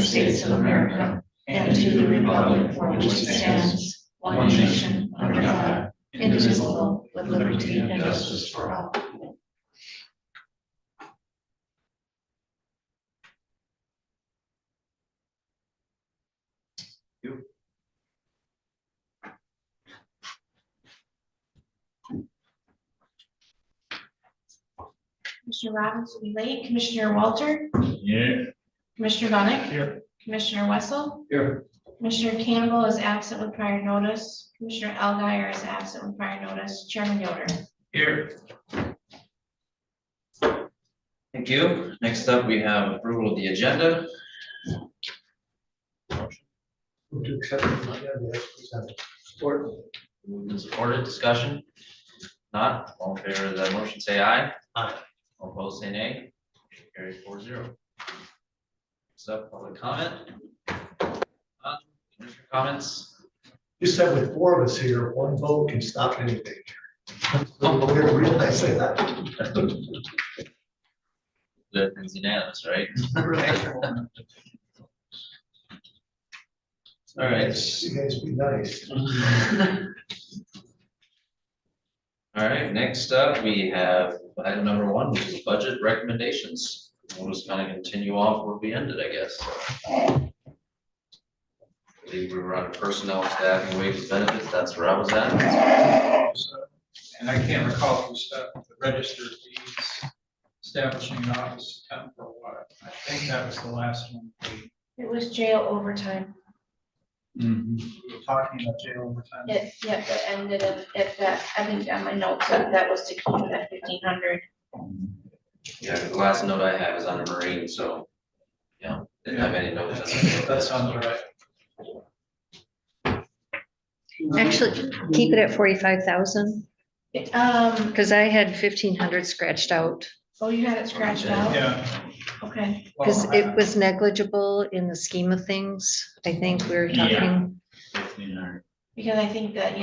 States of America and to the republic for which it stands, one nation, under God, indivisible, with liberty and justice for all. Commissioner Robbins will be late. Commissioner Walter? Yeah. Commissioner Bunnick? Here. Commissioner Wessel? Here. Commissioner Campbell is absent with prior notice. Commissioner Alguier is absent with prior notice. Chairman Yoder? Here. Thank you. Next up, we have approval of the agenda. Move to accept the agenda as presented. Support. Moved and supported, discussion? Not, all in favor of the motion, say aye. Aye. All opposed, say nay. Carries 4-0. Next up, public comment. Commissioner comments? You said with four of us here, one vote can stop anything. We're gonna realize that. That is unanimous, right? All right. You guys be nice. All right, next up, we have item number 1, which is budget recommendations. We'll just kind of continue off where we ended, I guess. I believe we were on personnel, staffing, wages, benefits. That's where I was at. And I can't recall if we stuck with the register of deeds, establishing an office account for a while. I think that was the last one. It was jail overtime. We were talking about jail overtime. It ended at that, I think on my notes, that was to keep it at 1,500. Yeah, the last note I have is on the Marine, so, yeah, didn't have any notes on that. That sounds right. Actually, keep it at 45,000, because I had 1,500 scratched out, Oh, you had it scratched out? Yeah. Okay. because it was negligible in the scheme of things. I think we were talking, Because I think that,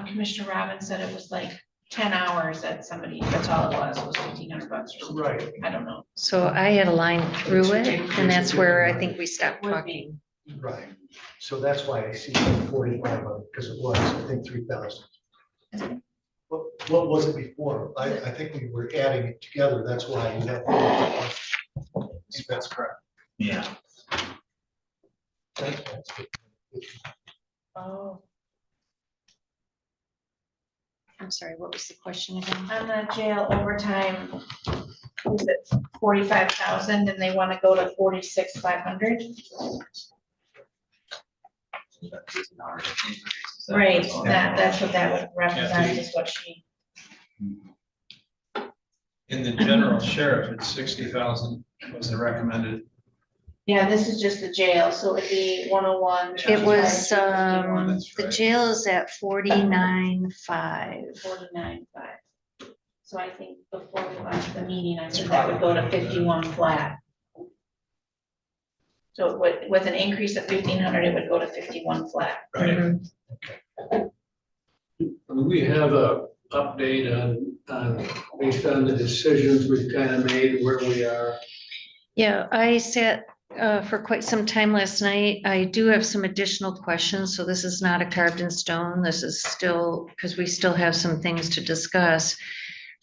Commissioner Robbins said it was like 10 hours that somebody, that's all it was 1,500 bucks or something. Right. I don't know. so I had a line through it, and that's where I think we stopped Would be. talking. Right. So that's why I see 45 on it, because it was, I think, 3,000. What was it before? I think we were adding it together. That's why you had. That's correct. Yeah, Oh. I'm sorry, what was the question again? On the jail overtime, was it 45,000 and they want to go to 46,500? Right, that's what that would represent is what she, In the general sheriff, it's 60,000 was the recommended. this is just the jail, so it'd be 101. It was, 51, That's the right. jail is at 49.5. 49.5. So I think before we left the meeting, I said that would go to 51 flat. So it would, with an increase of 1,500, it would go to 51 flat. Mhm. We have a update on, based on the decisions we've kind of made where we are. Yeah, I sat for quite some time last night. I do have some additional questions, so this is not a carved in stone. This is still, because we still have some things to discuss.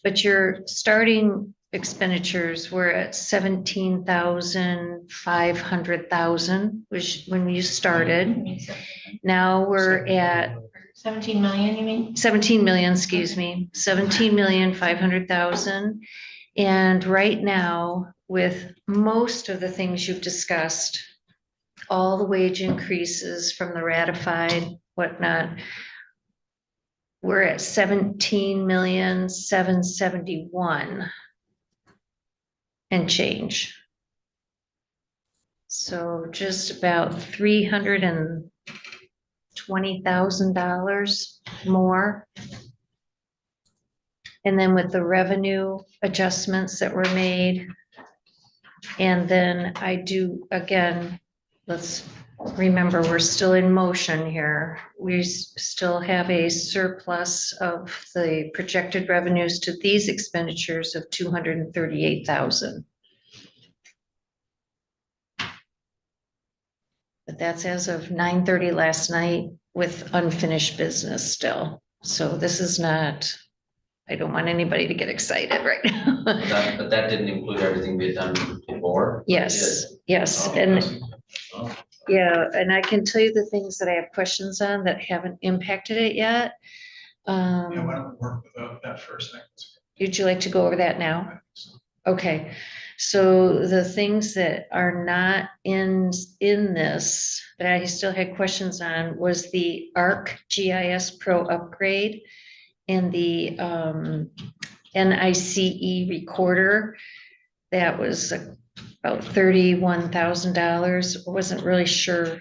But your starting expenditures were at 17,500,000, which when you started. Now we're at 17 million, you mean? 17 million, excuse me, 17,500,000. And right now, with most of the things you've discussed, all the wage increases from the ratified, whatnot, we're at 17,771,000 and change. So just about $320,000 more. And then with the revenue adjustments that were made. And then I do, again, let's remember, we're still in motion here. We still have a surplus of the projected revenues to these expenditures of 238,000. but that's as of 9:30 last night with unfinished business still. So this is not, I don't want anybody to get excited right now. But that didn't include everything we had done before? Yes, yes, Oh, and Oh, yeah, and I can tell you the things that I have questions on that haven't impacted it yet. Yeah, why don't we work with that first thing? Would you like to go over that now? Okay, so the things that are not in this, that I still had questions on, was the ARC GIS Pro upgrade and the NICE recorder. That was about $31,000. Wasn't really sure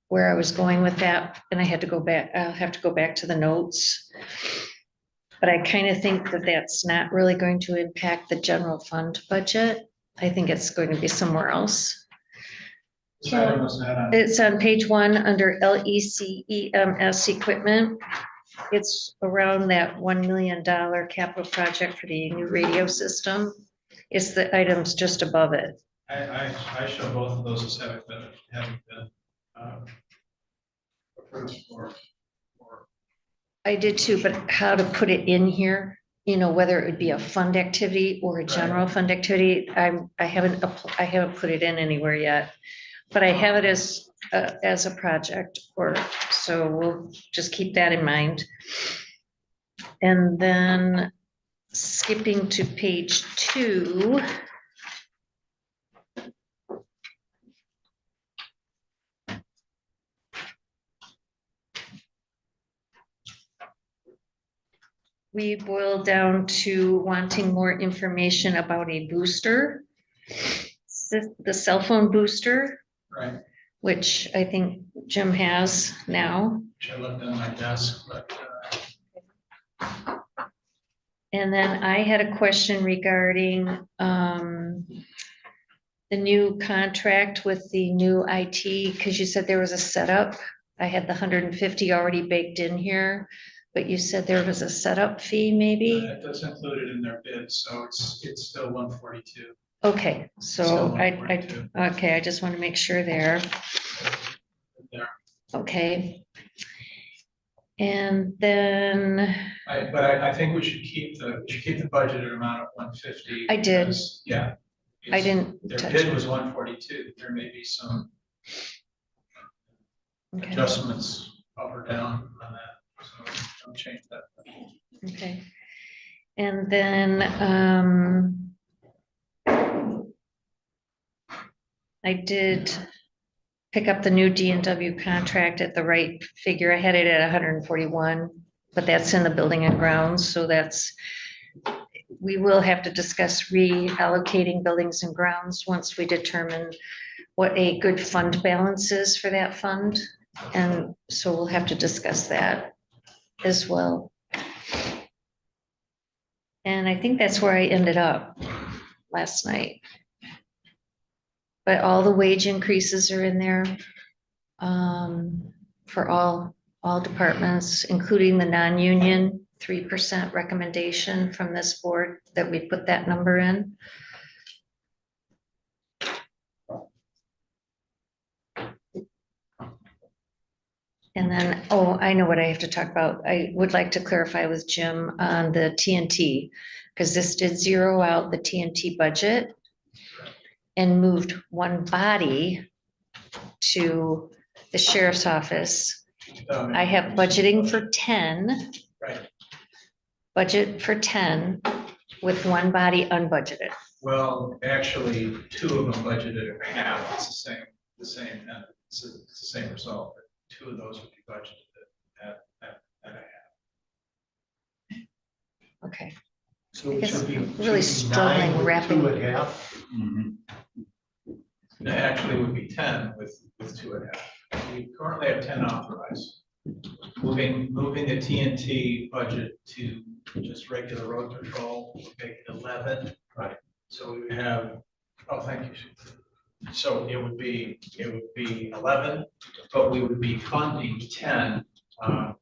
where I was going with that, and I had to go back, I'll have to go back to the notes. But I kind of think that that's not really going to impact the general fund budget. I think it's going to be somewhere else. Which item was that on? It's on page 1 under LECEMS equipment. It's around that $1 million capital project for the new radio system. It's the items just above it. I show both of those as having been approved for. I did too, but how to put it in here, whether it would be a fund activity or a general fund activity, I haven't put it in anywhere yet. But I have it as a project, so we'll just keep that in mind. And then skipping to page 2. We boiled down to wanting more information about a booster, the cell phone booster, Right, which I think Jim has now. which I left on my desk, but And then I had a question regarding the new contract with the new IT, because you said there was a setup. I had the 150 already baked in here, but you said there was a setup fee maybe? that's included in their bid, so it's still 142. Okay, so Still I, 142. I just want to make sure there. There. Okay. And then But I think we should keep the budgeted amount of 150. I did. because, Yeah. I it's- didn't Their touch bid it. was 142. There may be some Okay, adjustments up or down on that, so don't change that. okay. And then I did pick up the new D&W contract at the right figure. I had it at 141, but that's in the building and grounds, so we will have to discuss reallocating buildings and grounds once we determine what a good fund balance is for that fund. And so we'll have to discuss that as well. And I think that's where I ended up last night. But all the wage increases are in there for all departments, including the non-union 3% recommendation from this board that we put that number in. And then, I know what I have to talk about. I would like to clarify with Jim on the TNT, because this did zero out the TNT budget and moved one body to the sheriff's office. I have budgeting for 10. Right. budget for 10 with one body unbudgeted. Well, actually, two of them budgeted at half. It's the same, it's the same result. But two of those would be budgeted at a half. Okay, So I it guess should be. I'm really should be nine struggling with wrapping- 2.5. It actually would be 10 with 2.5. We currently have 10 authorized. Moving the TNT budget to just regular road patrol, would make it 11. Right. So we would have, thank you. So it would be 11, but we would be funding 10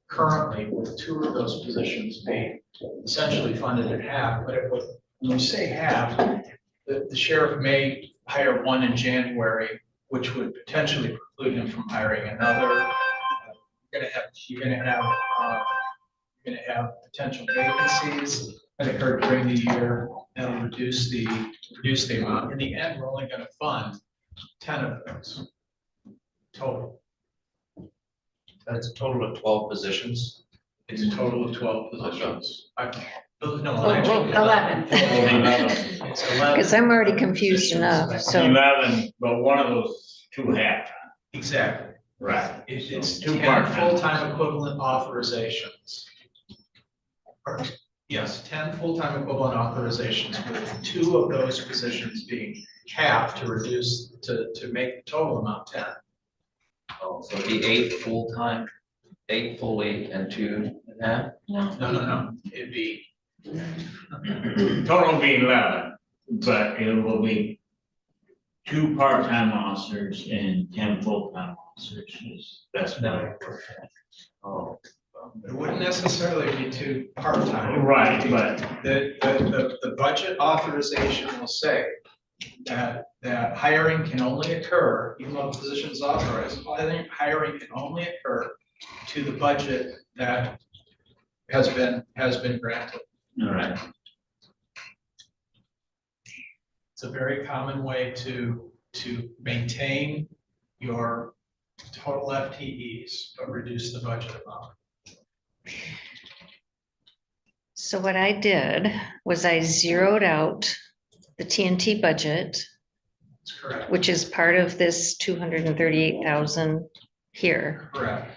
currently, with two of those positions being essentially funded at half. But it would, when you say half, the sheriff may hire one in January which would potentially preclude him from hiring another. You're gonna have potential vacancies that occur during the year. That'll reduce the amount. In the end, we're only gonna fund 10 of those total. That's a total of 12 positions. It's a total of 12 positions. No, Oh, actually. 11. It's 11. Because I'm already confused positions. enough, so. 11, but one of those two half. Exactly. Right. It's Two 10 part-time. full-time equivalent authorizations. Or, yes, 10 full-time equivalent authorizations, with 2 of those positions being capped to reduce, to make the total amount 10. Oh, so it'd be 8 full-time, 8 fully, and 2.5? No. It'd be, Total will be 11, but it will be 2 part-time officers and 10 full-time officers. That's what. Oh, it wouldn't necessarily be 2 part-time. Right, but The budget authorization will say that hiring can only occur, even though the position is authorized, hiring can only occur to the budget that has been granted. all right. It's a very common way to maintain your total FTEs, but reduce the budget amount. So what I did was I zeroed out the TNT budget, That's correct. which is part of this 238,000 here. Correct.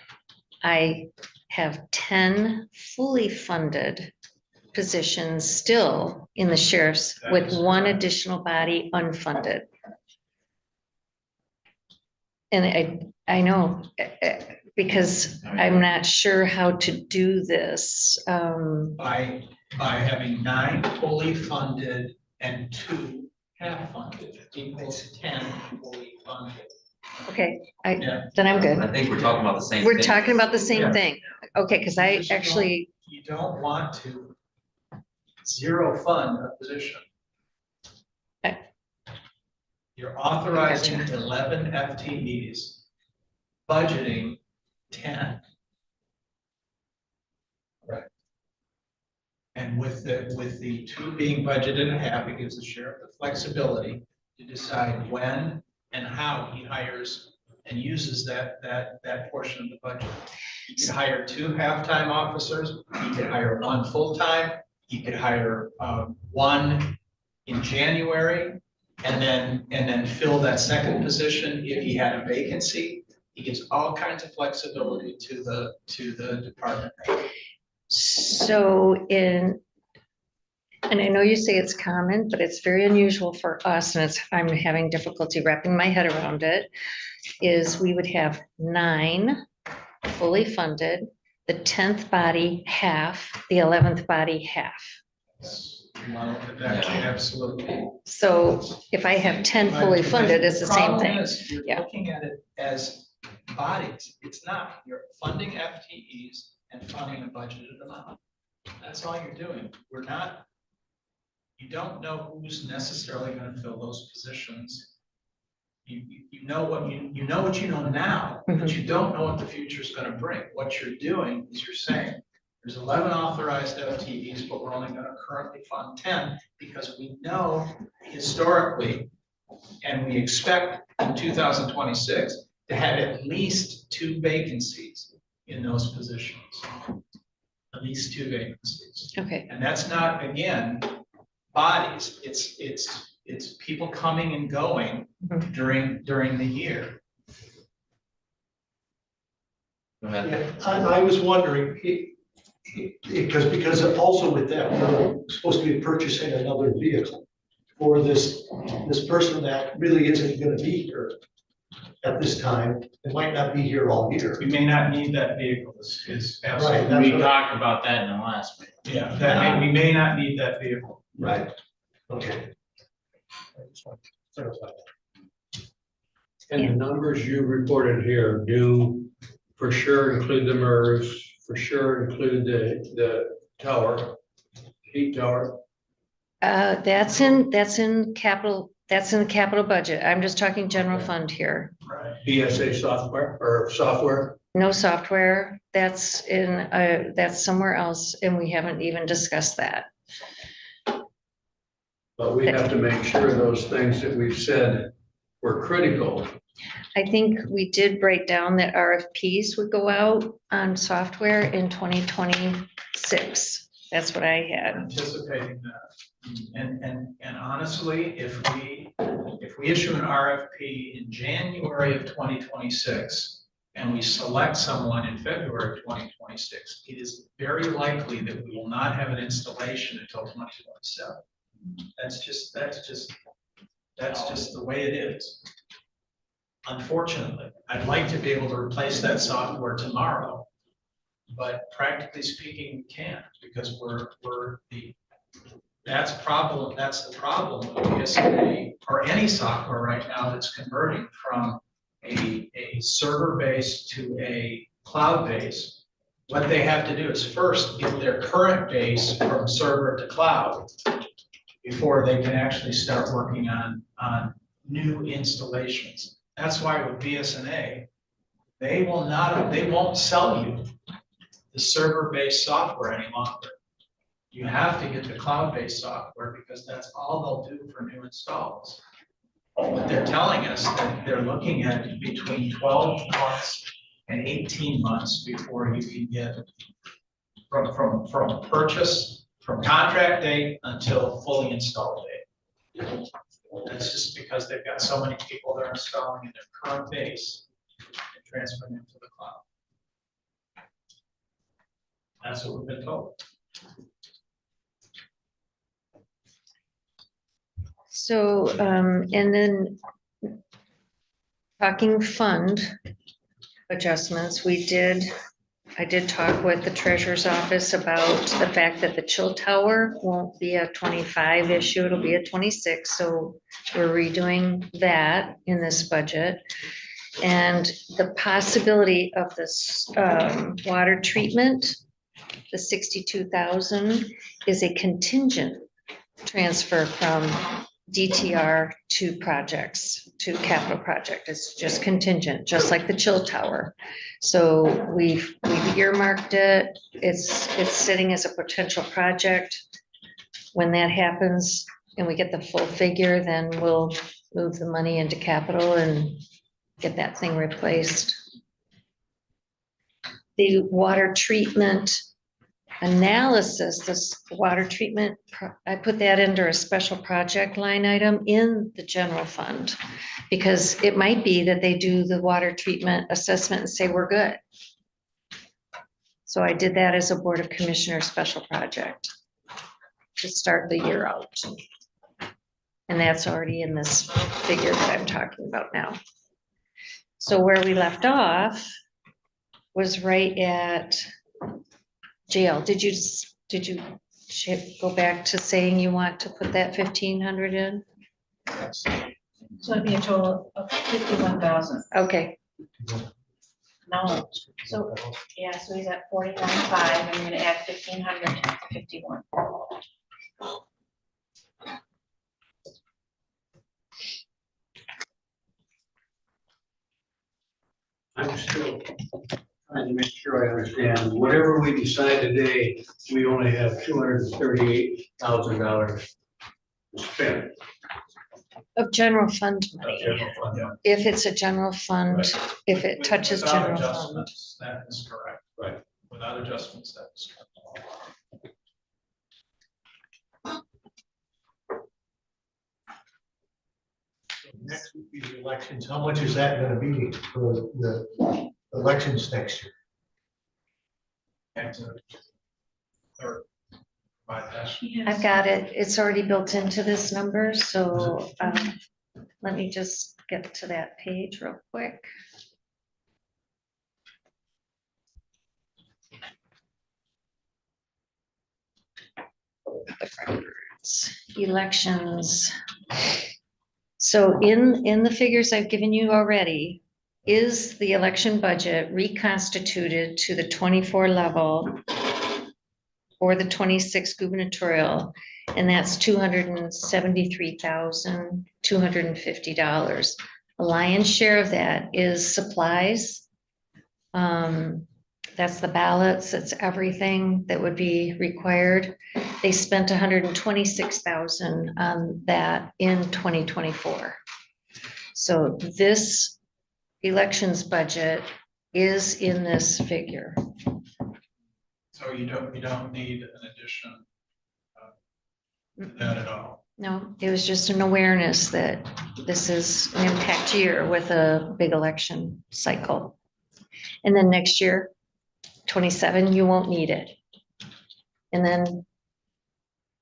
I have 10 fully funded positions still in the sheriff's That with is one correct. additional body unfunded. And I know, because I'm not sure how to do this. By having 9 fully funded and 2 half funded equals 10 fully funded. Okay, Yeah. then I'm good. I think we're talking about the same thing. We're talking about the Yeah. same thing. Okay, because I You just actually, You don't want to zero fund a position. Okay. You're authorizing Gotcha. 11 FTEs, budgeting 10. Right. And with the 2 being budgeted and half, it gives the sheriff the flexibility to decide when and how he hires and uses that portion of the budget. You could hire 2 half-time officers, you could hire 1 full-time, you could hire 1 in January, and then fill that second position if he had a vacancy. He gives all kinds of flexibility to the department. so and I know you say it's common, but it's very unusual for us, and I'm having difficulty wrapping my head around it, is we would have 9 fully funded, the 10th body half, the 11th body half. You want to look at that, absolutely. So if I have 10 fully funded, it's the same Problem thing. is, You're Yeah. looking at it as bodies. It's not. You're funding FTEs and funding a budgeted amount. That's all you're doing. You don't know who's necessarily going to fill those positions. You know what you know now, but you don't know what the future is going to bring. What you're doing is you're saying, there's 11 authorized FTEs, but we're only going to currently fund 10 because we know historically, and we expect in 2026 to have at least 2 vacancies in those positions. At least 2 vacancies. Okay, And that's not, again, bodies. It's people coming and going during the year. Go ahead. Yeah, I was wondering, because also with that, we're supposed to be purchasing another vehicle for this person that really isn't gonna be here at this time. It might not be here all year. We may not need that vehicle is Right, absolutely. that's We what talked about that in the last meeting. Yeah, we may not need that vehicle. Right, okay. I just want to clarify that. And the numbers you reported here do for sure include the MERS, for sure include the tower, heat tower. that's in capital That's in the capital budget. I'm just talking general fund here. Right. BSA software or software? No software, that's that's somewhere else, and we haven't even discussed that. But we have to make sure those things that we've said were critical. I think we did break down that RFPs would go out on software in 2026. That's what I had. Anticipating that. And honestly, if we issue an RFP in January of 2026 and we select someone in February of 2026, it is very likely that we will not have an installation until 2027. That's just the way it is. Unfortunately, I'd like to be able to replace that software tomorrow, but practically speaking, we can't, because that's the problem with BSA or any software right now that's converting from a server base to a cloud base. What they have to do is first get their current base from server to cloud before they can actually start working on new installations. That's why with BSNA, they won't sell you the server-based software any longer. You have to get the cloud-based software because that's all they'll do for new installs. But they're telling us that they're looking at between 12 months and 18 months before you can get from purchase, from contract date until fully installed date. That's just because they've got so many people they're installing in their current base and transferring them to the cloud. That's what we've been told. So, and then talking fund adjustments, I did talk with the treasurer's office about the fact that the chill tower won't be a 25 issue, it'll be a 26. So we're redoing that in this budget. And the possibility of this water treatment, the 62,000 is a contingent transfer from DTR to projects, to capital project. It's just contingent, just like the chill tower. So we've earmarked it. It's sitting as a potential project. When that happens and we get the full figure, then we'll move the money into capital and get that thing replaced. The water treatment analysis, this water treatment, I put that under a special project line item in the general fund, because it might be that they do the water treatment assessment and say, we're good. So I did that as a Board of Commissioners special project to start the year out. And that's already in this figure that I'm talking about now. So where we left off was right at jail. Did you go back to saying you want to put that 1,500 in? So it'd be a total of 51,000. Okay, No, so, yeah, so he's at 41,500, and we're gonna add 1,500 to 51. I'm still trying to make sure I understand. Whatever we decide today, we only have $238,000 to spend. of general fund money. General fund, yeah. If it's a general fund, if it touches Without general fund. adjustments, that is correct. Right. Without adjustments, that is correct. Next would be the elections. How much is that gonna be for the elections next year? And to third, provide that. I've got it. It's already built into this number, so let me just get to that page real quick. Elections. So in the figures I've given you already, is the election budget reconstituted to the 24 level or the 26 gubernatorial, and that's $273,250. A lion's share of that is supplies. That's the ballots, it's everything that would be required. They spent 126,000 on that in 2024. So this elections budget is in this figure. So you don't need an addition to that at all. No, it was just an awareness that this is an impact year with a big election cycle. And then next year, 27, you won't need it. And then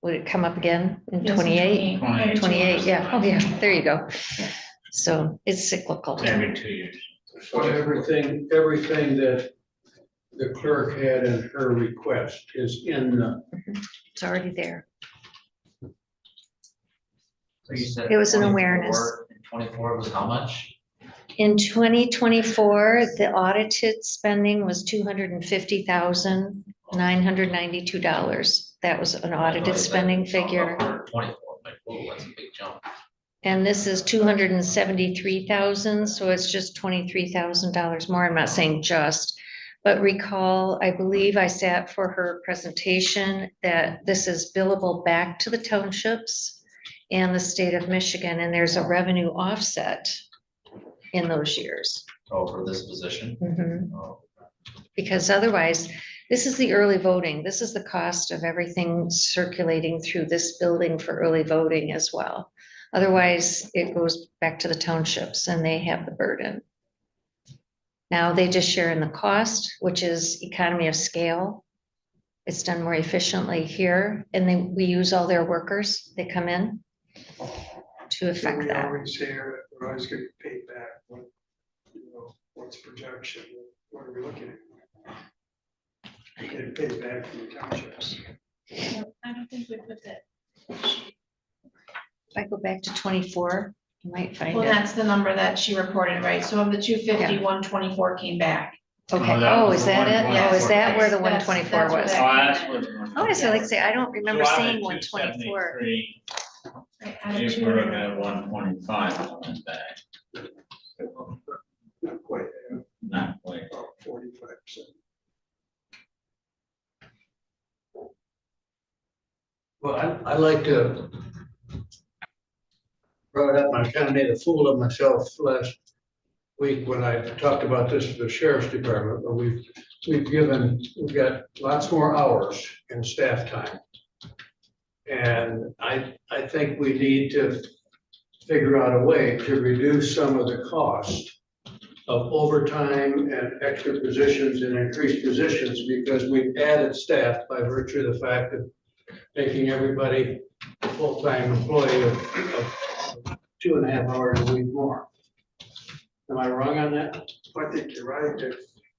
would it come up again in Yes, 28? 28. 28, yeah. Oh, yeah, there you go. So it's cyclical. Every 2 years. So everything that the clerk had in her request is in the, It's already there. So you said It was an 24 awareness. and 24 was how much? In 2024, the audited spending was $250,992. That was an audited spending figure. 24, like, whoa, that's a big jump. And this is 273,000, so it's just $23,000 more. I'm not saying just, but recall, I believe I sat for her presentation that this is billable back to the townships and the state of Michigan, and there's a revenue offset in those years. Oh, for this position? Mhm. Oh, Because otherwise, this is the early voting. This is the cost of everything circulating through this building for early voting as well. Otherwise, it goes back to the townships and they have the burden. Now they just share in the cost, which is economy of scale. It's done more efficiently here, and then we use all their workers. They come in to affect We that. always hear that we're always getting paid back, what's projection, what are we looking at? We're getting paid back from the townships. I don't think we put that. If I go back to 24, you might find Well, it. that's the number that she reported, right? So of the 250, Yeah. 124 came back. Okay, Oh, that oh, was is the that it? 124. Oh, is that where the That's- 124 that's where was? that- Oh, that's what. Oh, I said, like, say, I don't remember seeing 124. Right, out of If two- we're looking at 125 coming back, Not quite, not quite. about 45%. well, I like to brought it up, I kind of made a fool of myself last week when I talked about this to the sheriff's department, but we've got lots more hours in staff time. And I think we need to figure out a way to reduce some of the cost of overtime and extra positions and increased positions, because we've added staff by virtue of the fact of making everybody a full-time employee of 2.5 hours a week more. Am I wrong on that? I think you're right,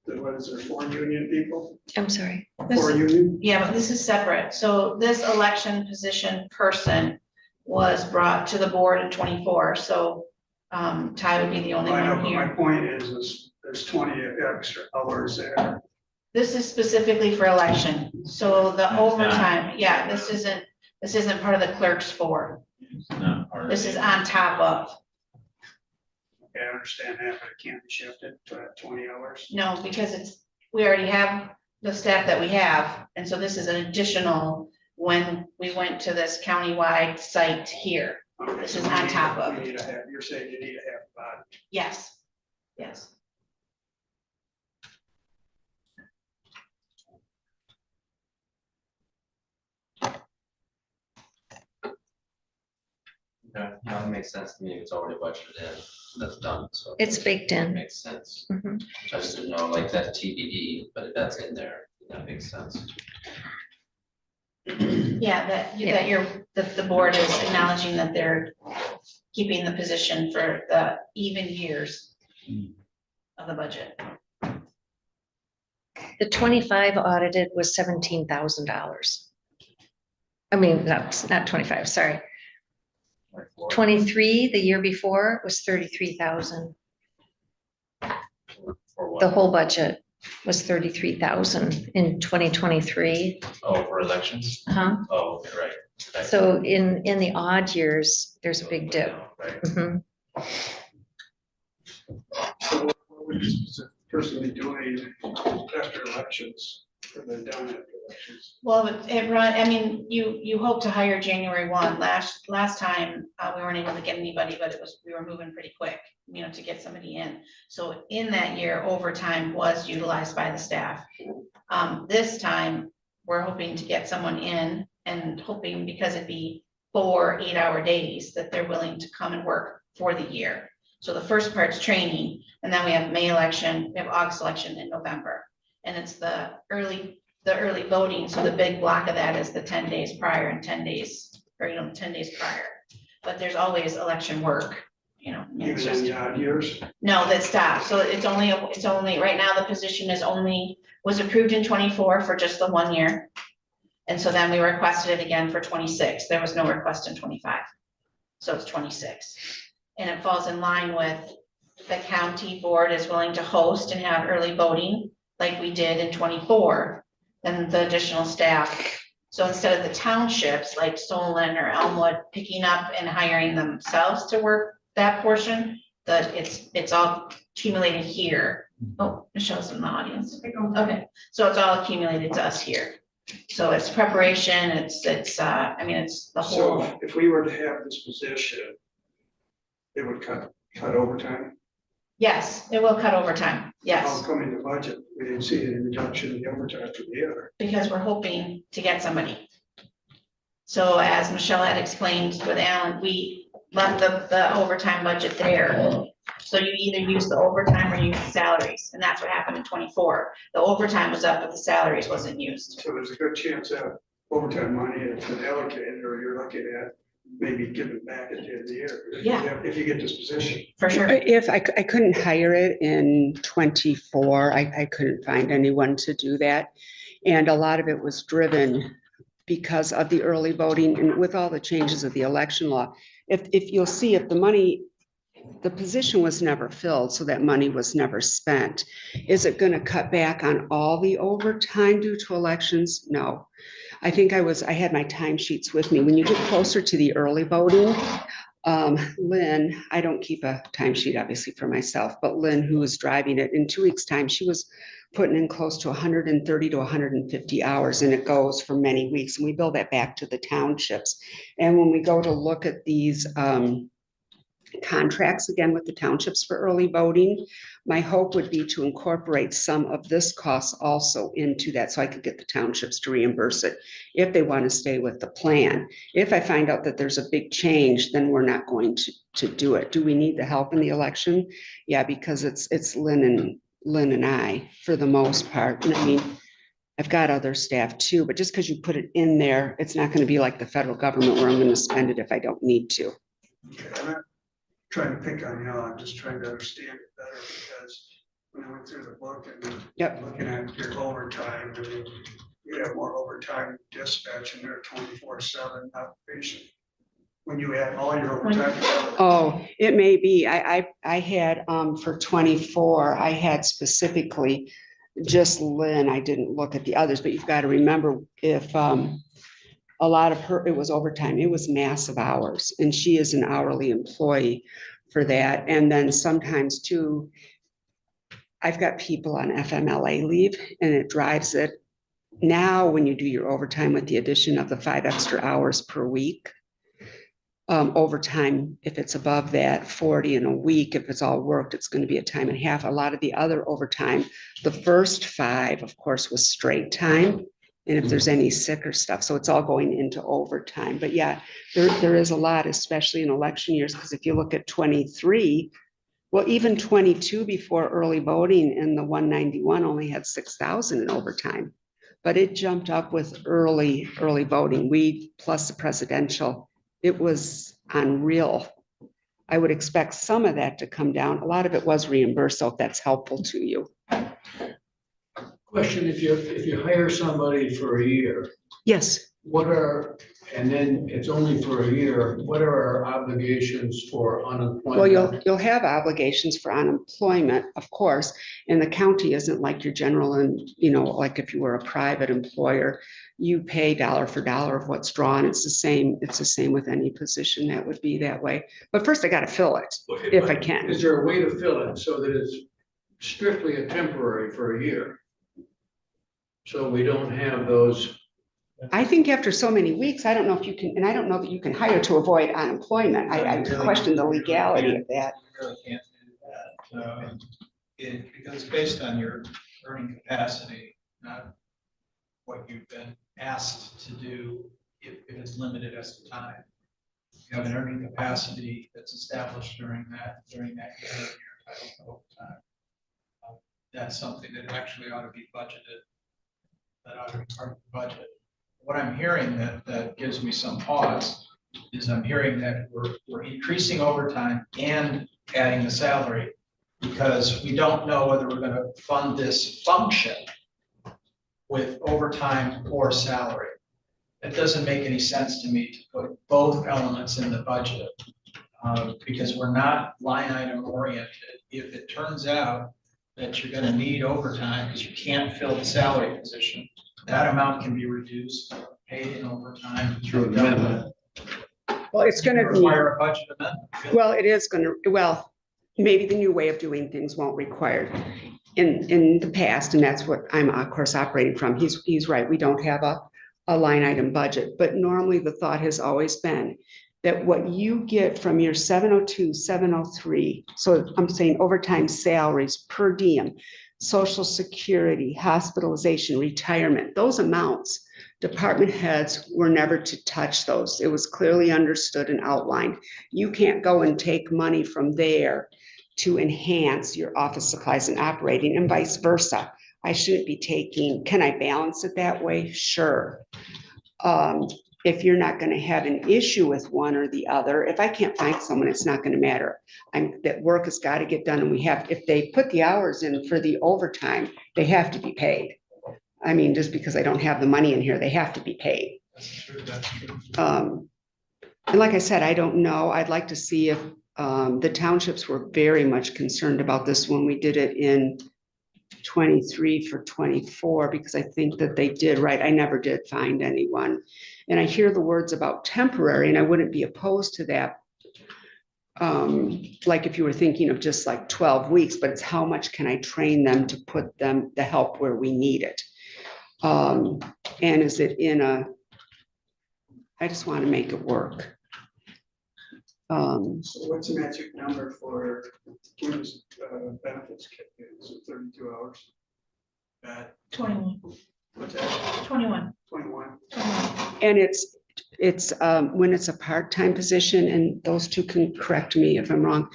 what is there, 4 union people? I'm sorry. 4 union? Yeah, but this is separate. So this election position person was brought to the board in 24, so Ty would be the only I know, one but my here. point is there's 20 extra hours there. This is specifically for election, so the That's not- overtime, yeah, this isn't part of the clerk's for. It's not part of This is it. on top of. Okay, I understand that, but it can't be shifted to 20 hours. No, because we already have the staff that we have, and so this is an additional when we went to this countywide site here. Okay, This so is we on need- top of. we need to have, you're saying you need to have about Yes, yes. Okay, yeah, that makes sense to me. It's already budgeted in, that's done, so. It's baked in. Makes sense. Mhm. I just didn't know, like, that TBD, but if that's in there, that makes sense. Yeah, that the board is acknowledging that they're keeping the position for the even years of the budget. The 25 audited was $17,000. I mean, not 25, sorry. Like, for- 23, the year before, was 33,000, For what? the whole budget. was 33,000 in 2023. Oh, for elections? Huh? Oh, okay, right. Right. So in the odd years, there's a big dip. Right. Mhm. So what would this person be doing after elections, or they're done after elections? Well, it run, I mean, you hope to hire January 1. Last time, we weren't able to get anybody, but we were moving pretty quick, to get somebody in. So in that year, overtime was utilized by the staff. This time, we're hoping to get someone in and hoping, because it'd be 4 8-hour days, that they're willing to come and work for the year. So the first part's training, and then we have May election, we have August election in November. And it's the early voting, so the big block of that is the 10 days prior and 10 days, or 10 days prior. But there's always election work, it's Even in just, the odd years? no, that stops. So it's only, right now, the position was approved in 24 for just the 1 year. And so then we requested it again for 26. There was no request in 25. So it's 26. And it falls in line with the county board is willing to host and have early voting like we did in 24, and the additional staff. So instead of the townships like Solon or Elmwood picking up and hiring themselves to work that portion, it's all accumulated here. Oh, Michelle's in the audience. Okay, so it's all accumulated to us here. So it's preparation, it's the whole. So if we were to have this position, it would cut overtime? Yes, it will cut overtime, How yes, come in the budget, we didn't see any reduction in the overtime for the year? because we're hoping to get somebody. So as Michelle had explained with Alan, we left the overtime budget there. So you either use the overtime or use the salaries, and that's what happened in 24. The overtime was up, but the salaries wasn't used. So there's a good chance that overtime money has been allocated, or you're looking at maybe giving back at the end of the year. Yeah. If you get this position. For sure. If I couldn't hire it in 24, I couldn't find anyone to do that. And a lot of it was driven because of the early voting and with all the changes of the election law. If you'll see, if the position was never filled, so that money was never spent. Is it going to cut back on all the overtime due to elections? No. I think I had my timesheets with me. When you get closer to the early voting, Lynn, I don't keep a timesheet obviously for myself, but Lynn, who was driving it, in 2 weeks' time, she was putting in close to 130 to 150 hours, and it goes for many weeks. And we bill that back to the townships. And when we go to look at these contracts again with the townships for early voting, my hope would be to incorporate some of this cost also into that, so I could get the townships to reimburse it if they want to stay with the plan. If I find out that there's a big change, then we're not going to do it. Do we need the help in the election? Yeah, because it's Lynn and I for the most part. And I mean, I've got other staff too, but just because you put it in there, it's not going to be like the federal government where I'm going to spend it if I don't need to. Okay, I'm not trying to pick on you, I'm just trying to understand it better, because when I went through the book and Yep. looking at your overtime, I mean, you have more overtime dispatch in there 24/7 operation. When you add all your overtime. Oh, it may be. I had, for 24, I had specifically just Lynn. I didn't look at the others, but you've got to remember if, a lot of her, it was overtime. It was massive hours, and she is an hourly employee for that. And then sometimes too, I've got people on FMLA leave, and it drives it. Now, when you do your overtime with the addition of the 5 extra hours per week, overtime, if it's above that 40 in a week, if it's all worked, it's going to be a time and a half. A lot of the other overtime, the first 5, of course, was straight time. And if there's any sick or stuff, so it's all going into overtime. But yeah, there is a lot, especially in election years, because if you look at 23, well, even 22 before early voting, and the 191 only had 6,000 in overtime. But it jumped up with early voting. We plus the presidential, it was unreal. I would expect some of that to come down. A lot of it was reimbursed, so if that's helpful to you. Question, if you hire somebody for a year, Yes. what are and then it's only for a year, what are our obligations for unemployment? Well, you'll have obligations for unemployment, of course, and the county isn't like your general and, like if you were a private employer, you pay dollar for dollar of what's drawn. It's the same with any position that would be that way. But first I gotta fill it if I can. Is there a way to fill it so that it's strictly a temporary for a year? So we don't have those. I think after so many weeks, I don't know if you can, and I don't know that you can hire to avoid unemployment. I question the legality of that. You really can't do that. Because it's based on your earning capacity, not what you've been asked to do if it's limited as to time. You have an earning capacity that's established during that year, you're entitled to overtime. That's something that actually ought to be budgeted. That ought to be part of the budget. What I'm hearing that gives me some pause is I'm hearing that we're increasing overtime and adding the salary because we don't know whether we're gonna fund this function with overtime or salary. It doesn't make any sense to me to put both elements in the budget because we're not line item oriented. If it turns out that you're gonna need overtime because you can't fill the salary position, that amount can be reduced, paid in overtime through amendment. Well, it's gonna be, Require a budget amendment. well, it is gonna, well, maybe the new way of doing things won't require. In the past, and that's what I'm of course operating from, he's right, we don't have a line item budget, but normally the thought has always been that what you get from your 702, 703, so I'm saying overtime salaries, per diem, social security, hospitalization, retirement, those amounts, department heads were never to touch those. It was clearly understood and outlined. You can't go and take money from there to enhance your office supplies and operating and vice versa. I shouldn't be taking, can I balance it that way? Sure. If you're not going to have an issue with one or the other, if I can't find someone, it's not going to matter. That work has got to get done, and we have, if they put the hours in for the overtime, they have to be paid. I mean, just because I don't have the money in here, they have to be paid. That's true, that's true. And like I said, I don't know. I'd like to see if the townships were very much concerned about this when we did it in 23 for 24, because I think that they did right. I never did find anyone. And I hear the words about temporary, and I wouldn't be opposed to that. Like if you were thinking of just like 12 weeks, but it's how much can I train them to put them the help where we need it? And is it in a, I just want to make it work. So what's the magic number for Kim's benefits? Is it 32 hours? 21, What's that? 21. 21? And it's when it's a part-time position, and those two can correct me if I'm wrong,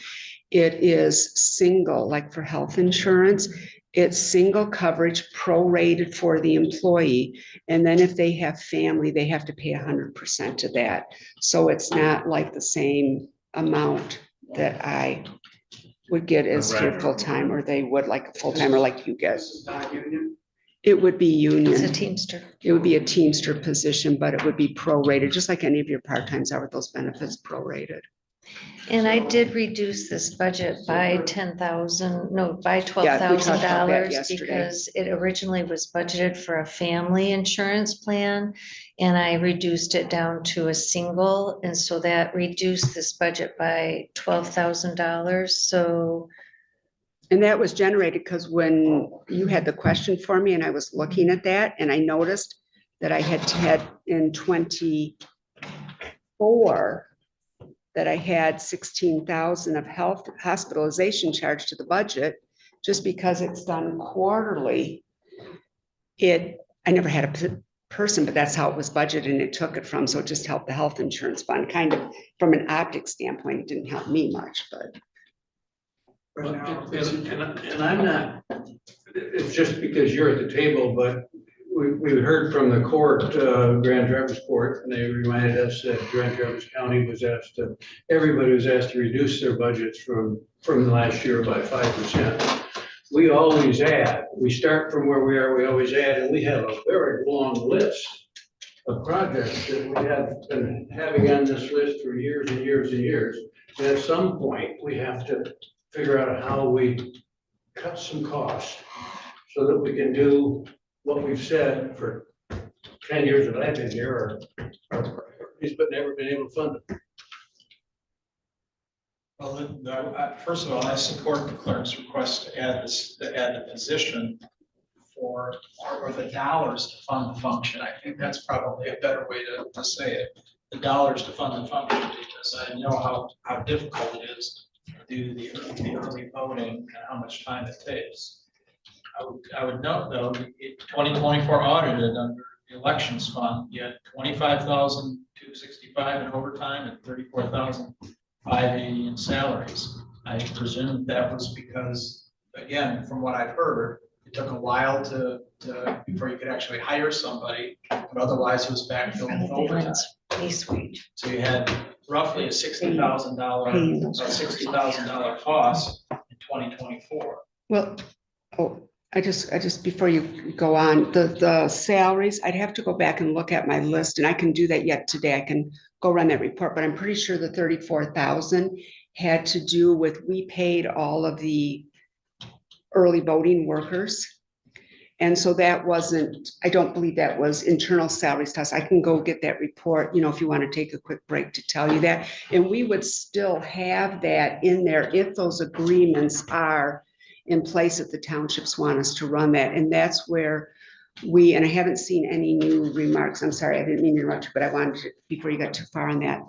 it is single, like for health insurance, it's single coverage prorated for the employee. And then if they have family, they have to pay 100% of that. So it's not like the same amount that I would get as your Right. full-time, or they would like a full-timer like you get. This is not union? It would be It's a union. Teamster. It would be a Teamster position, but it would be prorated, just like any of your part-times are with those benefits prorated. And I did reduce this budget by 10,000, no, by Yeah, we talked about that $12,000 yesterday. because it originally was budgeted for a family insurance plan. And I reduced it down to a single, and so that reduced this budget by $12,000. So And that was generated because when you had the question for me and I was looking at that, and I noticed that I had in 24, that I had 16,000 of health hospitalization charged to the budget, just because it's done quarterly. I never had a person, but that's how it was budgeted and it took it from, so it just helped the health insurance fund, kind of from an optic standpoint, it didn't help me much, but. Right now, And I'm not, it's just because you're at the table, but we heard from the court, Grand Traverse Court, and they reminded us that Grand Traverse County was asked to, everybody was asked to reduce their budgets from last year by 5%. We always add, we start from where we are, we always add, and we have a very long list of projects that we have been having on this list for years and years and years. And at some point, we have to figure out how we cut some costs so that we can do what we've said for 10 years that I've been here, or he's but never been able to fund it. Well, first of all, I support the clerk's request to add the position or the dollars to fund the function. I think that's probably a better way to say it. The dollars to fund the function, because I know how difficult it is to do the early voting and how much time it takes. I would note though, 2024 audited under the elections fund, you had 25,265 in overtime and 34,580 in salaries. I presume that was because, again, from what I've heard, it took a while before you could actually hire somebody, but otherwise it was backfilled with overtime. So you had roughly a $60,000 cost in 2024. Well, I just, before you go on, the salaries, I'd have to go back and look at my list, and I can do that yet today. I can go run that report, but I'm pretty sure the 34,000 had to do with, we paid all of the early voting workers. And so that wasn't, I don't believe that was internal salaries to us. I can go get that report, if you want to take a quick break to tell you that. And we would still have that in there if those agreements are in place, if the townships want us to run that. And that's where and I haven't seen any new remarks. I'm sorry, I didn't mean to interrupt you, but I wanted to, before you got too far on that.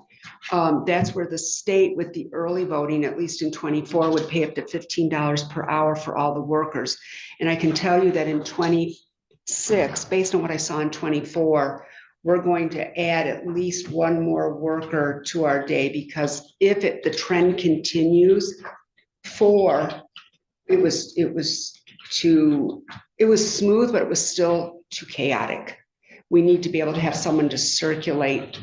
That's where the state with the early voting, at least in 24, would pay up to $15 per hour for all the workers. And I can tell you that in 26, based on what I saw in 24, we're going to add at least one more worker to our day, because if the trend continues, it was smooth, but it was still too chaotic. We need to be able to have someone to circulate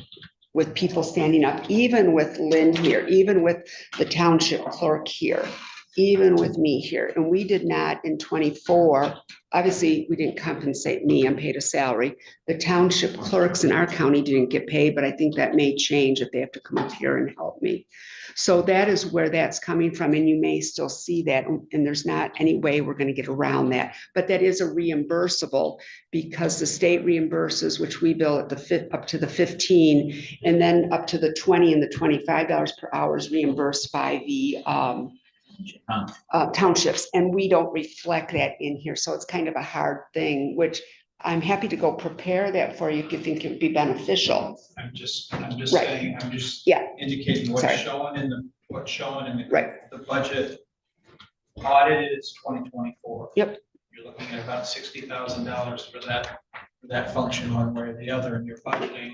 with people standing up, even with Lynn here, even with the township clerk here, even with me here. And we did not in 24, obviously we didn't compensate me, I'm paid a salary. The township clerks in our county didn't get paid, but I think that may change if they have to come up here and help me. So that is where that's coming from, and you may still see that, and there's not any way we're going to get around that. But that is a reimbursable, because the state reimburses, which we bill at up to the 15, and then up to the 20 and the $25 per hour is reimbursed by the townships, and we don't reflect that in here. So it's kind of a hard thing, which I'm happy to go prepare that for you if you think it would be beneficial. I'm just Right. saying, indicating what's Sorry. showing in the Right. the budget audited is 2024. Yep. You're looking at about $60,000 for that function one way or the other, and you're budgeting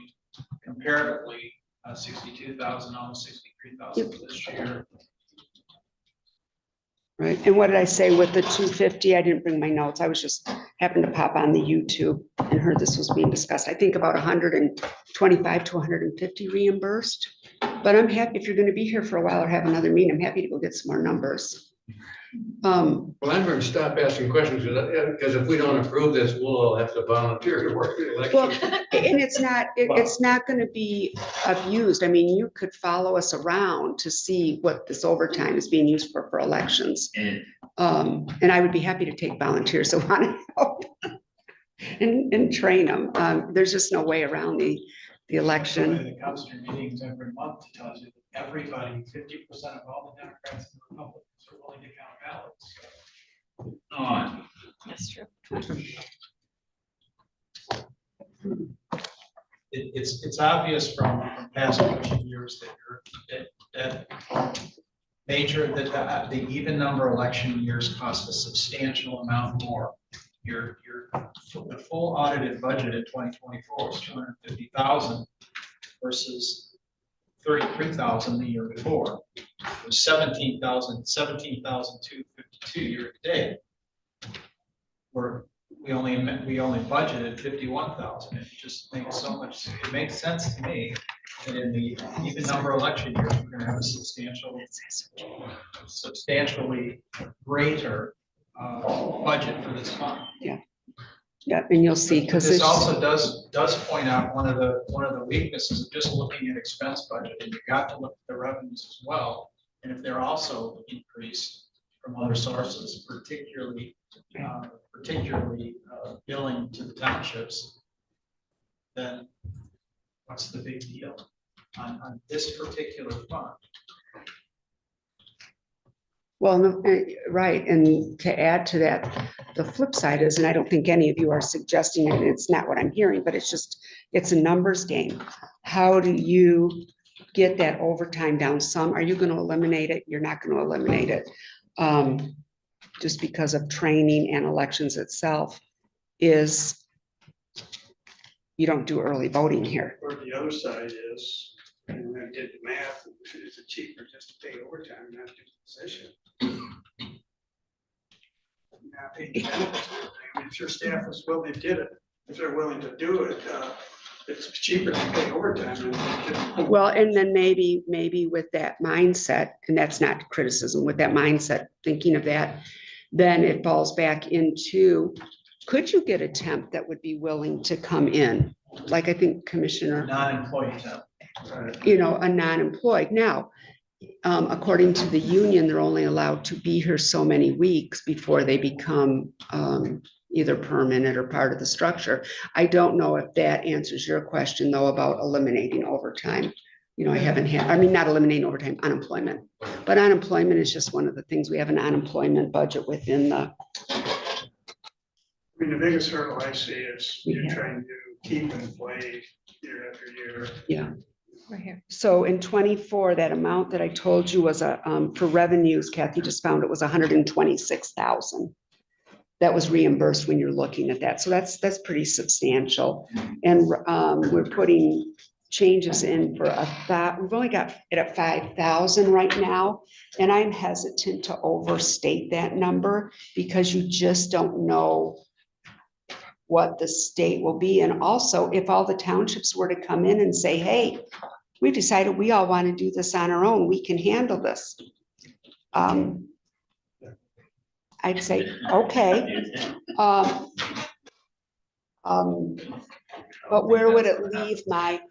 comparatively 62,000, almost 63,000 for this year. Right, and what did I say with the 250? I didn't bring my notes. I was just happened to pop on the YouTube and heard this was being discussed. I think about 125 to 150 reimbursed. But I'm happy, if you're going to be here for a while or have another meeting, I'm happy to go get some more numbers. Well, I'm going to stop asking questions, because if we don't approve this, we'll all have to volunteer to work the Well, election. and it's not going to be abused. I mean, you could follow us around to see what this overtime is being used for elections. And I would be happy to take volunteers that want to help and train them. There's just no way around the election. It comes to meetings every month to tell you that everybody, 50% of all the Democrats and Republicans are willing to count ballots. That's true. It's obvious from past election years that the even number election years cost a substantial amount more. The full audited budget in 2024 was 250,000 versus 33,000 the year before. It was 17,252 year to date. We only budgeted 51,000. It just makes it makes sense to me that in the even number election years, we're going to have a substantially greater budget for this fund. Yeah. Yeah, and you'll see, But because this it's, also does point out one of the weaknesses of just looking at expense budget, and you got to look at the revenues as well. And if they're also increased from other sources, particularly billing to the townships, then what's the big deal on this particular fund? well, no, right, and to add to that, the flip side is, and I don't think any of you are suggesting it, and it's not what I'm hearing, but it's just, it's a numbers game. How do you get that overtime down some? Are you gonna eliminate it? You're not gonna eliminate it. Just because of training and elections itself is, you don't do early voting here. Or the other side is, and I did the math, is it cheaper just to pay overtime, not do the position? Not pay the benefits. I mean, if your staff is willing to get it, if they're willing to do it, it's cheaper to pay overtime. than- Well, and then maybe with that mindset, and that's not criticism, with that mindset, thinking of that, then it falls back into, could you get a temp that would be willing to come in? Like I think Commissioner, Non-employee temp. a non-employed. Now, according to the union, they're only allowed to be here so many weeks before they become either permanent or part of the structure. I don't know if that answers your question, though, about eliminating overtime. I haven't had, I mean, not eliminating overtime, unemployment. But unemployment is just one of the things. We have an unemployment budget within the, I mean, the biggest hurdle I see is you're Yeah. trying to keep employees year after year. yeah. Right here. So in 24, that amount that I told you was for revenues, Kathy just found it was 126,000. That was reimbursed when you're looking at that. So that's pretty substantial. And we're putting changes in for we've only got it at 5,000 right now. And I'm hesitant to overstate that number because you just don't know what the state will be. And also, if all the townships were to come in and say, hey, we decided we all want to do this on our own, we can handle this. I'd say, okay. But where would it leave my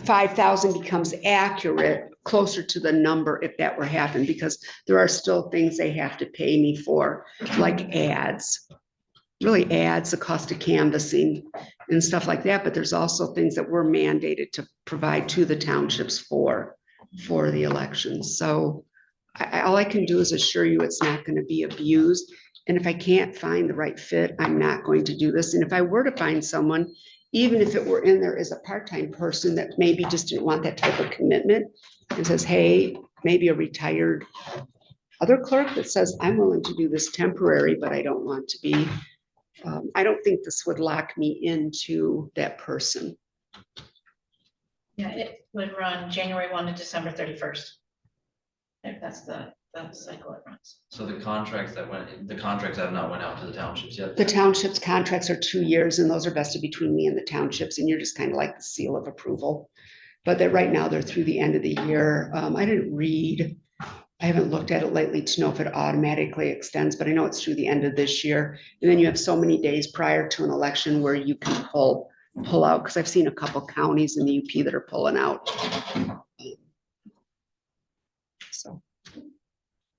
5,000 becomes accurate, closer to the number if that were happening, because there are still things they have to pay me for, like ads. Really ads, the cost of canvassing and stuff like that, but there's also things that we're mandated to provide to the townships for the elections. So all I can do is assure you it's not going to be abused. And if I can't find the right fit, I'm not going to do this. And if I were to find someone, even if it were in there as a part-time person that maybe just didn't want that type of commitment and says, hey, maybe a retired other clerk that says, I'm willing to do this temporary, but I don't want to be, I don't think this would lock me into that person. Yeah, it would run January 1 to December 31st. If that's the cycle it runs. So the contracts have not went out to the townships yet? The townships contracts are 2 years and those are vested between me and the townships and you're just kind of like the seal of approval. But that right now they're through the end of the year. I haven't looked at it lately to know if it automatically extends, but I know it's through the end of this year. And then you have so many days prior to an election where you can pull out, because I've seen a couple counties in the UP that are pulling out. So,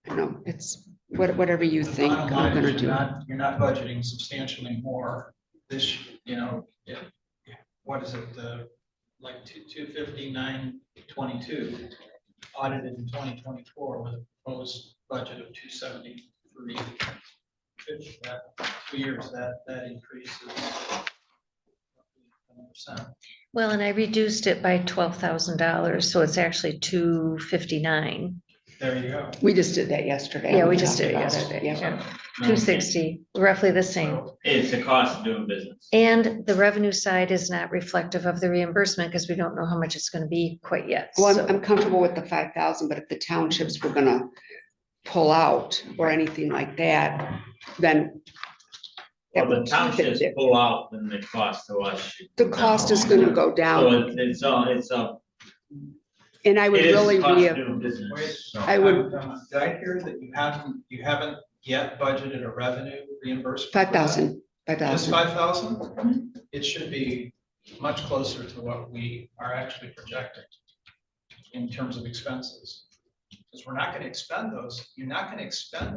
I know, it's whatever you The think bottom I'm line gonna is do. You're not budgeting substantially more this, what is it, like 259.22 audited in 2024 with a proposed budget of 273. 2 years, that increase is 10%. Well, and I reduced it by $12,000, so it's actually $259. There you go. We just did that yesterday. Yeah, we just did it talked about yesterday, Yeah. $260, roughly the same. So, It's the cost of doing business. And the revenue side is not reflective of the reimbursement because we don't know how much it's going to be quite yet. Well, So- I'm comfortable with the 5,000, but if the townships were gonna pull out or anything like that, then Well, that the would keep townships it. pull out, then the cost to us. should The go cost down. is gonna go So down, it's a, and I would it is really the cost of re, doing Wait, business. So I would, Did I hear that you haven't yet budgeted a revenue reimbursement? for that? 5,000. Just 5,000. 5,000? It should be much closer to what we are actually projecting in terms of expenses. Because we're not gonna expend those, you're not gonna expend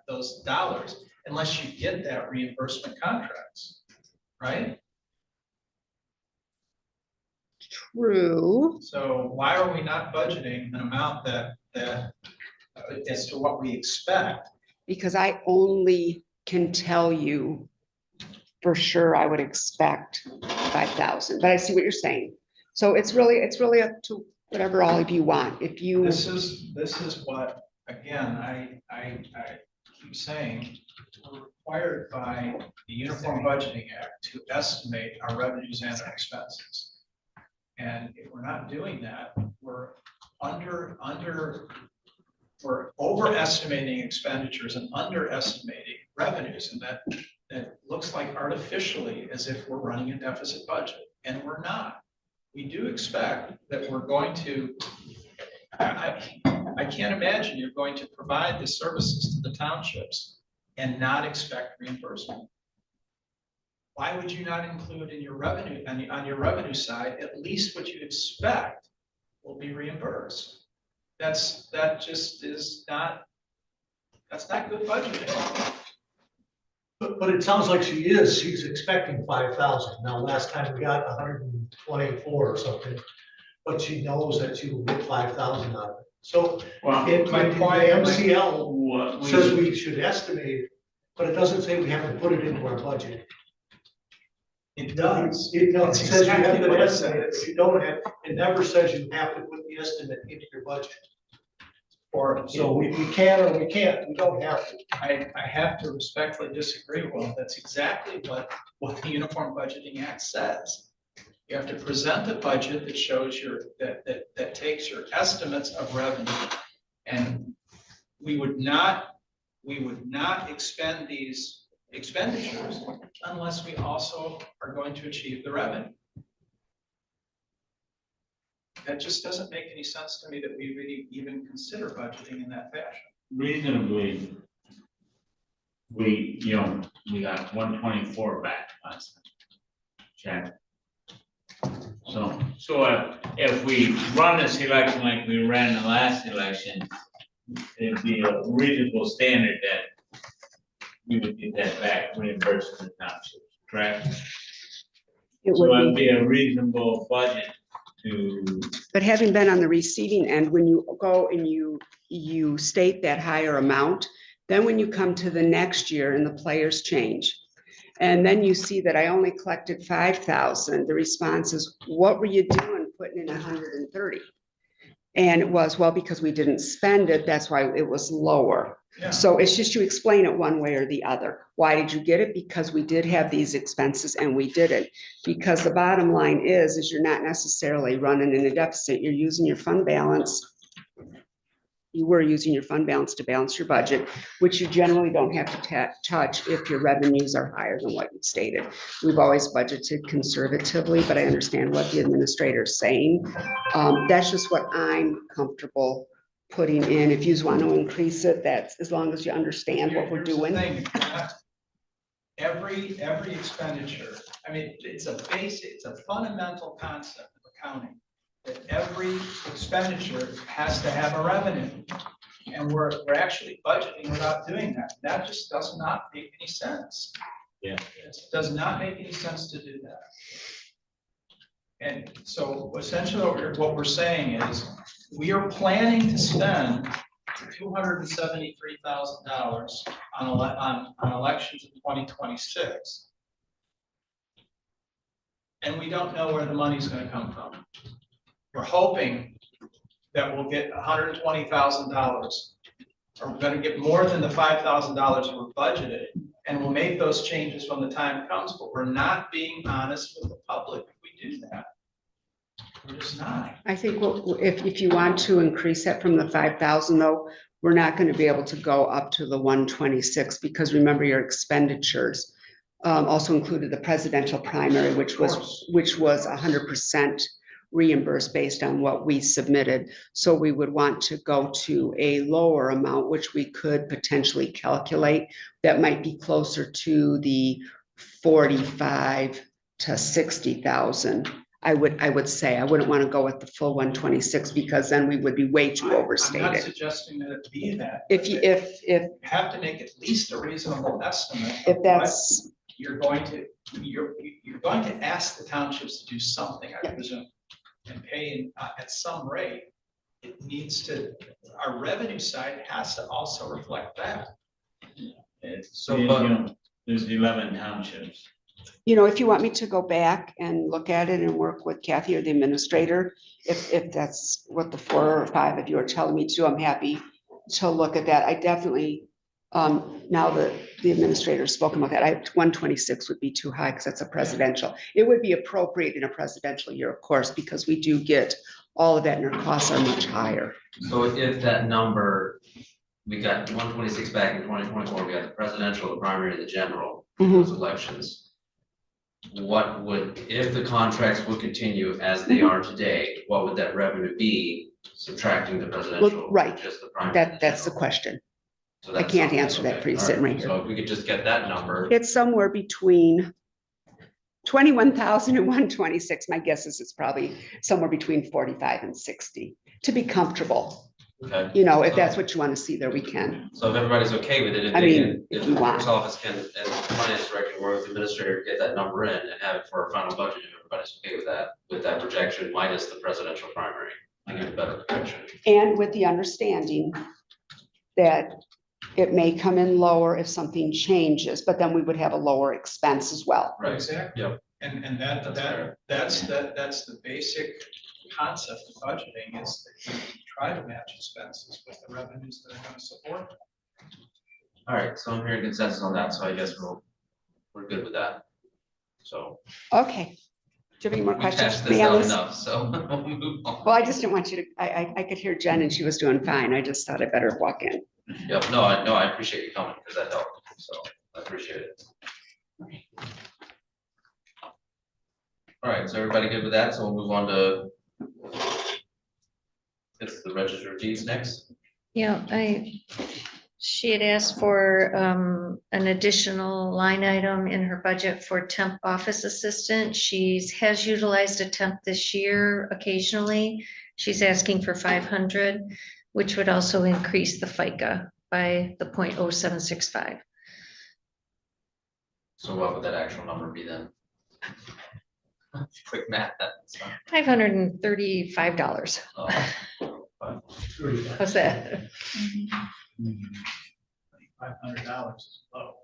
those dollars unless you get that reimbursement contracts, right? True, So why are we not budgeting an amount as to what we expect? because I only can tell you for sure I would expect 5,000, but I see what you're saying. So it's really up to whatever all of you want. If you, This is what, again, I keep saying, we're required by the Uniform Budgeting Act to estimate our revenues and our expenses. And if we're not doing that, we're we're overestimating expenditures and underestimating revenues, and that looks like artificially as if we're running a deficit budget, and we're not. We do expect that we're going to, I can't imagine you're going to provide the services to the townships and not expect reimbursement. Why would you not include in your revenue, on your revenue side, at least what you expect will be reimbursed? That just is not, that's not good budgeting. But it sounds like she's expecting 5,000. Now, last time we got 124 or something, but she knows that she will get 5,000 out of it. So Well, it, my the point- MCL what says we, we should estimate, but it doesn't say we have to put it into our budget. It does. It That's says you have exactly to what it estimate it, says. but you don't have, it never says you have to put the estimate into your budget. Or, So we can or we can't, we don't have to. I have to respectfully disagree. Well, that's exactly what the Uniform Budgeting Act says. You have to present a budget that shows that takes your estimates of revenue. And we would not expend these expenditures unless we also are going to achieve the revenue. That just doesn't make any sense to me that we really even consider budgeting in that fashion. reasonably, we got 124 back last time. Check. So if we run this election like we ran the last election, it'd be a reasonable standard that we would get that back reimbursed to the townships, correct? it So would it'd be, be a reasonable budget to, but having been on the receiving end, when you go and you state that higher amount, then when you come to the next year and the players change, and then you see that I only collected 5,000, the response is, what were you doing putting in 130? And it was, well, because we didn't spend it, that's why it was lower. Yeah. So it's just you explain it one way or the other. Why did you get it? Because we did have these expenses and we didn't. Because the bottom line is you're not necessarily running in a deficit. You're using your fund balance. You were using your fund balance to balance your budget, which you generally don't have to touch if your revenues are higher than what you stated. We've always budgeted conservatively, but I understand what the administrator is saying. That's just what I'm comfortable putting in. If you want to increase it, that's as long as you understand what we're Here's the doing. thing, Every expenditure, I mean, it's a fundamental concept of accounting, that every expenditure has to have a revenue. And we're actually budgeting without doing that. That just does not make any sense. Yeah. It does not make any sense to do that. And so essentially what we're saying is, we are planning to spend $273,000 on elections in 2026. And we don't know where the money's gonna come from. We're hoping that we'll get $120,000. Or we're gonna get more than the $5,000 we're budgeted, and we'll make those changes when the time comes, but we're not being honest with the public if we do that. We're just not. I think if you want to increase that from the 5,000 though, we're not going to be able to go up to the 126 because remember your expenditures also included the presidential primary, which was 100% reimbursed based on what we submitted. So we would want to go to a lower amount, which we could potentially calculate. That might be closer to the 45 to 60,000. I would say, I wouldn't want to go with the full 126 because then we would be way too I'm not overstated. suggesting that it be that. If you, but if, you have to make at least a reasonable estimate. of if what that's, You're going to ask the townships to do something, I presume, and pay at some rate. It needs to, our revenue side has to also reflect that. So, You but- know, there's 11 townships. you know, if you want me to go back and look at it and work with Kathy or the administrator, if that's what the 4 or 5 of you are telling me to do, I'm happy to look at that. I definitely, now that the administrator's spoken about that, 126 would be too high because that's a presidential. It would be appropriate in a presidential year, of course, because we do get all of that and our costs are much higher. so if that number, we got 126 back in 2024, we got the presidential, the primary, the general, those elections. What would, if the contracts would continue as they are today, what would that revenue be subtracting the presidential? right. Just the primary. That's the question. So I that's can't something, answer that okay, for you all sitting right here. So if we could just get that number, It's somewhere between 21,000 and 126. My guess is it's probably somewhere between 45 and 60 to be comfortable. okay? You know, if that's what you want to see there, we can. So if everybody's okay with it, if I they mean, can, if if you the want. clerk's office can, and the finance director, or the administrator, get that number in and have it for our final budget, if everybody's okay with that projection minus the presidential primary, I get a better projection. And with the understanding that it may come in lower if something changes, but then we would have a lower expense as well. Right, Exactly. Yep. And that's the basic concept of budgeting is that you try to match expenses with the revenues that are going to support them. all right, so I'm hearing consensus on that, so I guess we're good with that. So. Okay. Do you have any more we questions? hashed for this me on out this? enough, so we'll move on. Well, I just didn't want you to, I could hear Jen and she was doing fine. I just thought I better walk in. Yep, no, I appreciate you coming, because that helped, so I appreciate it. All right, so everybody good with that, so we'll move on to it's the register of deeds next. Yeah, she had asked for an additional line item in her budget for temp office assistant. Has utilized a temp this year occasionally. She's asking for 500, which would also increase the FICA by the 0.0765. So what would that actual number be then? Quick math, that's not. $535. How's that? $500 is low.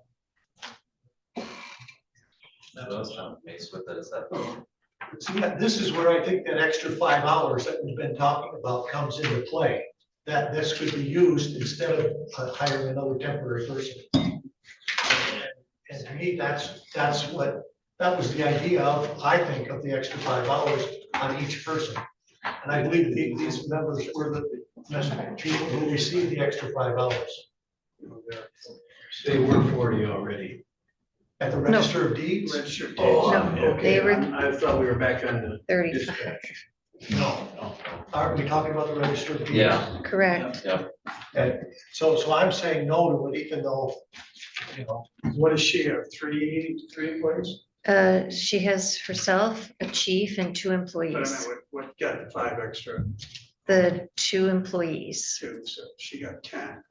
That was kind of amazed with it, is that. See, this is where I think that extra 5 hours that we've been talking about comes into play. That this could be used instead of hiring another temporary person. And to me, that was the idea of, I think, of the extra 5 hours on each person. And I believe these members were the people who received the extra 5 hours. They were 40 already. At the Register of Deeds? Registered Oh, No, deeds. they were- I thought we were back on the 35, dispatch. No. Aren't we talking about the Register of Deeds? Yeah. correct. And so I'm saying no to it, even though, you know, What does she have? Three employees? She has herself, a chief, and 2 But I mean, employees. what got the 5 extra The 2 employees. too? So she got 10.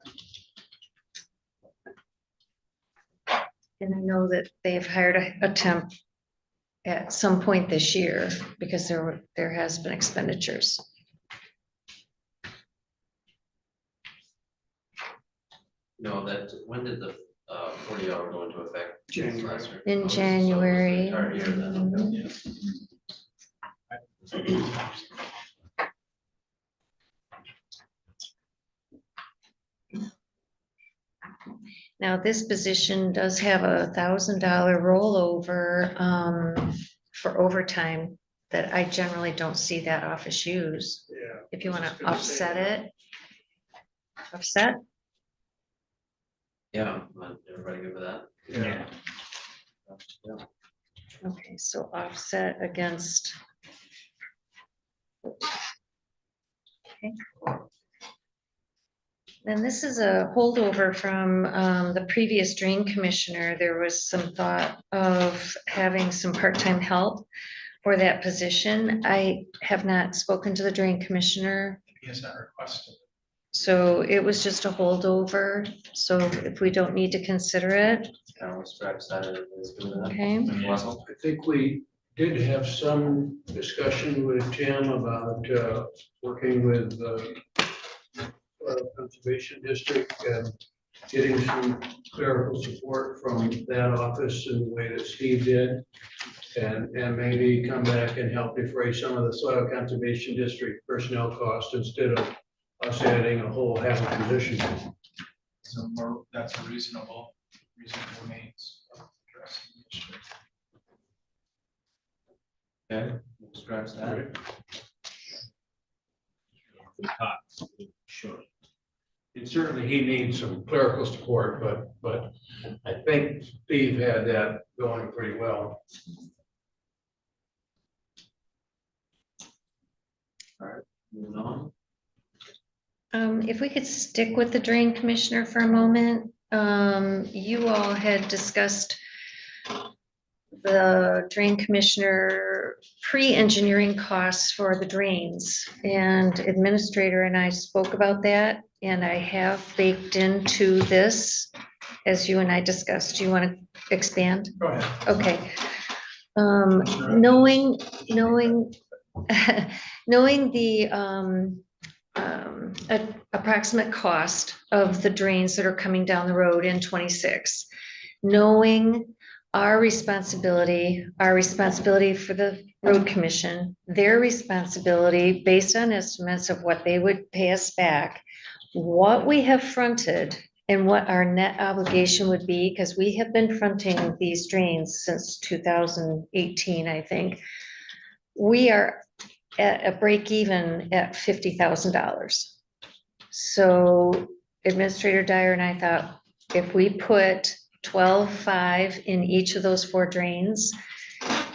And I know that they've hired a temp at some point this year because there has been expenditures. No, that, when did the 40-hour go into effect? January. Last year? In Oh, so it was the January. entire year then, okay. Now, this position does have a $1,000 rollover for overtime that I generally don't see that office use. Yeah. If you I want was to just gonna say offset that. it. Offset? Yeah, everybody good with that? Yeah. Okay, so offset against And this is a holdover from the previous drain commissioner. There was some thought of having some part-time help for that position. I have not spoken to the drain commissioner, He has not requested. so it was just a holdover. So if we don't need to consider it, We'll scratch that as good as okay? that. Russell? I think we did have some discussion with Tim about working with Conservation District and getting some clerical support from that office in the way that Steve did. And maybe come back and help defray some of the Soil Conservation District personnel costs instead of us adding a whole half a position. So more, that's a reasonable means of addressing the issue. Okay, we'll scratch that. Sure. And certainly he needs some clerical support, but I think Steve had that going pretty well. Moving on. If we could stick with the drain commissioner for a moment, you all had discussed the drain commissioner pre-engineering costs for the drains, and administrator and I spoke about that, and I have baked into this, as you and I discussed. Do you want to expand? Go ahead. Okay. Knowing knowing the approximate cost of the drains that are coming down the road in 26, knowing our responsibility for the road commission, their responsibility based on estimates of what they would pay us back, what we have fronted and what our net obligation would be, because we have been fronting these drains since 2018, I think. We are at a break even at $50,000. So Administrator Dyer and I thought, if we put 12.5 in each of those 4 drains,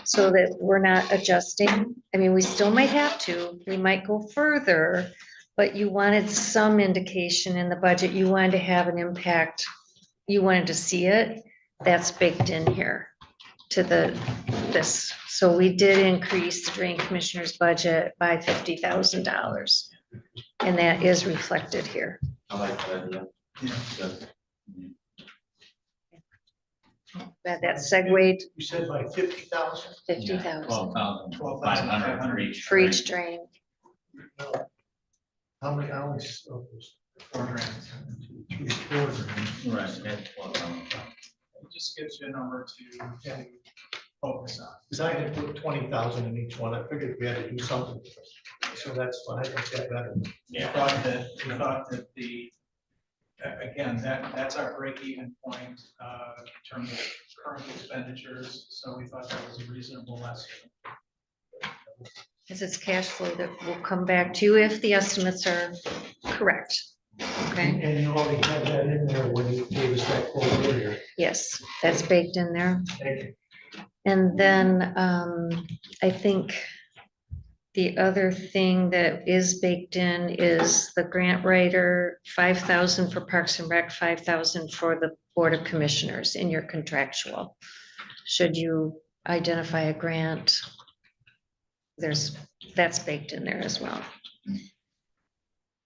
so that we're not adjusting, I mean, we still might have to, we might go further, but you wanted some indication in the budget, you wanted to have an impact, you wanted to see it, that's baked in here to this. So we did increase the drain commissioner's budget by $50,000. And that is reflected here. I like that idea. Good. That segued You said by 50,000? 50,000 $12,500 for each. for each drain. How many hours of those? 4 grants. 3 quarters. Right, that's $12,000. It just gives you a number to focus on. Because I had put 20,000 in each one, I figured we had to do something. So that's fine, I think that better. We thought that the, again, that's our break-even point in terms of current expenditures, so we thought that was a reasonable estimate. Because it's cash flow that will come back to you if the estimates are correct. Okay, And you already had that in there when you gave us that quote earlier. yes, that's baked in there. Thank you. And then I think the other thing that is baked in is the grant writer, 5,000 for Parks and Rec, 5,000 for the Board of Commissioners in your contractual. Should you identify a grant, that's baked in there as well.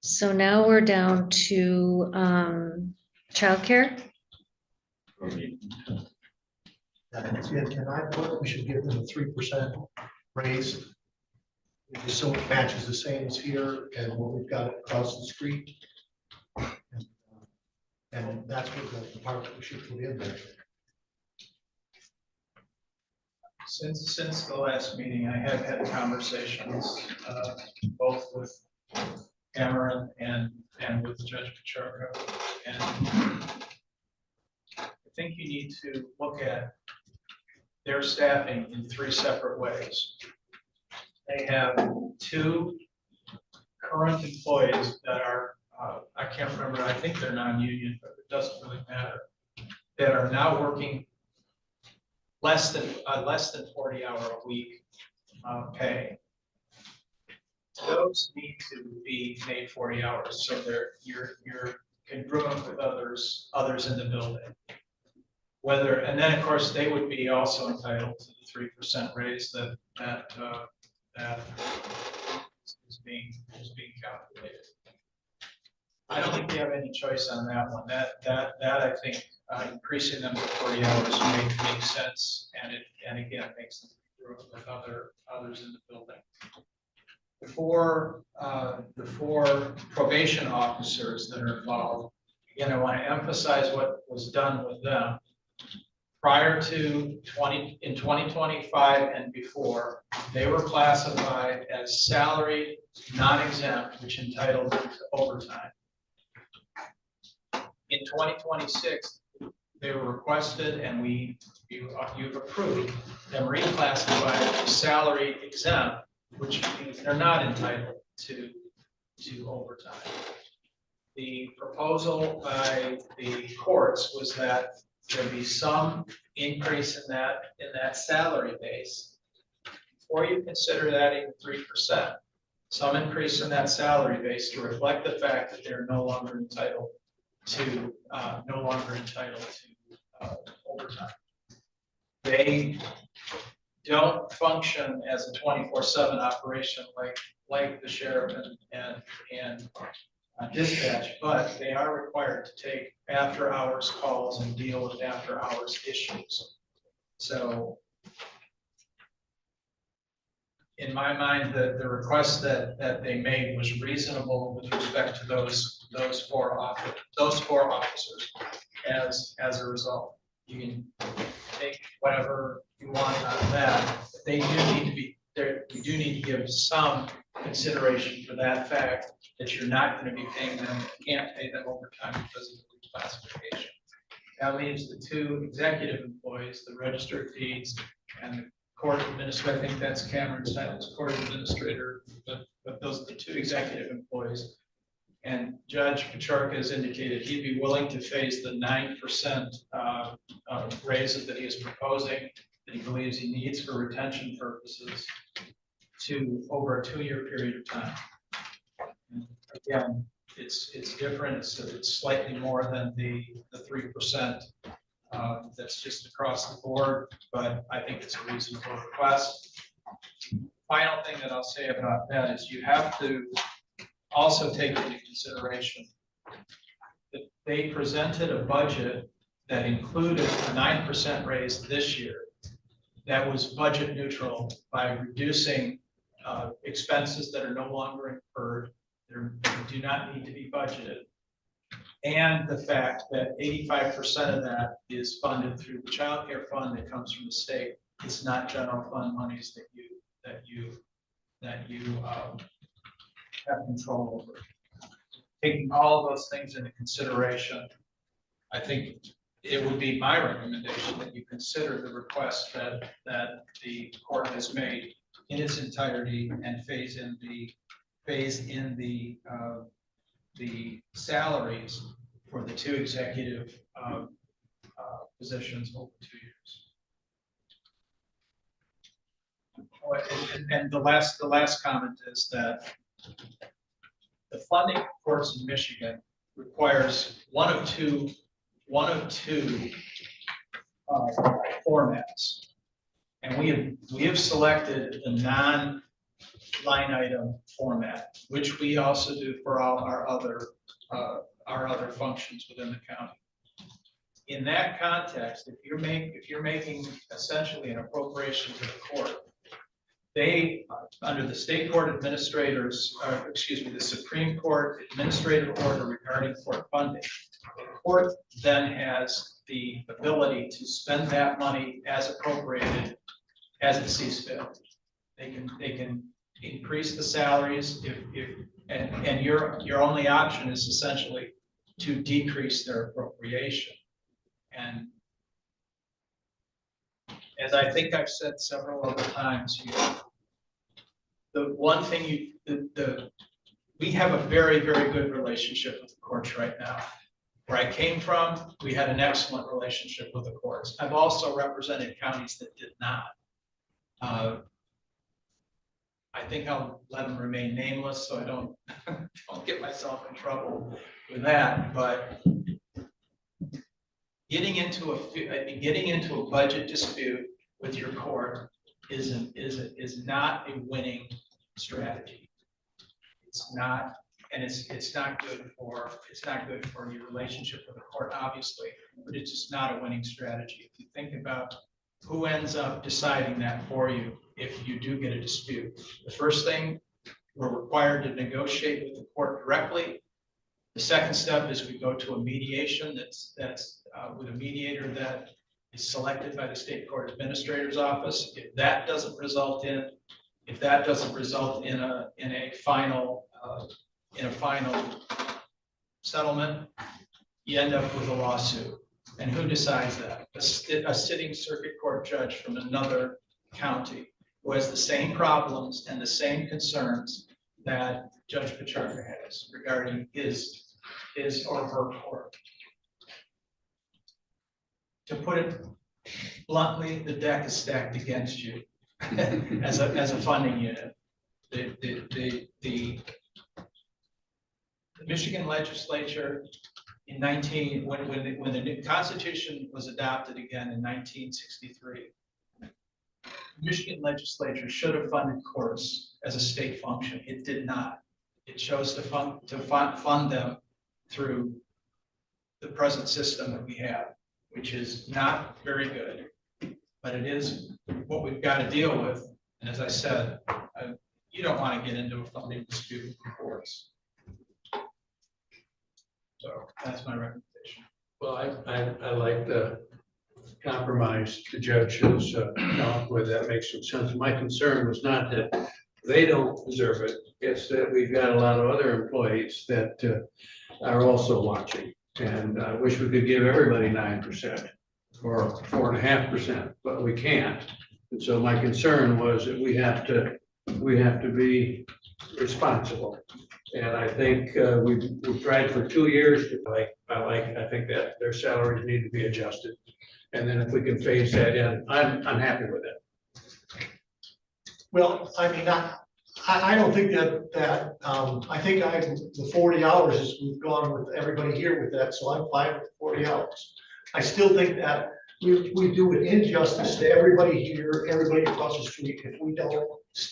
So now we're down to childcare. And I thought we should give them a 3% raise. Just so it matches the same as here and what we've got across the street. And that's what the part that we should put in there. Since the last meeting, I have had conversations both with Cameron and with Judge Pacheco. And I think you need to look at their staffing in 3 separate ways. They have 2 current employees that are, I can't remember, I think they're non-union, but it doesn't really matter, that are now working less than 40-hour a week pay. those need to be made 40 hours, so you're congruent with others in the building. Whether, and then of course, they would be also entitled to the 3% raise that is being calculated. I don't think we have any choice on that one. That I think increasing them to 40 hours makes sense, and again, makes them congruent with others in the building. The four probation officers that are involved, again, I want to emphasize what was done with them. Prior to 2025 and before, they were classified as salaried, non-exempt, which entitled them to overtime. In 2026, they were requested, and you've approved them reclassified as salaried exempt, which means they're not entitled to overtime. The proposal by the courts was that there be some increase in that salary base. Before you consider that even 3%, some increase in that salary base to reflect the fact that they're no longer entitled to overtime. They don't function as a 24/7 operation like the sheriff and dispatch, but they are required to take after-hours calls and deal with after-hours issues. So in my mind, the request that they made was reasonable with respect to those four officers. As a result, you can take whatever you want out of that. But they do need to be there. We do need to give some consideration for that fact that you're not going to be paying them, can't pay them overtime because of the reclassification. That leaves the two executive employees, the register of deeds and the court administrator. I think that's Cameron's title, as court administrator, but those are the two executive employees. And Judge Pacharka has indicated he'd be willing to face the 9% raises that he is proposing, that he believes he needs for retention purposes, to over a 2-year period of time. And again, it's different. It's slightly more than the 3% that's just across the board, but I think it's a reasonable request. Final thing that I'll say about that is you have to also take into consideration that they presented a budget that included a 9% raise this year that was budget neutral by reducing expenses that are no longer incurred, that do not need to be budgeted, and the fact that 85% of that is funded through the child care fund that comes from the state. It's not general fund monies that you have control over. Taking all of those things into consideration, I think it would be my recommendation that you consider the request that the court has made in its entirety and phase in the salaries for the two executive positions over 2 years. And the last comment is that the funding of courts in Michigan requires one of two formats, and we have selected the non-line item format, which we also do for all our other functions within the county. In that context, if you're making essentially an appropriation to the court, they, under the state court administrators, the Supreme Court administrative order regarding court funding, the court then has the ability to spend that money as appropriated as it sees fit. They can increase the salaries and your only option is essentially to decrease their appropriation. And as I think I've said several other times here, the one thing we have a very, very good relationship with the courts right now. Where I came from, we had an excellent relationship with the courts. I've also represented counties that did not. I I think I'll let them remain nameless, so I don't, don't get myself in trouble with that, but getting into a budget dispute with your court is not a winning strategy. It's not, and it's not good for your relationship with the court, obviously, but it's just not a winning strategy. If you think about who ends up deciding that for you, if you do get a dispute, the first thing, we're required to negotiate with the court directly. The second step is we go to a mediation that's with a mediator that is selected by the state court administrator's office. If that doesn't result in a final settlement, you end up with a lawsuit. And who decides that? A sitting circuit court judge from another county who has the same problems and the same concerns that Judge Pichardo has regarding his or her court. To put it bluntly, the deck is stacked against you as a funding unit. The Michigan legislature in when the new Constitution was adopted again in 1963, the Michigan legislature should have funded courts as a state function. It did not. It chose to fund them through the present system that we have, which is not very good, but it is what we've got to deal with. And as I said, you don't want to get into a funding dispute with the courts. So that's my recommendation. Well, I like the compromise the judge has come up with. That makes some sense. My concern was not that they don't deserve it. It's that we've got a lot of other employees that are also watching. And I wish we could give everybody 9% or 4.5%, but we can't. And so my concern was that we have to be responsible. And I think we've tried for 2 years. I think that their salaries need to be adjusted. And then if we can phase that in, I'm happy with it. Well, I mean, I don't think that, I think the 40 hours is, we've gone with everybody here with that, so I'm fine with 40 hours. I still think that we do an injustice to everybody here, everybody across the street, if we don't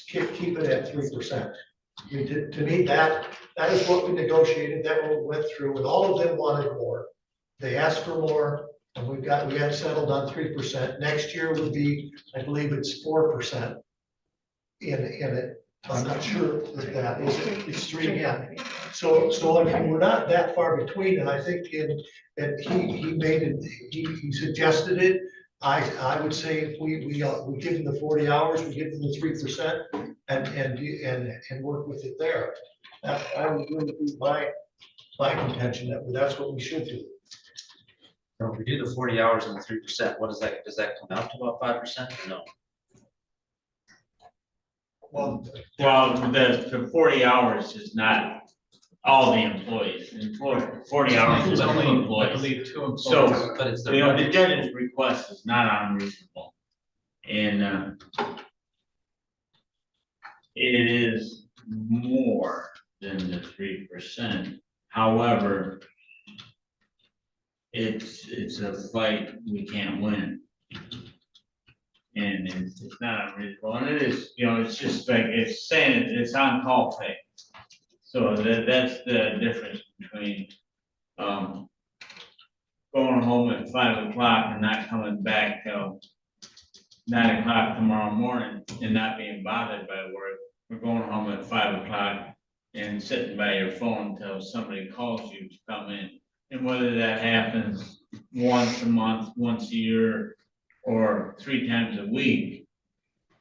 keep it at 3%. I mean, to me, that is what we negotiated, that what we went through, and all of them wanted more. They asked for more, and we had settled on 3%. Next year would be, I believe it's 4% in it. I'm not sure with that, is it? It's 3 again. So I mean, we're not that far between, and I think that he made it, he suggested it. I would say if we give them the 40 hours, we give them the 3% and work with it there. I would really be my contention that that's what we should do. So if we do the 40 hours and the 3%, what does that come out to, about 5% or no? Well, the 40 hours is not all the employees. In 40 hours is only I employees. believe 2 employees. So, But it's the the judge's request is not unreasonable. And it is more than the 3%. However, it's a fight we can't win. And it's not unreasonable, and it is, it's just like, it's saying it's on call pay. So that's the difference between, going home at 5 o'clock and not coming back till 9 o'clock tomorrow morning and not being bothered by work. We're going home at 5 o'clock and sitting by your phone until somebody calls you to come in. And whether that happens once a month, once a year, or 3 times a week,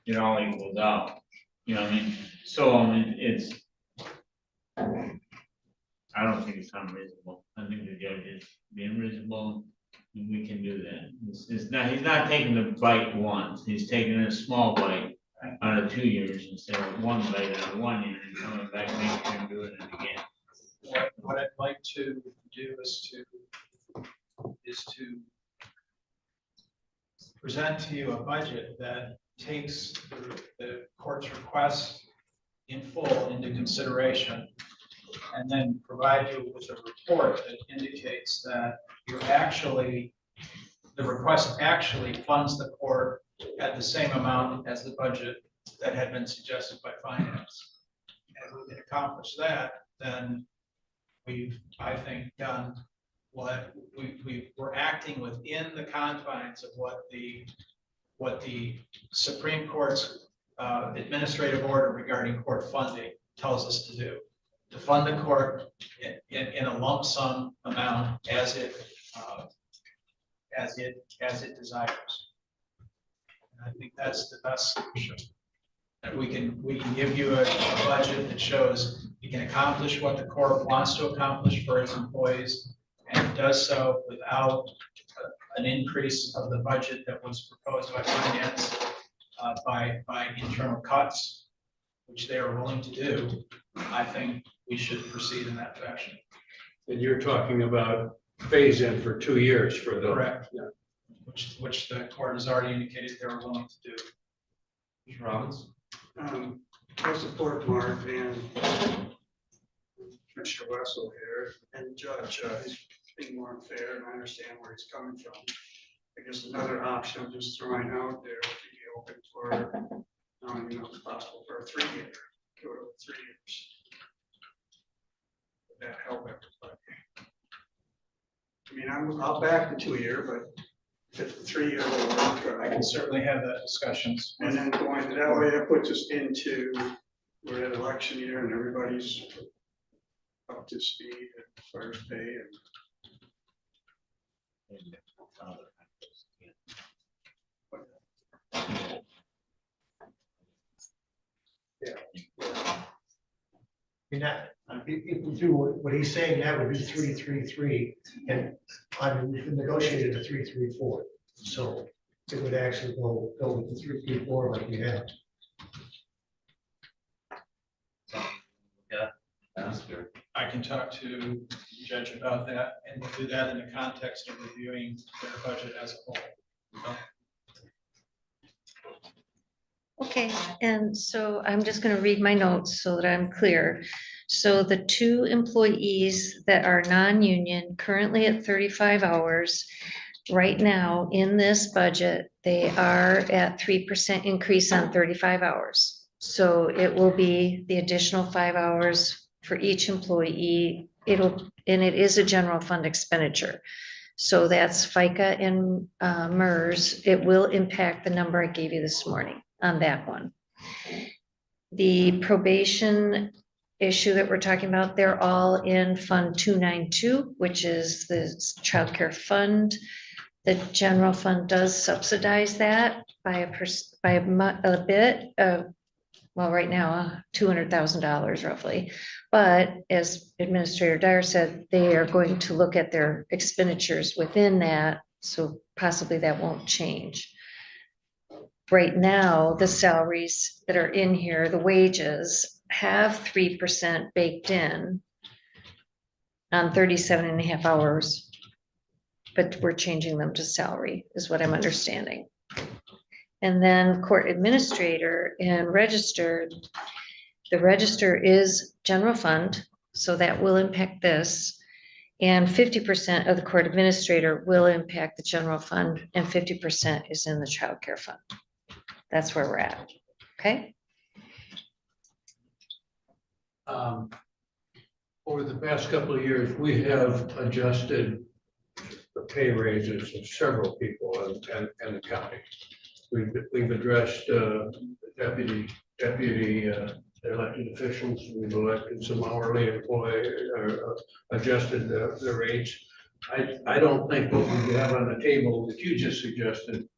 it all equals out. You know what I mean? So, I mean, I don't think it's unreasonable. I think the judge is being reasonable, and we can do that. He's not taking the bite once. He's taking a small bite out of 2 years instead of 1 bite out of 1 year and coming back next year and doing it again. What I'd like to do is to present to you a budget that takes the court's request in full into consideration, and then provide you with a report that indicates that you're actually, the request actually funds the court at the same amount as the budget that had been suggested by finance. And if we can accomplish that, then we've, I think, done what we're acting within the confines of what the Supreme Court's administrative order regarding court funding tells us to do. To fund the court in a lump sum amount as it desires. And I think that's the best solution. That we can give you a budget that shows you can accomplish what the court wants to accomplish for its employees, and it does so without an increase of the budget that was proposed by finance by internal cuts, which they are willing to do. I think we should proceed in that fashion. And you're talking about phase in for 2 years for the. Correct. Yeah. Which the court has already indicated they're willing to do. Mr. Robbins? I support Mark and Commissioner Wessel here, and Judge, he's being more fair, and I understand where he's coming from. I guess another option I'm just throwing out there to be open for, it's possible for a 3-year, go to 3 years. Would that help everybody? I mean, I'll back the 2-year, but if the 3-year will work, I can certainly have that discussions. and then going that way, that puts us into, we're at election year and everybody's up to speed as far as pay and. If we do what he's saying, that would be 3-3-3, and we negotiated a 3-3-4. So it would actually go with the 3-3-4 like we have. Yeah, that's good. I can talk to the judge about that, and we'll do that in the context of reviewing their budget as a whole. So, Okay, and so I'm just gonna read my notes so that I'm clear. So the 2 employees that are non-union, currently at 35 hours, right now in this budget, they are at 3% increase on 35 hours. So it will be the additional 5 hours for each employee. And it is a general fund expenditure. So that's FICA and MERS. It will impact the number I gave you this morning on that one. The probation issue that we're talking about, they're all in Fund 292, which is the childcare fund. The general fund does subsidize that by a bit, well, right now, $200,000 roughly. But as Administrator Dyer said, they are going to look at their expenditures within that, so possibly that won't change. Right now, the salaries that are in here, the wages, have 3% baked in on 37.5 hours, but we're changing them to salary, is what I'm understanding. And then court administrator and register, the register is general fund, so that will impact this. And 50% of the court administrator will impact the general fund, and 50% is in the child care fund. That's where we're at, okay? Over the past couple of years, we have adjusted the pay raises of several people in the county. We've addressed deputy elected officials. We've elected some hourly employee, adjusted the rates. I don't think what we have on the table that you just suggested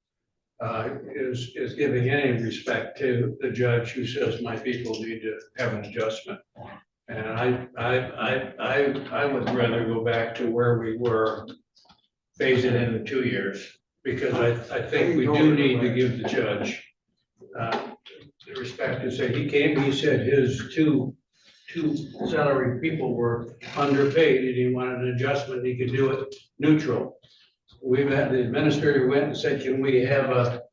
is giving any respect to the judge who says my people need to have an adjustment. And I would rather go back to where we were, phase it into 2 years, because I think we do need to give the judge the respect to say he said his two salaried people were underpaid and he wanted an adjustment. He could do it neutral. We've had the administrator went and said, can we have a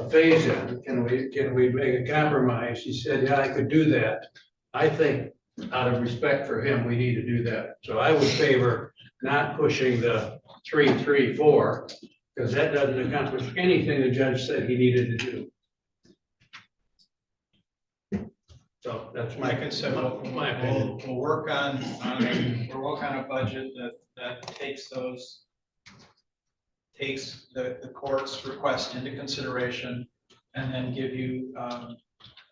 phase in? Can we make a compromise? He said, yeah, I could do that. I think out of respect for him, we need to do that. So I would favor not pushing the 3-3-4, because that doesn't accomplish anything the judge said he needed to do. So that's Like I said, my opinion. we'll work on a budget that takes the court's request into consideration and then give you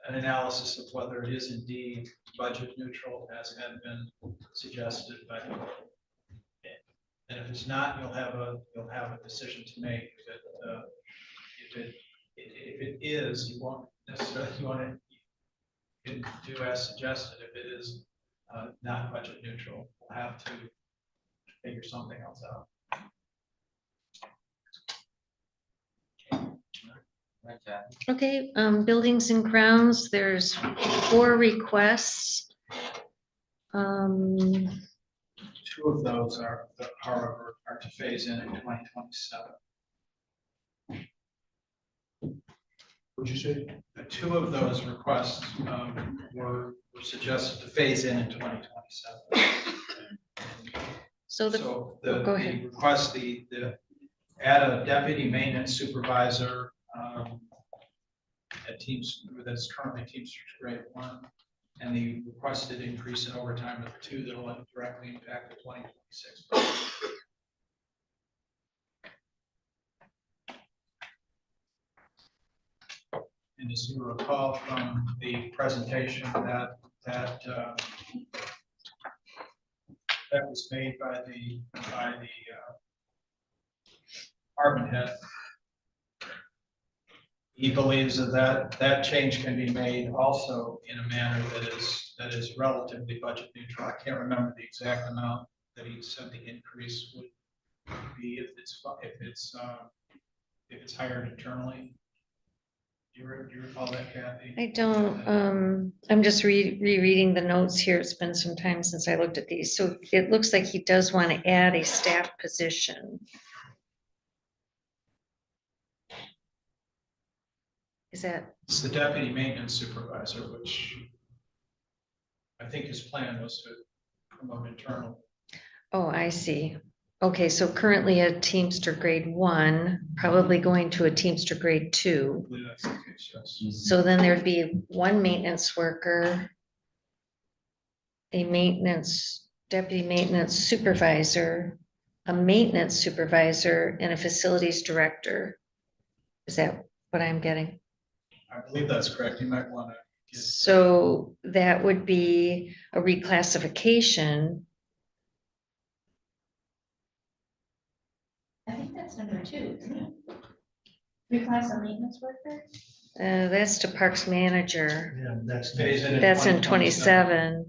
an analysis of whether it is indeed budget neutral as had been suggested by the court. And if it's not, you'll have a decision to make. If it is, you won't necessarily want to do as suggested. If it is not budget neutral, we'll have to figure something else out. Okay, buildings and grounds, there's 4 requests. Two of those are, however, are to phase in 2027. What'd you say? Two of those requests were suggested to phase in 2027. So the, So go ahead. the request, the add a deputy maintenance supervisor at teams, that's currently Teamsters grade 1, and the requested increase in overtime of 2 that will directly impact the 2026 budget. And as you recall from the presentation that was made by the department head, he believes that change can be made also in a manner that is relatively budget neutral. I can't remember the exact amount that he said the increase would be if it's hired internally. Do you recall that, Kathy? I don't, I'm just rereading the notes here. It's been some time since I looked at these. So it looks like he does want to add a staff position. Is that, It's the deputy maintenance supervisor, which I think his plan was to promote internal. oh, I see. Okay, so currently a Teamster grade 1, probably going to a Teamster grade 2. I believe that's the case, yes. So then there'd be 1 maintenance worker, a deputy maintenance supervisor, a maintenance supervisor, and a facilities director. Is that what I'm getting? I believe that's correct. You might want to. So that would be a reclassification. I think that's number 2, isn't it? Reclass a maintenance worker? That's to parks manager. Yeah, that's. Phase in That's in 2027.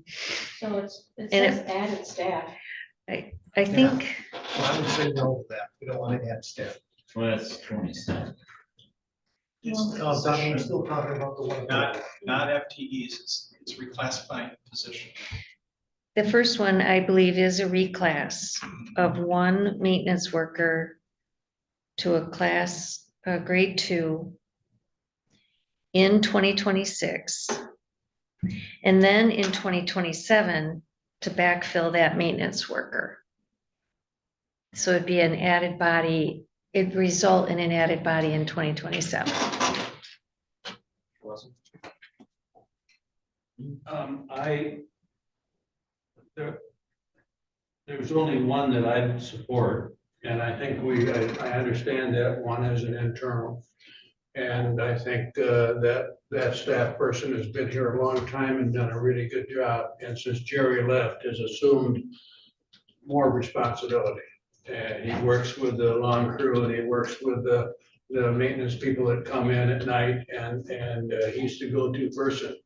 27. So it And says added staff. I think, I would say no to that. We don't want to add staff. Well, that's 27. Don, we're still talking about the one. Not FTEs, it's reclassifying the position. the first one, I believe, is a reclass of 1 maintenance worker to a class, grade 2 in 2026. And then in 2027 to backfill that maintenance worker. So it'd be an added body, it'd result in an added body in 2027. There's only one that I'd support, and I think I understand that one is an internal. And I think that staff person has been here a long time and done a really good job, and since Jerry left, has assumed more responsibility. And he works with the lawn crew, and he works with the maintenance people that come in at night, and he's the go-to person.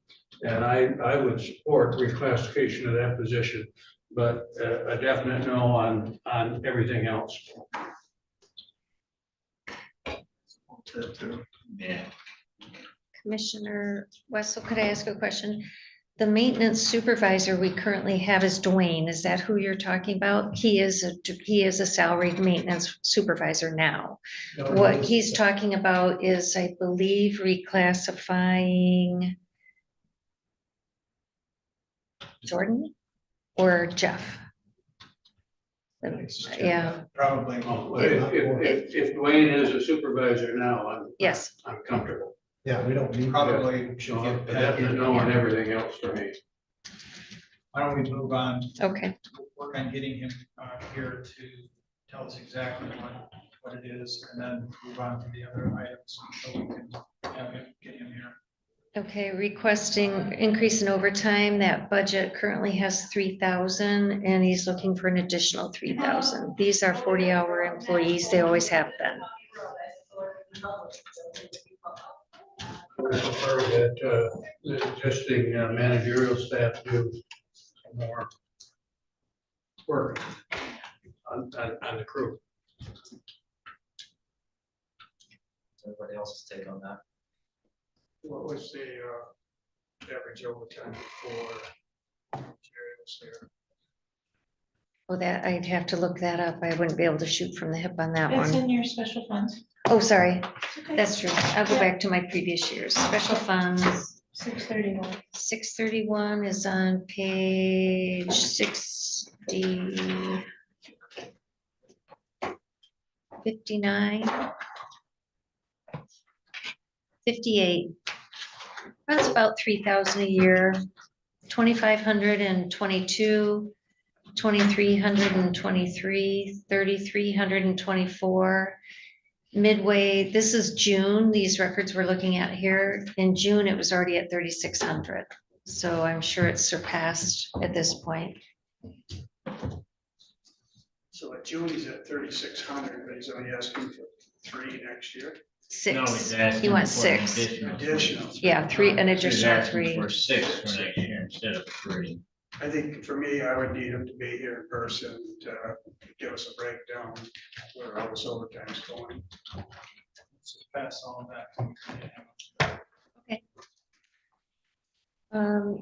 And I would support reclassification of that position, but a definite no on everything else. Yeah. Commissioner Wessel, could I ask a question? The maintenance supervisor we currently have is Dwayne. Is that who you're talking about? He is a salaried maintenance supervisor now. What he's talking about is, I believe, reclassifying. Jordan or Jeff? Yeah, Probably. If Dwayne is a supervisor now, yes, I'm comfortable. Yeah, we don't need. Probably should So get a definite no on everything else for me. Why don't we move on, okay. work on getting him here to tell us exactly what it is, and then move on to the other items, so we can get him here. Okay, requesting increase in overtime. That budget currently has 3,000 and he's looking for an additional 3,000. These are 40-hour employees. They always have been. I prefer that the existing managerial staff do more work on the crew. Everybody else's take on that? What was the average overtime for materials here? Oh, that, I'd have to look that up. I wouldn't be able to shoot from the hip on that It's one. in your special funds. Oh, sorry. Okay. That's true. I'll go back to my previous years. Special funds, 631. 631 is on page 60. 59. 58. That's about 3,000 a year. 2,522, 2,323, 3,324. Midway, this is June, these records we're looking at here. In June, it was already at 3,600. So I'm sure it's surpassed at this point. So at June, he's at 3,600, but he's only asking for 3 next year. No, he's Six. asking He wants for an 6. additional. Additional. Yeah, 3, an He's additional asking 3. for 6 for next year instead of 3. I think for me, I would need him to be here in person to give us a breakdown where all this overtime is going. So pass all that.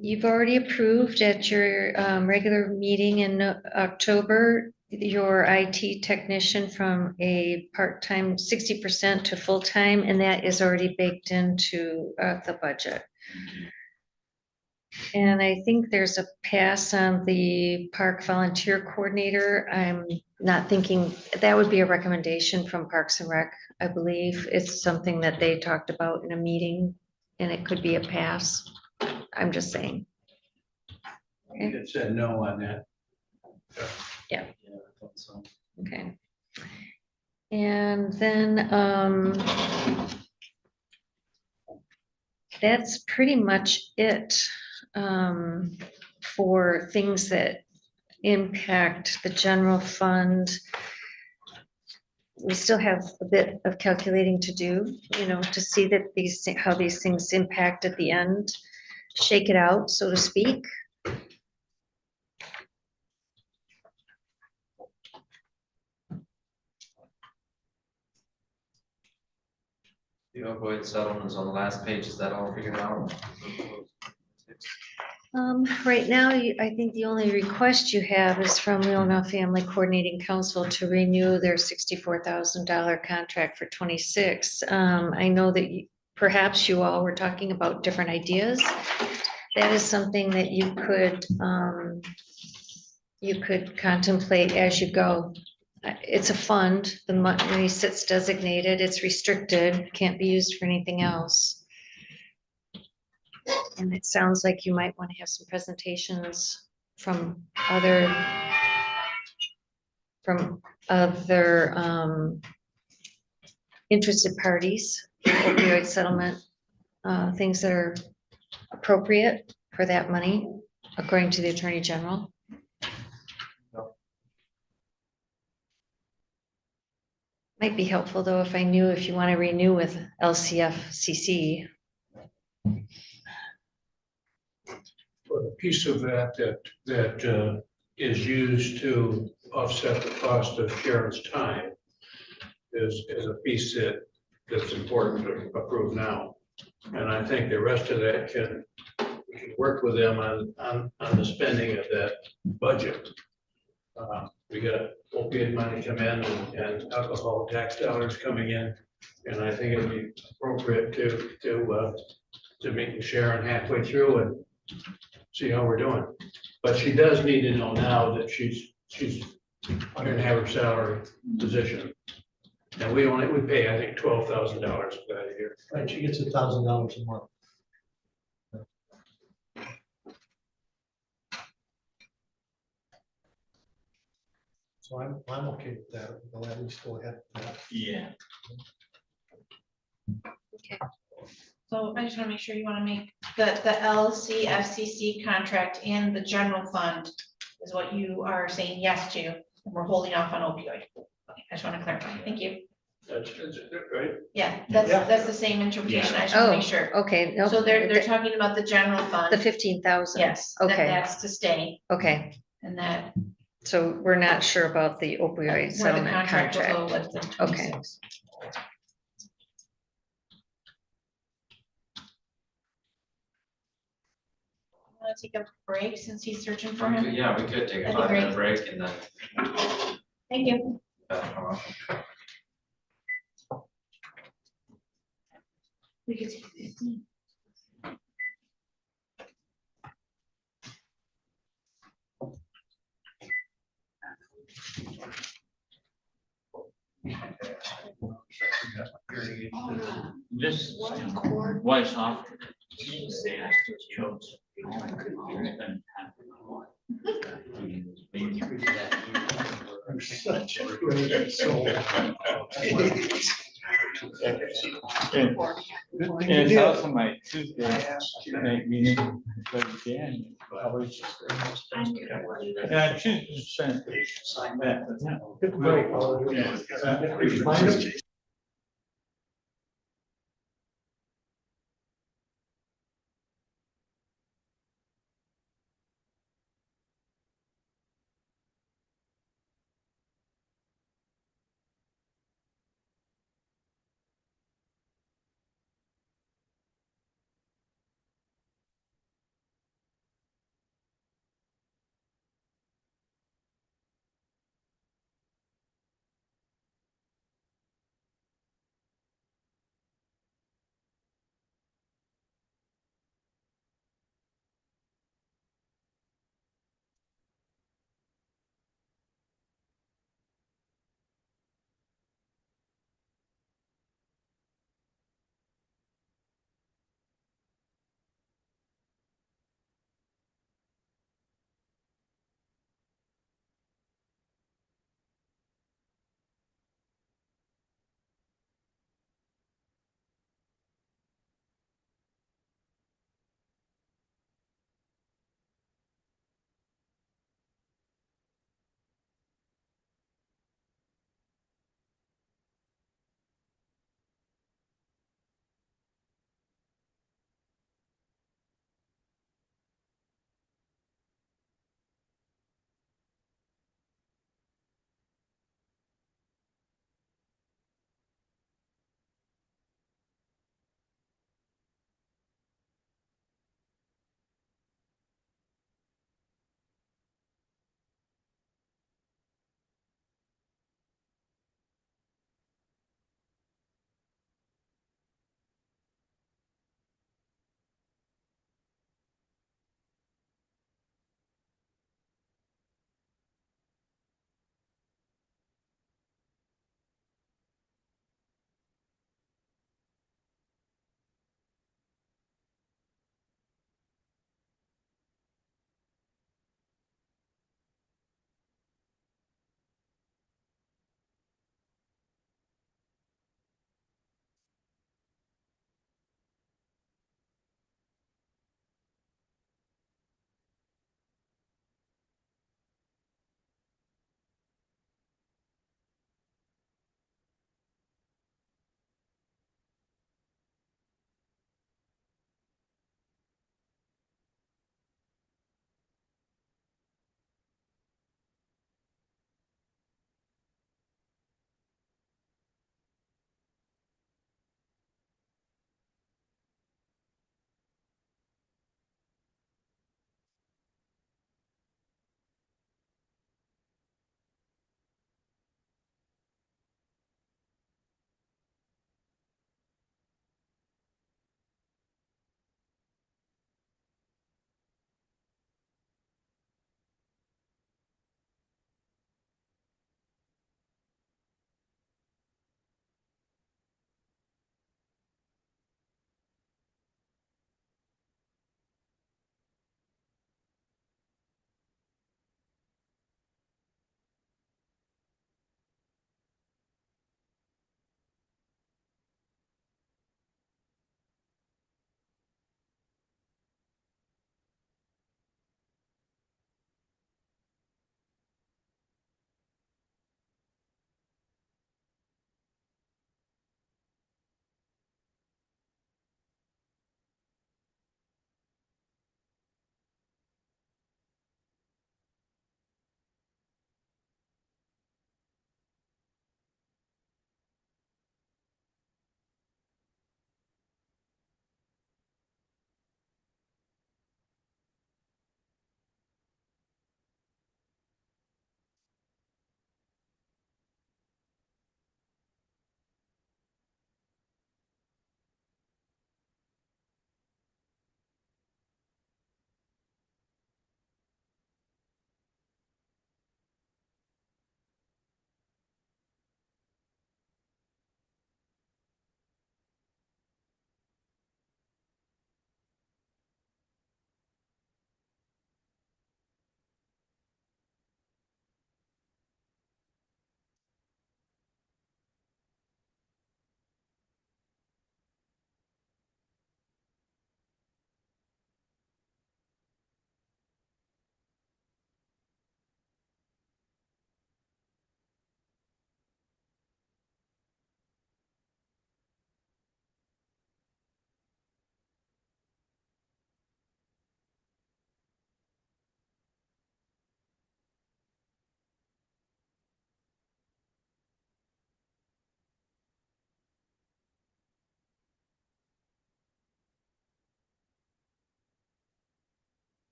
You've already approved at your regular meeting in October, your IT technician from a part-time 60% to full-time, and that is already baked into the budget. And I think there's a pass on the park volunteer coordinator. I'm not thinking, that would be a recommendation from Parks and Rec, I believe. It's something that they talked about in a meeting, and it could be a pass. I'm just saying. You had said no on that. Yeah, I thought so. Okay. And then, that's pretty much it, for things that impact the general fund. We still have a bit of calculating to do, to see that how these things impact at the end, shake it out, so to speak. The opioid settlements on the last page, is that all figured out? Right now, I think the only request you have is from Leelanau Family Coordinating Council to renew their $64,000 contract for 26. I know that perhaps you all were talking about different ideas. That is something that you could contemplate as you go. It's a fund, the money sits designated, it's restricted, can't be used for anything else. And it sounds like you might want to have some presentations from other interested parties, opioid settlement, things that are appropriate for that money, according to the Attorney General. Might be helpful, though, if I knew if you want to renew with LCFCC. For the piece of that is used to offset the cost of Sharon's time is a piece that's important to approve now. And I think the rest of that we can work with them on the spending of that budget. We got opiate money come in and alcohol tax dollars coming in. And I think it'd be appropriate to meet with Sharon halfway through see how we're doing. But she does need to know now that she's gonna have her salary position. And we pay, I think, $12,000 for that a year. Right, she gets $1,000 a month. So I'm okay with that, we'll at least go ahead with that. Yeah. So I just wanna make sure you wanna make the LCFCC contract in the general fund is what you are saying yes to, and we're holding off on opioid. Okay, I just wanna clarify, thank you. That's right. Yeah, Yeah. that's the same interpretation, I just wanna Oh, make sure. okay. no, So they're talking about the general The fund, 15,000. yes, Okay. that's to stay, Okay, and that so we're not sure about the opioid where the settlement contract will contract. go with the Okay. 26. Want to take a break since he's searching for him? Yeah, we could take a That'd be 5-minute break and then. Thank you. We could take 15. This wife's off. Say I still chose. I'm such a great soul. Yeah, it's also my Tuesday night meeting, but again, always. Yeah, Tuesday, sign that, but no. Good break. Mind him?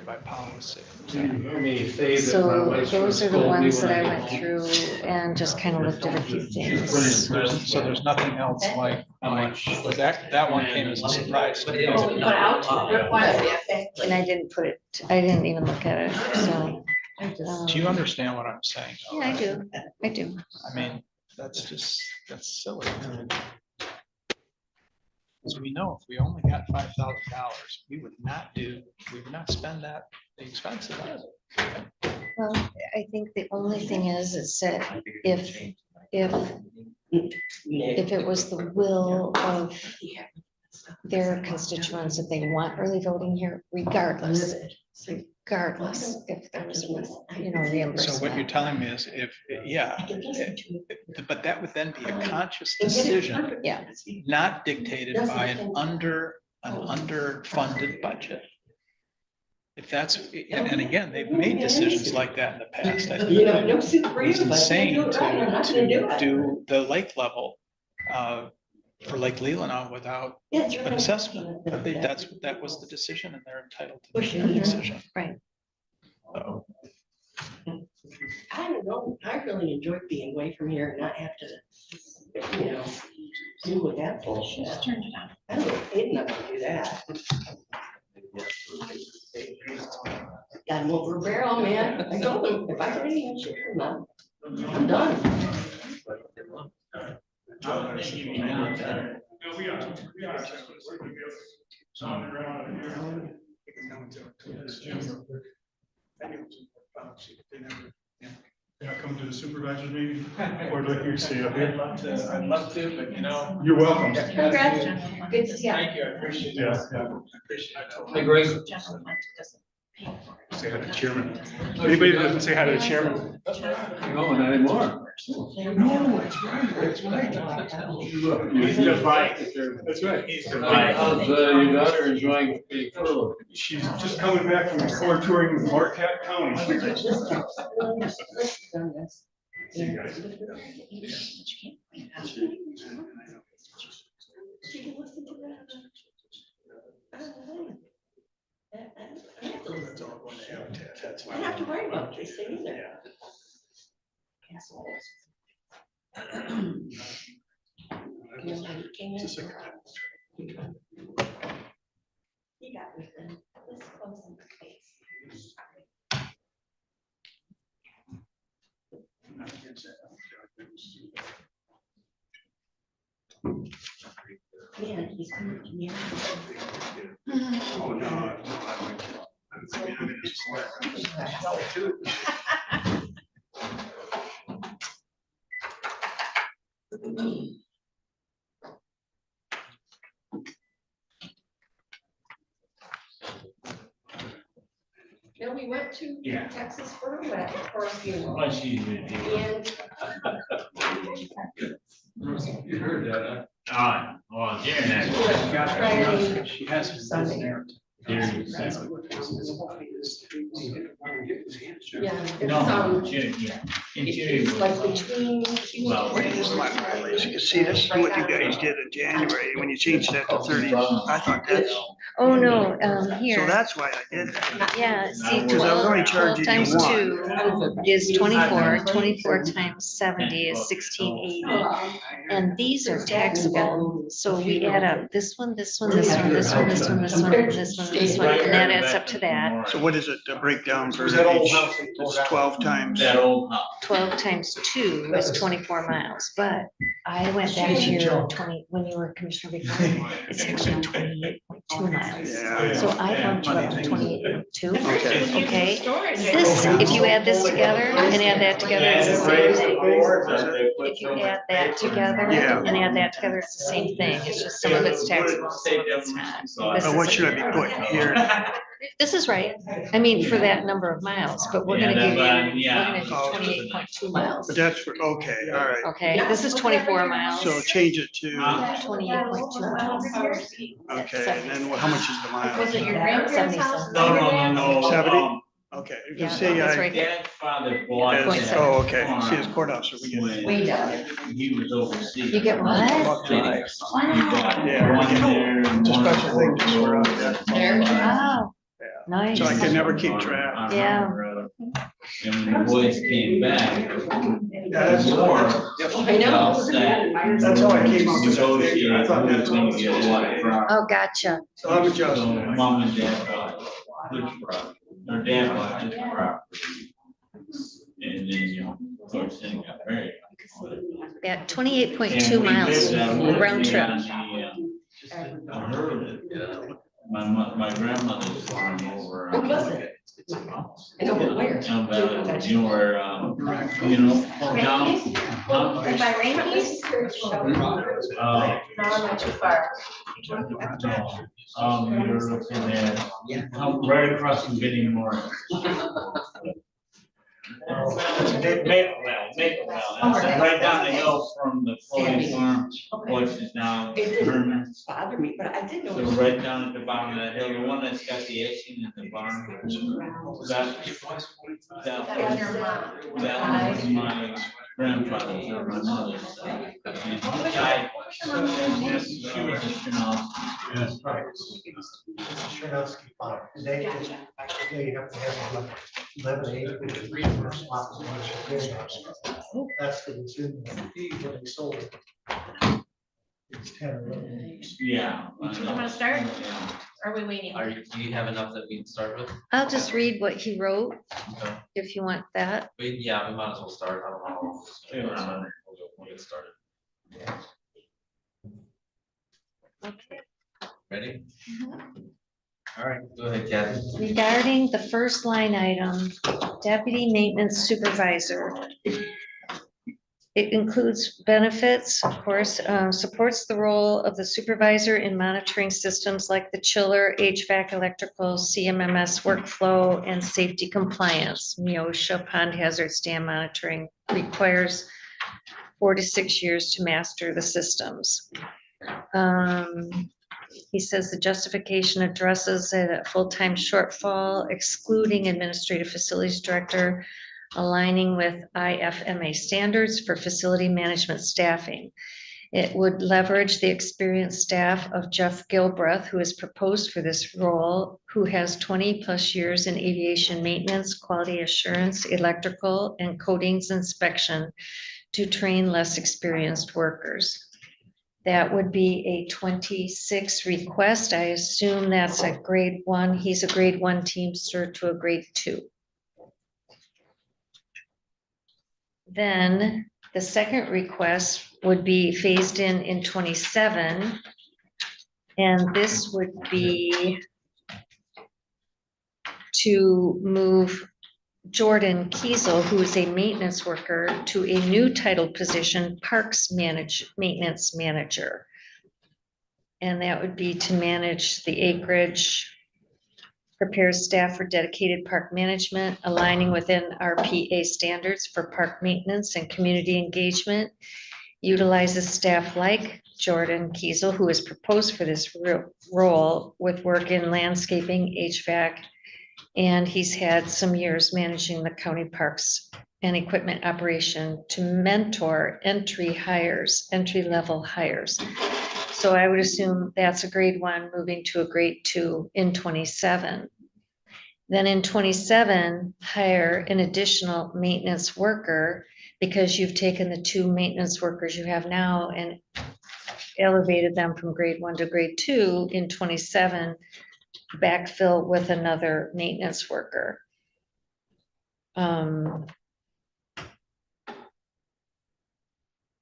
by policy. So those are the ones that I went through and just kind of looked at a few things. So there's nothing else like that one came as a surprise to me. But out requires the effect. And I didn't even look at it, so. Do you understand what I'm saying? Yeah, I do. I mean, that's silly. Because we know if we only got $5,000, we would not spend the expense of that. Well, I think the only thing is that if it was the will of their constituents that they want early voting here, regardless if there was, reimbursement. So what you're telling me is but that would then be a conscious decision. Yeah. Not dictated by an underfunded budget. If that's, and again, they've made decisions like that in the past. I think it's insane to do the lake level for Lake Leelanau without an assessment. But that was the decision, and they're entitled to make that decision. Right. So, I don't know, I really enjoyed being away from here and not have to, deal with that bullshit. Just turned it on. I don't hate enough to do that. Got him over a barrel, man. I told him, if I get any shit from them, I'm done. No, we are. Yeah, come to the supervisor meeting, or do I hear you say up here? I'd love to, but You're welcome. Congrats. Good to see you. Thank you, I appreciate it. Yeah, yeah. I appreciate it. Hey, Greg. General fund doesn't pay for it. Say hi to the chairman. Anybody that doesn't say hi to the chairman? No, not anymore. No, that's right, that's right. He's divided. That's right. He's divided. How's your daughter enjoying being furloughed? She's just coming back from core touring with Marquette County. See you guys. She can listen to that. I don't That's all going to habitat, that's why. have to worry about this thing either. He got me then, this close in the face. Man, he's coming to me. Oh, no. No, we went to Yeah. Texas for a wedding, for a funeral. Well, she's with you. And You heard that, huh? Well, Darren, that's. She has his Sunday. narrative. Darren, yeah, it's no, Jerry, yeah. And Jerry it's like was, between. well, You see, this is what you guys did in January, when you changed that to 30. I thought that's, Oh, no, so here, that's why I did that. yeah, see, Because I was only 12 charging times you 2 is 24, 24 times 70 is 1680. And these are taxable, so we add up this one, this one, this one, this one, this one, this one, and this one, this one, and that adds up to that. So what is it, the breakdown for Was that old each? house they tore It's down? 12 times. that old house. 12 times 2 is 24 miles, but I went back to your 20, when you were commissioner before, it's actually 28.2 miles. Yeah. So I bumped you up to 28.2, Okay. okay? This, if you add this together and add that together, it's the same thing. If you add that together Yeah. and add that together, it's the same thing. It's just some of it's taxable, some of it's not. This But what is- should I be putting here? This is right. I mean, for that number of miles, but we're gonna give you, we're Yeah. gonna do 28.2 miles. But that's for, okay, all right. Okay, this is 24 miles. So change it to, 28.2 miles. okay, and then how much is the mile? Was it your grandparents' house? No. 70? Okay, you Yeah, can see that's I, right there. Dad's father bought it's- that oh, okay, farm see his courthouse, so we get. when Way down. He was overseas. You get what? Buck Drive. He bought Yeah. one there and It's a one special thing just for us, yeah. There. Wow. Nice. So I could never keep track. On Yeah. our road. And when the boys came back, That's, more I know. else that that's how I came up with that figure. negotiated I thought that's who what was was gonna get what from. Oh, gotcha. So I'm So adjusting. mom and dad bought this property, or dad bought this property. And then, you know, of course, then got married. Yeah, 28.2 And we miles lived out round with trip. me on my grandmother's farm over. What was it? I know, but where? Down Valley, you know where, down. By Rainey's? Uh, No, I'm not too far. you're looking at, right across from Vinnie Moore. Maple Valley, that's right down the hill from the Foley Farm, which is now Herman. Bother me, but I did know. So right down at the bottom of that hill, the one that's got the etching at the barn. That That was your mom. that was my grandfather's or my mother's side. And he died. She was a Chanel. Chernovsky farm. They have to have 11 acres. That's the reason when they sold it. It's 10 or 11 acres. Yeah. You wanna start? Yeah. Are we waiting? Do you have enough that we can start with? I'll just read what he wrote Okay. if you want that. Yeah, we might as well start. I don't know. Yeah. We'll get started. Okay. Ready? All right, go ahead, Kathy. Regarding the first line item, deputy maintenance supervisor. It includes benefits, of course, supports the role of the supervisor in monitoring systems like the chiller, HVAC, electrical, CMMS workflow, and safety compliance. MIOSHA pond hazards dam monitoring requires 4 to 6 years to master the systems. He says the justification addresses a full-time shortfall, excluding administrative facilities director, aligning with IFMA standards for facility management staffing. It would leverage the experienced staff of Jeff Gilbreth, who is proposed for this role, who has 20+ years in aviation maintenance, quality assurance, electrical, and coatings inspection to train less experienced workers. That would be a 26 request. I assume that's a grade 1. He's a grade 1 Teamster to a grade 2. Then the second request would be phased in 27. And this would be to move Jordan Kiesel, who is a maintenance worker, to a new title position, Parks Maintenance Manager. And that would be to manage the acreage, prepare staff for dedicated park management, aligning within RPA standards for park maintenance and community engagement, utilizes staff like Jordan Kiesel, who is proposed for this role with work in landscaping, HVAC, and he's had some years managing the county parks and equipment operation to mentor entry-level hires. So I would assume that's a grade 1 moving to a grade 2 in 27. Then in 27, hire an additional maintenance worker because you've taken the 2 maintenance workers you have now and elevated them from grade 1 to grade 2 in 27, backfill with another maintenance worker.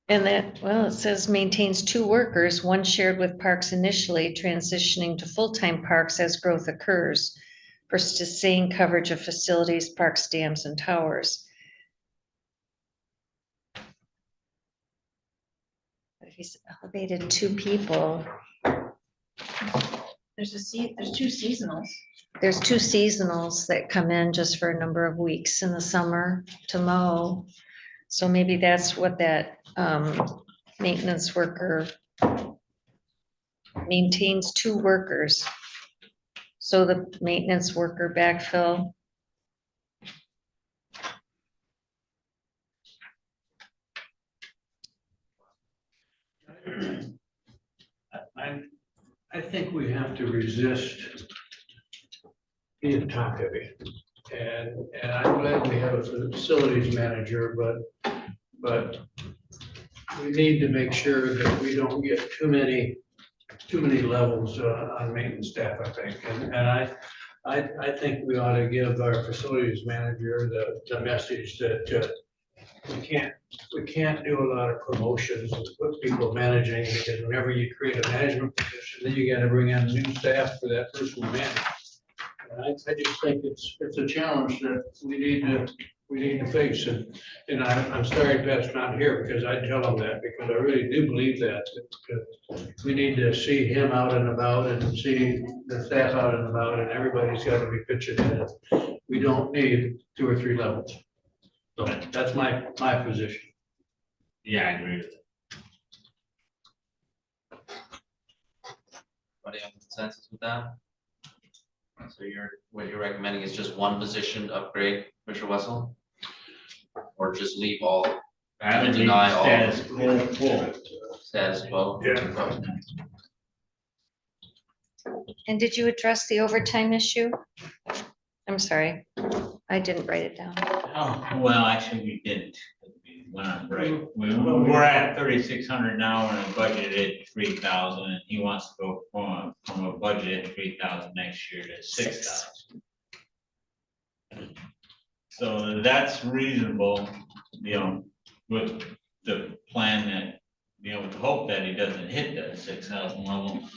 And that, well, it says maintains 2 workers, one shared with parks initially, transitioning to full-time parks as growth occurs for sustained coverage of facilities, parks, dams, and towers. If he's elevated 2 people, There's 2 seasonals. there's 2 seasonals that come in just for a number of weeks in the summer to mow. So maybe that's what that maintenance worker maintains 2 workers. So the maintenance worker backfill. I think we have to resist being top heavy. And I'm glad we have a facilities manager, but we need to make sure that we don't get too many levels on maintenance staff, I think. And I think we ought to give our facilities manager the message that we can't do a lot of promotions and put people managing, because whenever you create a management position, then you gotta bring in new staff for that person to manage. And I just think it's a challenge that we need to face, and I'm sorry Pat's not here, because I tell him that, because I really do believe that we need to see him out and about and see the staff out and about, and everybody's got to be pitching in. We don't need 2 or 3 levels. So that's my position. Yeah, I agree with that. Anybody have consensus with that? So what you're recommending is just one position upgrade, Mr. Wessel? Or just leave all I would leave Deny the all. status quo full. status quo? Yeah. And did you address the overtime issue? I'm sorry, I didn't write it down. Oh, well, actually, we didn't. We went on break. We're at 3,600 now and budgeted 3,000, and he wants to go from a budgeted 3,000 next year to 6,000. So that's reasonable, with the plan that, with the hope that he doesn't hit that 6,000 level.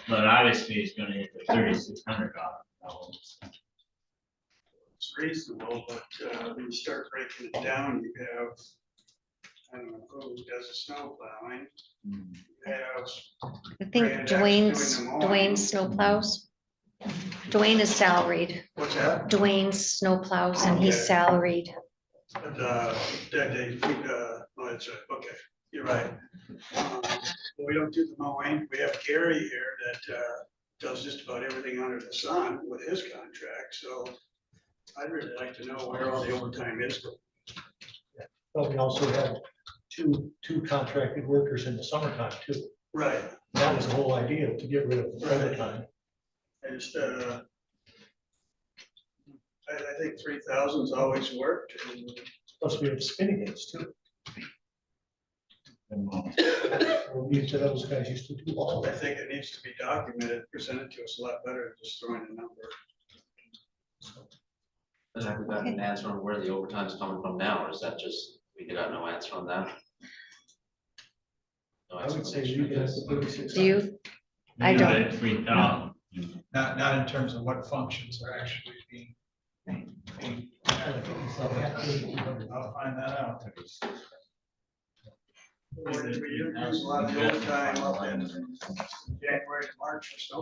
But obviously, he's gonna hit the 3,600 level. It's reasonable, but when you start breaking it down, you have, I don't know, who does the snow plowing? You have, I think Brand X doing them all. Dwayne's snow plows. Dwayne is salaried. what's that? Dwayne's snow plows and he's Okay. salaried. But, oh, that's right, okay, you're right. We don't do the mowing, we have Gary here that, does just about everything under the sun with his contract, so I'd really like to know where all the overtime is. But we also have two contracted workers in the summertime too. Right, That was the whole idea, to get rid of overtime. I just, I think 3,000's always worked, and Plus we have spinning hits too. Well, those guys used to do all I that. think it needs to be documented, presented to us a lot better than just throwing a number. But have we got an answer on where the overtime's coming from now, or is that just, we got no answer on that? No I would say explanation, leave it I at guess. the 3,600. Do you? I Leave it don't. at 3,000. Not in terms of what functions are actually being. I'll find that out. We use a lot of the overtime up in January to March or so.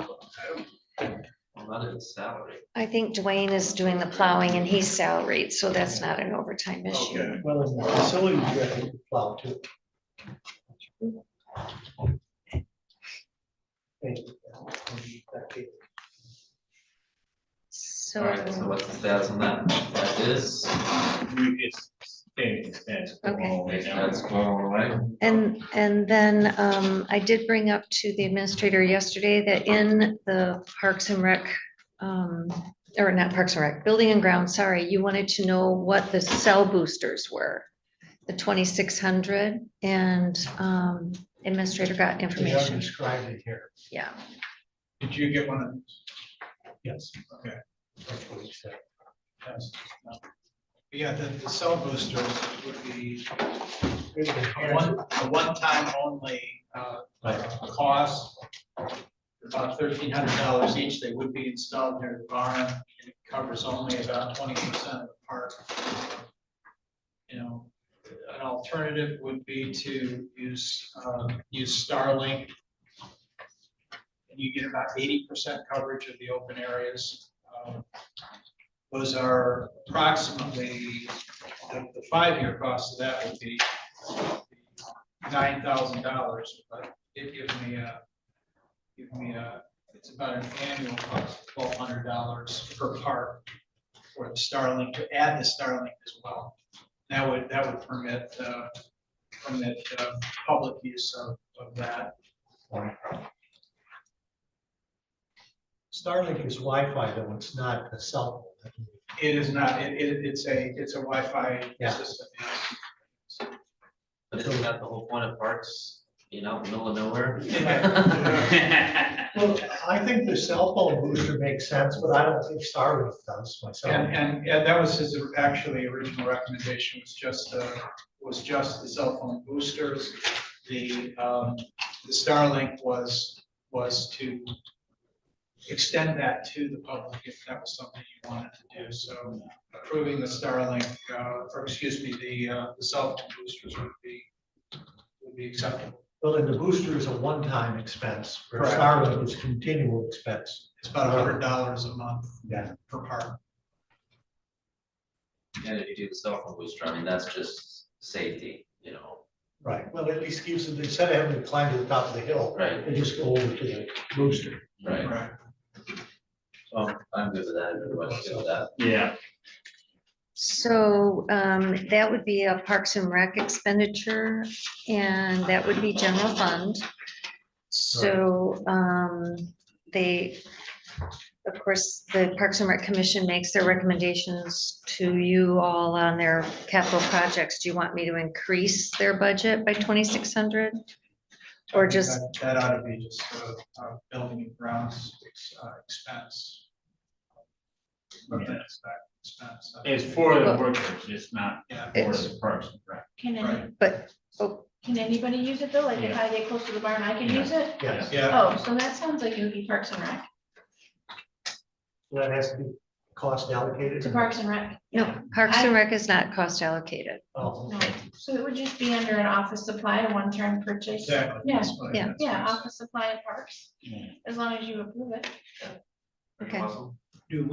I don't. Well, that is salary. I think Dwayne is doing the plowing and he's salaried, so that's not an overtime issue. Okay. Well, in the facilities, you have to plow too. All right, so what's the status on that? That is, We just stay the status quo Okay. right now. that's going right. And then I did bring up to the administrator yesterday that in the Parks and Rec, or not Parks and Rec, Building and Grounds, sorry, you wanted to know what the cell boosters were. The 2,600 and administrator got They have information. described it here. Yeah, Did you get one of these? Yes. Okay. That's what he said. Yes. Yeah, the cell boosters would be a one-time only cost, about $1,300 each. They would be installed near the barn, and it covers only about 20% of the park. An alternative would be to use Starlink. And you get about 80% coverage of the open areas. Those are approximately, the 5-year cost of that would be $9,000, but it gives me it's about an annual cost of $1,200 per park for the Starlink, to add the Starlink as well. That would permit public use of that. Starlink is Wi-Fi though, it's not a cell phone. It is not, it's a Wi-Fi Yeah. system. But isn't that the whole point of parks, you know, middle of nowhere? Well, I think the cell phone booster makes sense, but I don't think Starlink does myself. And that was his actually original recommendation, was just the cell phone boosters. The Starlink was to extend that to the public if that was something you wanted to do. So approving the Starlink, or excuse me, the cell phone boosters would be acceptable. Well, and the booster is a one-time expense, where Correct. Starlink is continual expense. It's about $100 a month Yeah. per park. And if you do the cell phone booster, I mean, that's just safety, you know, Right, well, at least gives them, instead of having to climb to the top of the hill, right, they just go over to the booster. right. Right. Well, I'm good with that, everybody's good with that. Yeah, So that would be a Parks and Rec expenditure, and that would be general fund. So they, of course, the Parks and Rec Commission makes their recommendations to you all on their capital projects. Do you want me to increase their budget by 2,600? Or just, That ought to be just building and grounds expense. Expense. it's for the workers, it's not Yeah. for the Parks and Rec. Can any, Right. but, oh, can anybody use it though? Like if I get close to the barn, I can Yeah. use it? Yes, Yeah, Oh, so that sounds like it would be Parks and Rec. that has to be cost allocated. To Parks and Rec. no, Parks and Rec is not cost allocated. Oh, No, okay. so it would just be under an office supply, a one-time purchase. exactly. Yeah, That's what- yeah, that's Yeah, what office supply at parks, Yeah. as long as you approve it. Okay. Do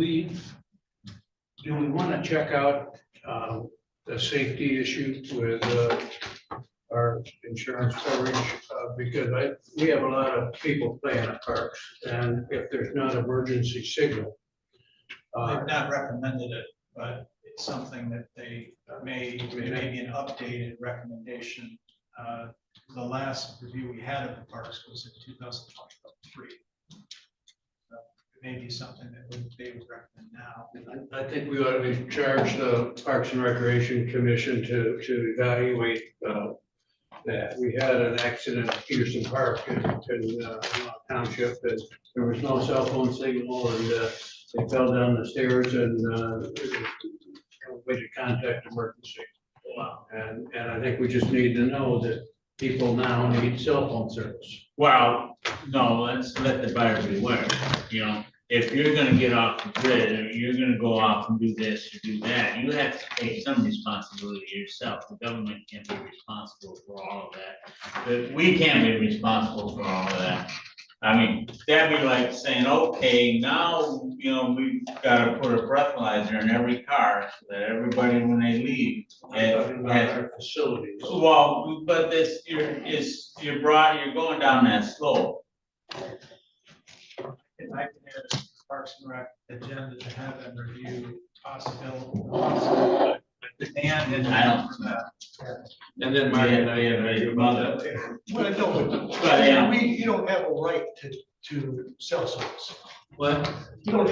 we want to check out the safety issue with our insurance coverage? Because we have a lot of people playing at parks, and if there's not emergency signal. They've not recommended it, but it's something that they may be an updated recommendation. The last review we had of the parks was in 2023. So it may be something that they would recommend now. I think we ought to charge the Parks and Recreation Commission to evaluate that. We had an accident at Peterson Park in Township, and there was no cell phone signal, and they fell down the stairs and way to contact emergency. Wow. And I think we just need to know that people now need cell phone service. Well, no, let's let the buyer beware, you know, if you're gonna get off the grid, or you're gonna go off and do this or do that, you have to take some responsibility yourself. The government can't be responsible for all of that, but we can't be responsible for all of that. I mean, that'd be like saying, okay, now, you know, we've gotta put a breathalyzer in every car so that everybody, when they leave, Talking about has our facilities. well, but this, you're going down that slope. If I can add a Parks and Rec agenda to have them review possibility. And I don't- And then Mark and I had a Mother. Well, no, But, yeah. you don't have a right to cell service. What? No one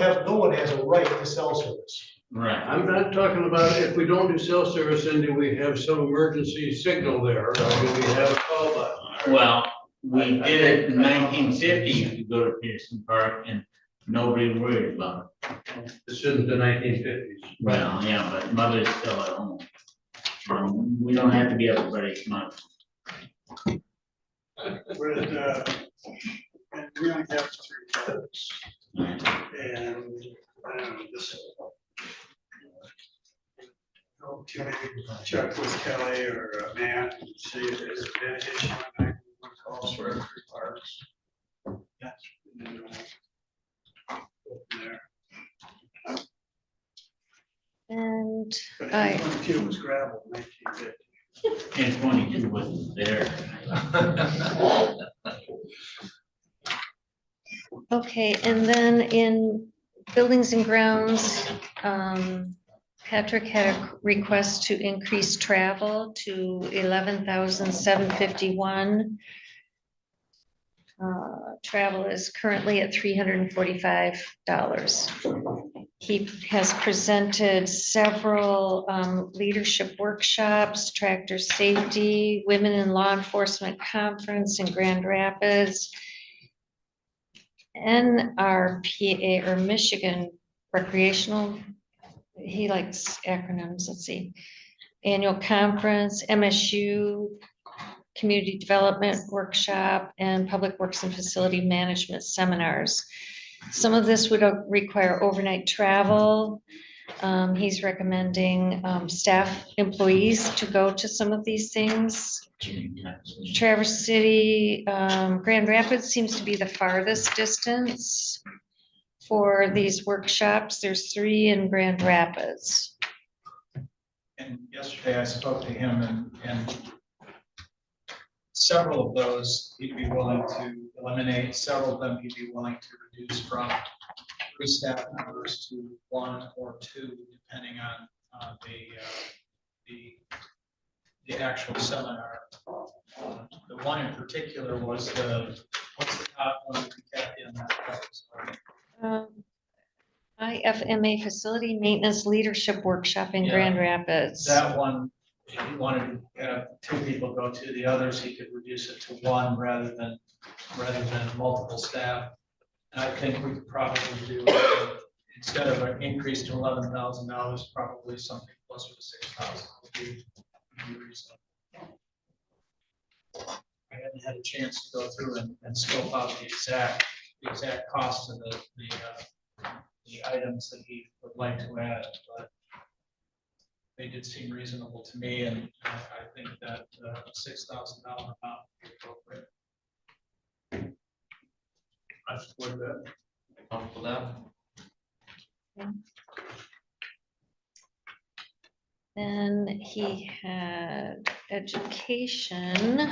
has a right to cell service. Right. I'm not talking about if we don't do cell service, then do we have some emergency signal there, or do we have a call button? Well, we did it in 1950, you could go to Pearson Park and nobody worried about it. This isn't the 1950s. Well, yeah, but mother's still at home. We don't have to be everybody's mother. We're at, and we only have 3 parks. And I don't know, this. Can I check with Kelly or Matt and see if there's been an issue on 911 calls for 3 parks? Yes. And then, go from there. And But I- 22 was gravel in 1950. And 22 wasn't there. okay, and then in buildings and grounds, Patrick had a request to increase travel to 11,751. Travel is currently at $345. He has presented several leadership workshops, tractor safety, women in law enforcement conference in Grand Rapids, NRPA or Michigan Recreational, he likes acronyms, let's see, annual conference, MSU, community development workshop, and public works and facility management seminars. Some of this would require overnight travel. He's recommending staff employees to go to some of these things. Traverse City, Grand Rapids seems to be the farthest distance for these workshops. There's 3 in Grand Rapids. And yesterday I spoke to him and several of those he'd be willing to eliminate, several of them he'd be willing to reduce from 3 staff members to 1 or 2, depending on the actual seminar. The one in particular was what's the top one, Kathy, on that? IFMA Facility Maintenance Leadership Workshop in Yeah. Grand Rapids. That one, he wanted to have 2 people go to, the others he could reduce it to 1 rather than multiple staff. And I think we could probably do, instead of an increase to $11,000, probably something closer to 6,000 would be reasonable. I haven't had a chance to go through and scope out the exact cost of the items that he would like to add, but they did seem reasonable to me, and I think that $6,000 amount would be appropriate. I support that. Comfortable with that? Then he had education.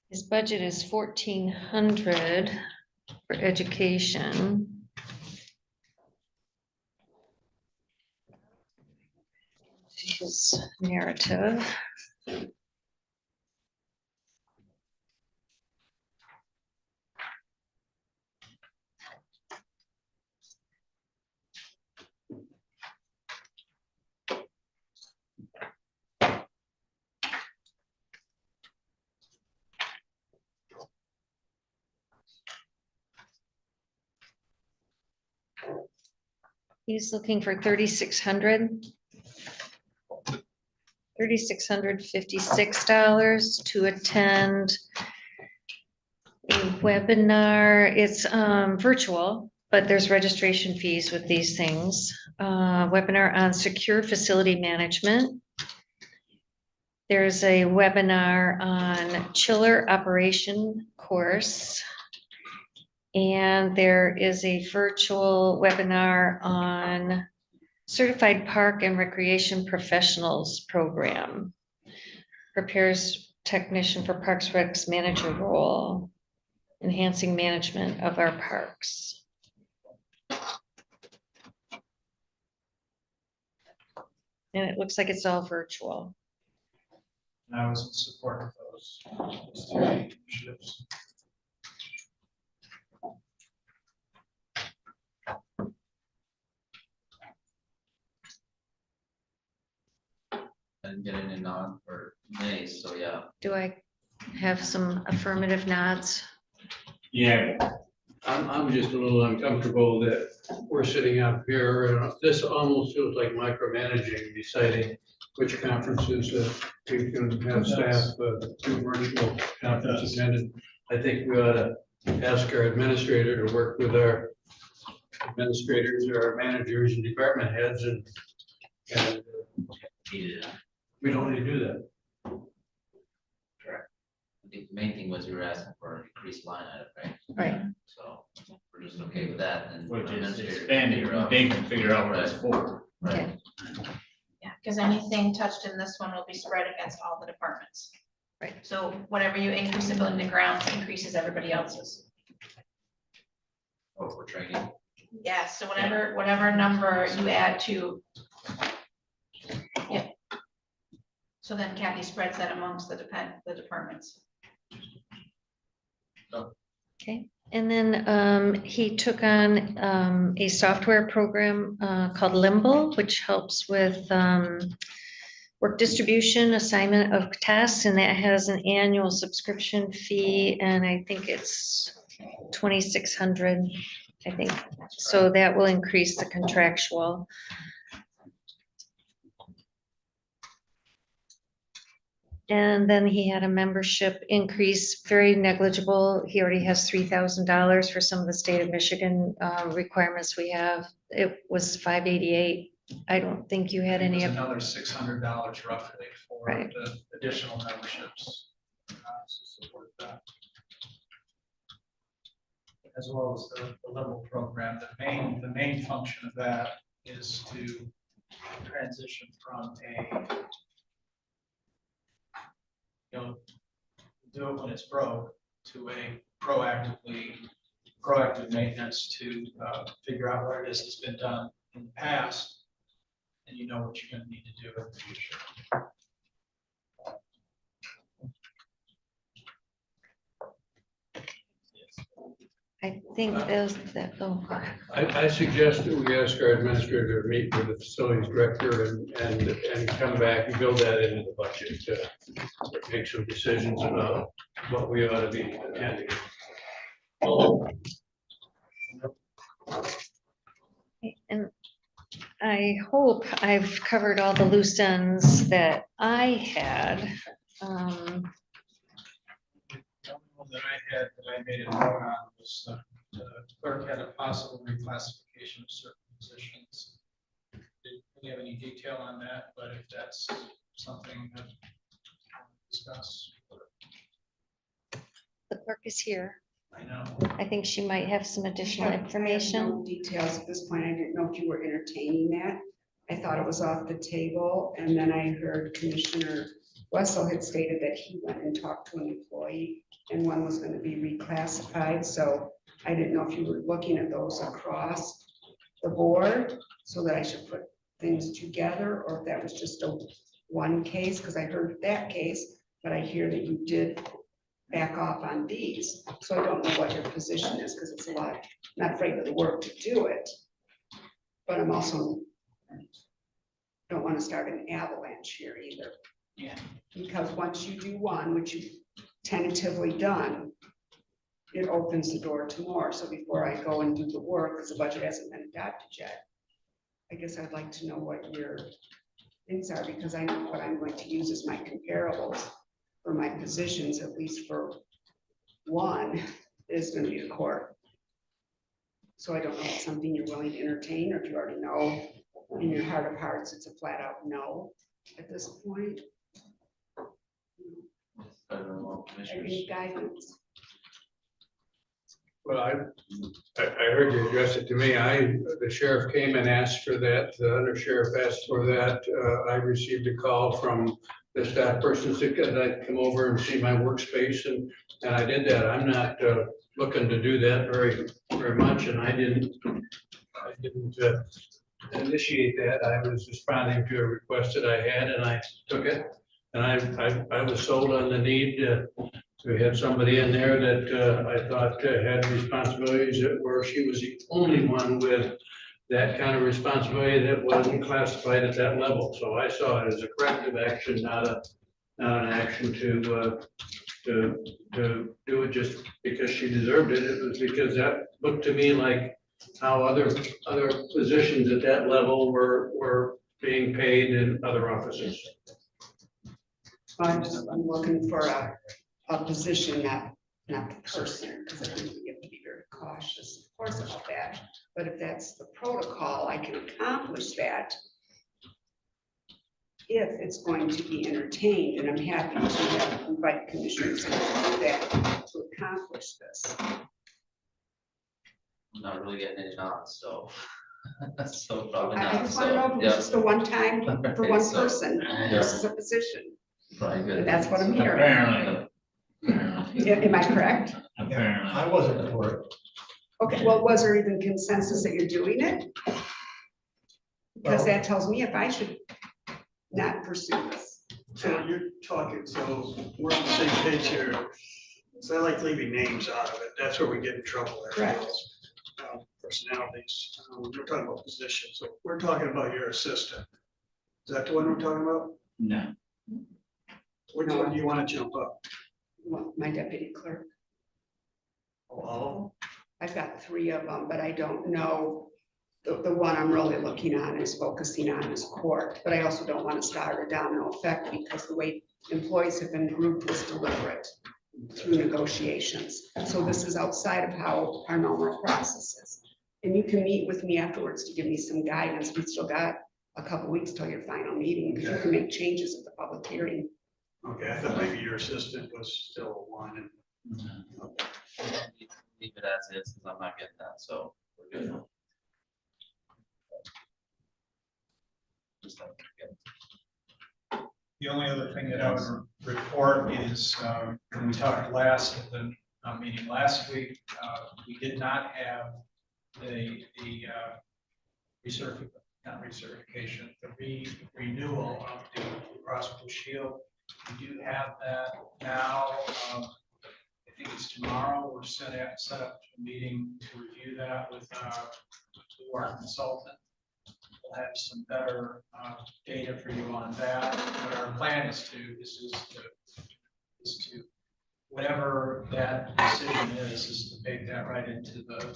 His budget is 1,400 for education. His narrative. He's looking for 3,600. $3,656 to attend a webinar. It's virtual, but there's registration fees with these things. Webinar on secure facility management. There's a webinar on chiller operation course. And there is a virtual webinar on Certified Park and Recreation Professionals Program. Prepares technician for Parks Recs manager role, enhancing management of our parks. And it looks like it's all virtual. And I was in support of those 3 initiatives. And get any nod or nays, so yeah. Do I have some affirmative nods? Yeah, I'm just a little uncomfortable that we're sitting up here, and this almost feels like micromanaging, deciding which conferences we can have staff do virtual conference attended. I think we ought to ask our administrator to work with our administrators or our managers and department heads, and we don't need to do that. I think the main thing was you were asking for an increased line item, right? Right. So we're just okay with that, and. which is administrator can expanding, figure out- they can figure out what it's for. Right. Okay. Yeah, because anything touched in this one will be spread against all the departments. Right. So whatever you increase in building and grounds increases everybody else's. Oh, for training. Yeah, so whatever number you add to. Yeah. So then Kathy spreads that amongst the departments. Okay, and then he took on a software program called Limbo, which helps with work distribution, assignment of tasks, and that has an annual subscription fee, and I think it's 2,600, I think. So that will increase the contractual. And then he had a membership increase, very negligible. He already has $3,000 for some of the state of Michigan requirements we have. It was $588. I don't think you had any There's of, another $600 roughly for Right. the additional memberships. To support that. As well as the level program, the main function of that is to transition from do it when it's broke to a proactive maintenance to figure out what it is that's been done in the past. And you know what you're gonna need to do in the future. I think those, that, oh, I suggest that we ask our administrator to meet with the facilities director and come back and build that into the budget to make some decisions about what we ought to be attending. and I hope I've covered all the loose ends that I had. The only one that I had that I made a note on was the clerk had a possible reclassification of certain positions. Didn't really have any detail on that, but if that's something that we'll discuss. The clerk is here. I know. I think she might have some additional I have information. no details at this point. I didn't know if you were entertaining that. I thought it was off the table, and then I heard Commissioner Wessel had stated that he went and talked to an employee, and one was gonna be reclassified, so I didn't know if you were looking at those across the board, so that I should put things together, or if that was just a one case, because I heard that case, but I hear that you did back off on these, so I don't know what your position is, because it's a lot, not afraid of the work to do it. But I'm also don't want to start an avalanche here either. Yeah. Because once you do one, which you've tentatively done, it opens the door to more. So before I go and do the work, because the budget hasn't been adopted yet, I guess I'd like to know what your things are, because I know what I'm going to use as my comparables for my positions, at least for one, is going to be the court. So I don't know if it's something you're willing to entertain, or if you already know in your heart of hearts, it's a flat out no at this point. I don't know, commissioners. Any guidance? Well, I heard you address it to me. The sheriff came and asked for that, the undersheriff asked for that. I received a call from the staff person said that I'd come over and see my workspace, and I did that. I'm not looking to do that very much, and I didn't initiate that. I was responding to a request that I had, and I took it. And I was sold on the need. We had somebody in there that I thought had responsibilities where she was the only one with that kind of responsibility that wasn't classified at that level. So I saw it as a corrective action, not an action to do it just because she deserved it. It was because that looked to me like how other positions at that level were being paid in other offices. I'm looking for a position, not the person, because I think we have to be very cautious, of course, about that. But if that's the protocol, I can accomplish that if it's going to be entertained, and I'm happy to invite commissioners to do that to accomplish this. I'm not really getting any nods, so. So probably I not, just want to know so, if it's yeah. just a one time for one Okay, so, person yeah. versus a position. Probably good. That's what I'm hearing. Apparently. Am I correct? Apparently. I wasn't for it. Okay, well, was there even consensus that you're doing it? Because that tells me if I should not pursue this. So you're talking, so we're on the same page here. So I like leaving names out of it. That's where we get in trouble. Correct. Personalities. We're talking about positions. So we're talking about your assistant. Is that the one we're talking about? No. Which one do you want to jump up? Well, my deputy clerk, Oh, all I've got 3 of them, but I don't know. The one I'm really looking on is focusing on is court, but I also don't want to start a domino effect because the way employees have been grouped was deliberate through negotiations. So this is outside of how our normal process is. And you can meet with me afterwards to give me some guidance. We've still got a couple weeks till your final meeting, because you can make changes at the public hearing. of them? Okay, I thought maybe your assistant was still one and. Leave it as is, because I'm not getting that, so we're good. Just like, yeah. The only other thing that I would report is, when we talked last at the meeting last week, we did not have the renewal of the Cross Blue Shield. We do have that now. I think it's tomorrow. We're set up a meeting to review that with our consultant. We'll have some better data for you on that. But our plan is to whatever that decision is to bake that right into the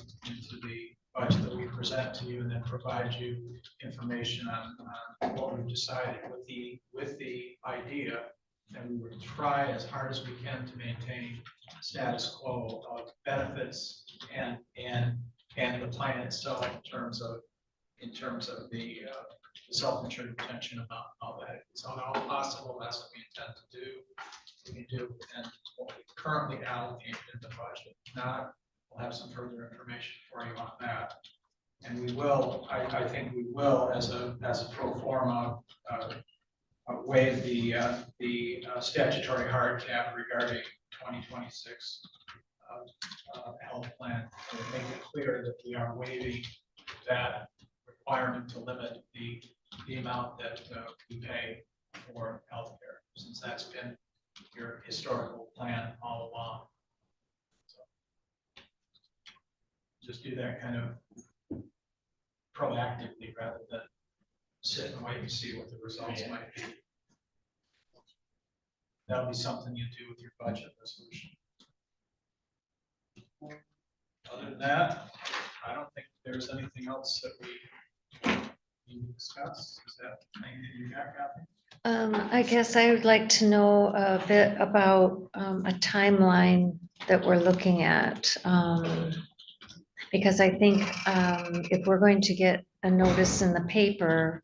budget that we present to you, and then provide you information on what we've decided with the idea that we would try as hard as we can to maintain status quo of benefits and the plan itself in terms of the self-insured retention amount, all that. It's all possible. That's what we intend to do. We can do and what we currently allocate in the budget. Now, we'll have some further information for you on that. And we will, I think we will, as a pro forma, waive the statutory hard cap regarding 2026 health plan. To make it clear that we are waiving that requirement to limit the amount that we pay for healthcare, since that's been your historical plan all along. So just do that kind of proactively rather than sit and wait and see what the results might be. That'll be something you do with your budget resolution. Other than that, I don't think there's anything else that we need to discuss. Is that anything you got, Kathy? I guess I would like to know a bit about a timeline that we're looking at. Because I think if we're going to get a notice in the paper,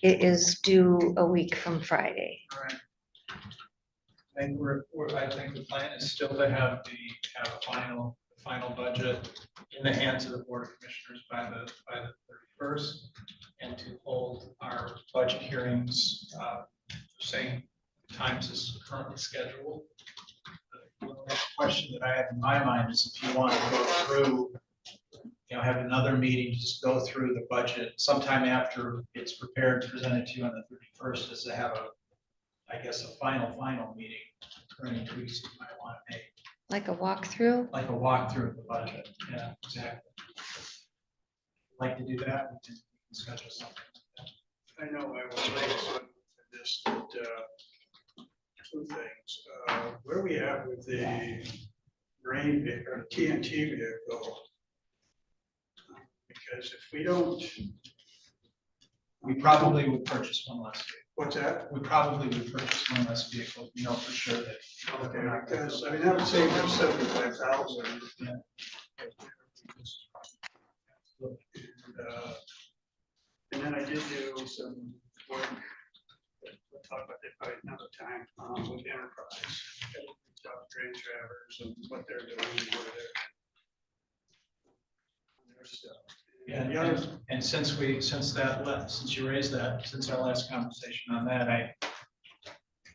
it is due a week from Friday. Right. I think I think the plan is still to have a final budget in the hands of the Board of Commissioners by the 31st, and to hold our budget hearings same times as currently scheduled. The only question that I have in my mind is if you want to go through, have another meeting, just go through the budget sometime after it's prepared, presented to you on the 31st, is to have a final meeting for any tweaks you might want to make. Like a walkthrough? Like a walkthrough of the budget. Yeah, exactly. Like to do that, we can schedule something like that. I know I was late, so I missed two things. Where are we at with the grain or TNT vehicle? Because if we don't, We probably would purchase one less vehicle. what's that? We probably would purchase one less vehicle, for sure that. Okay, because, I mean, that would save them 75,000. Yeah. And then I did do some work, we'll talk about that probably another time, with Enterprise. Train Travers and what they're doing and where they're. Their stuff. And the other, And since you raised that, since our last conversation on that,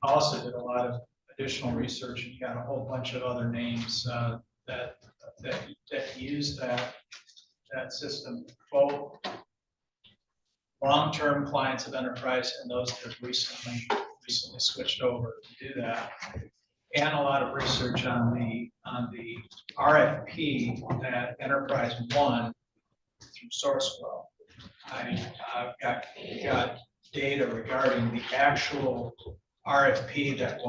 also did a lot of additional research and got a whole bunch of other names that use that system, both long-term clients of enterprise and those that have recently switched over to do that. And a lot of research on the RFP that Enterprise won through Sourcewell. I got data regarding the actual RFP that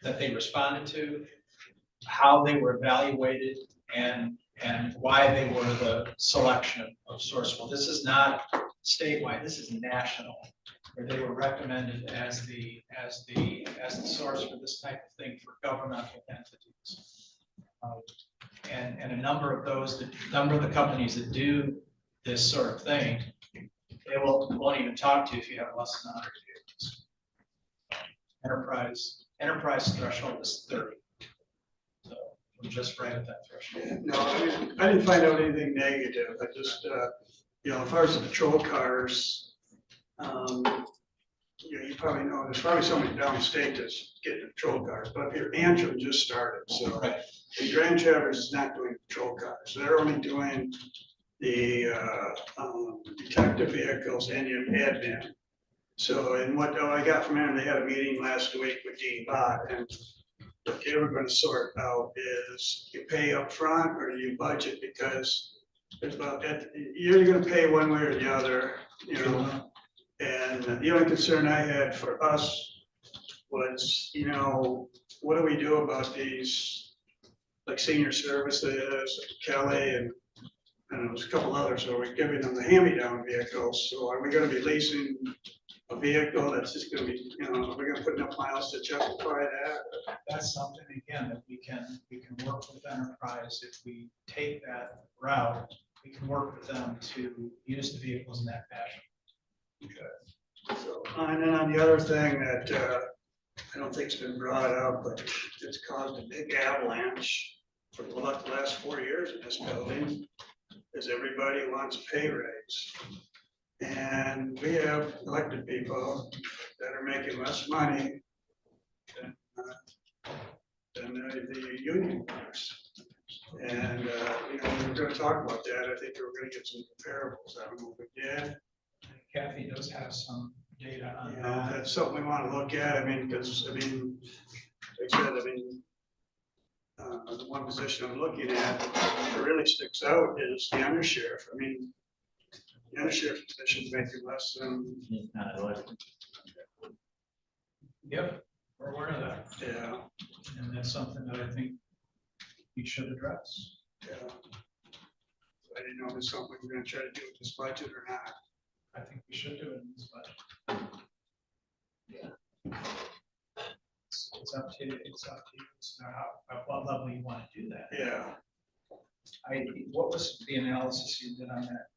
that they responded to, how they were evaluated, and why they were the selection of Sourcewell. This is not statewide, this is national, where they were recommended as the source for this type of thing for governmental entities. And a number of the companies that do this sort of thing, they won't even talk to you if you have less than 100 vehicles. Enterprise threshold is 30. So we're just right at that threshold. No, I didn't find out anything negative. I just, as far as the patrol cars, you probably know, there's probably somebody downstate that's getting patrol cars, but up here, Antrim just started, so. Right. And Grand Traverse is not doing patrol cars. They're only doing the detective vehicles and your admin. So, and what I got from them, they had a meeting last week with Dean Bott, and what they were going to sort out is you pay up front or you budget, because there's about, you're going to pay one way or the other, And the only concern I had for us was, what do we do about these, like senior services, Kelly, and there's a couple others, so we're giving them the hand-me-down vehicles, so are we gonna be leasing a vehicle that's just gonna be, are we gonna put enough miles to justify that? That's something, again, that we can work with Enterprise. If we take that route, we can work with them to use the vehicles in that fashion. Okay. So, and then on the other thing that I don't think's been brought up, but it's caused a big avalanche for the last 4 years in this building, is everybody wants a pay raise. And we have elected people that are making less money than the union workers. And, we were gonna talk about that. I think we were gonna get some comparables. I don't know if we did. Kathy does have some data on Yeah, that. that's something we want to look at. Because, like I said, the one position I'm looking at that really sticks out is the undersheriff. The undersheriff position is making less than, Yep, we're aware of that. yeah, And that's something that I think we should address. yeah. I didn't know if it's something we're gonna try to do with this budget or not. I think we should do it in this budget. Yeah. It's up to you. It's at what level you want to do that. Yeah. What was the analysis you did on that,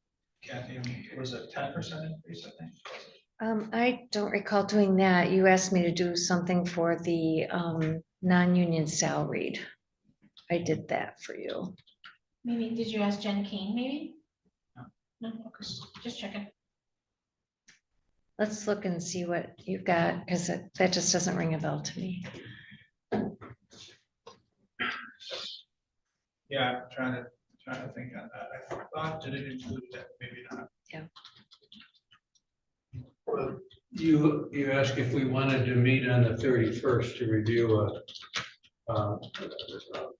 Kathy? Was it 10% increase, I think? I don't recall doing that. You asked me to do something for the non-union salaried. I did that for you. Maybe, did you ask Jen Kane, maybe? No. No, okay, just checking. Let's look and see what you've got, because that just doesn't ring a bell to me. Yeah, I'm trying to think on that. I thought, did it include that? Maybe not. Well, you asked if we wanted to meet on the 31st to review a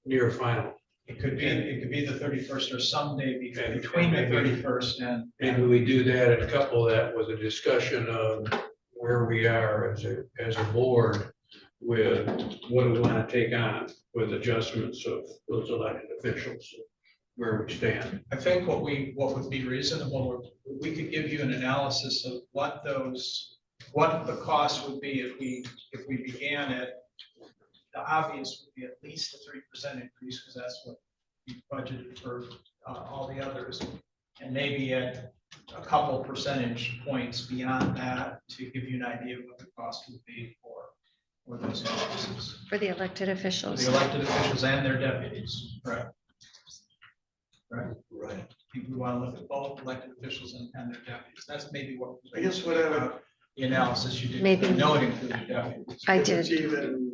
near final. It could be the 31st or someday between the 31st and. Maybe we do that and couple that with a discussion of where we are as a board with what do we want to take on with adjustments of those elected officials, where we stand. I think what would be reasonable, we could give you an analysis of what the cost would be if we began it. The obvious would be at least a 3% increase, because that's what we budgeted for all the others. And maybe at a couple percentage points beyond that to give you an idea of what the cost would be for those increases. For the elected For officials. the elected officials and their deputies, right? Right. Right. I think we want to look at both elected officials and their deputies. That's maybe what. I guess the analysis you did. Maybe. No, it included deputies. I If it's did. even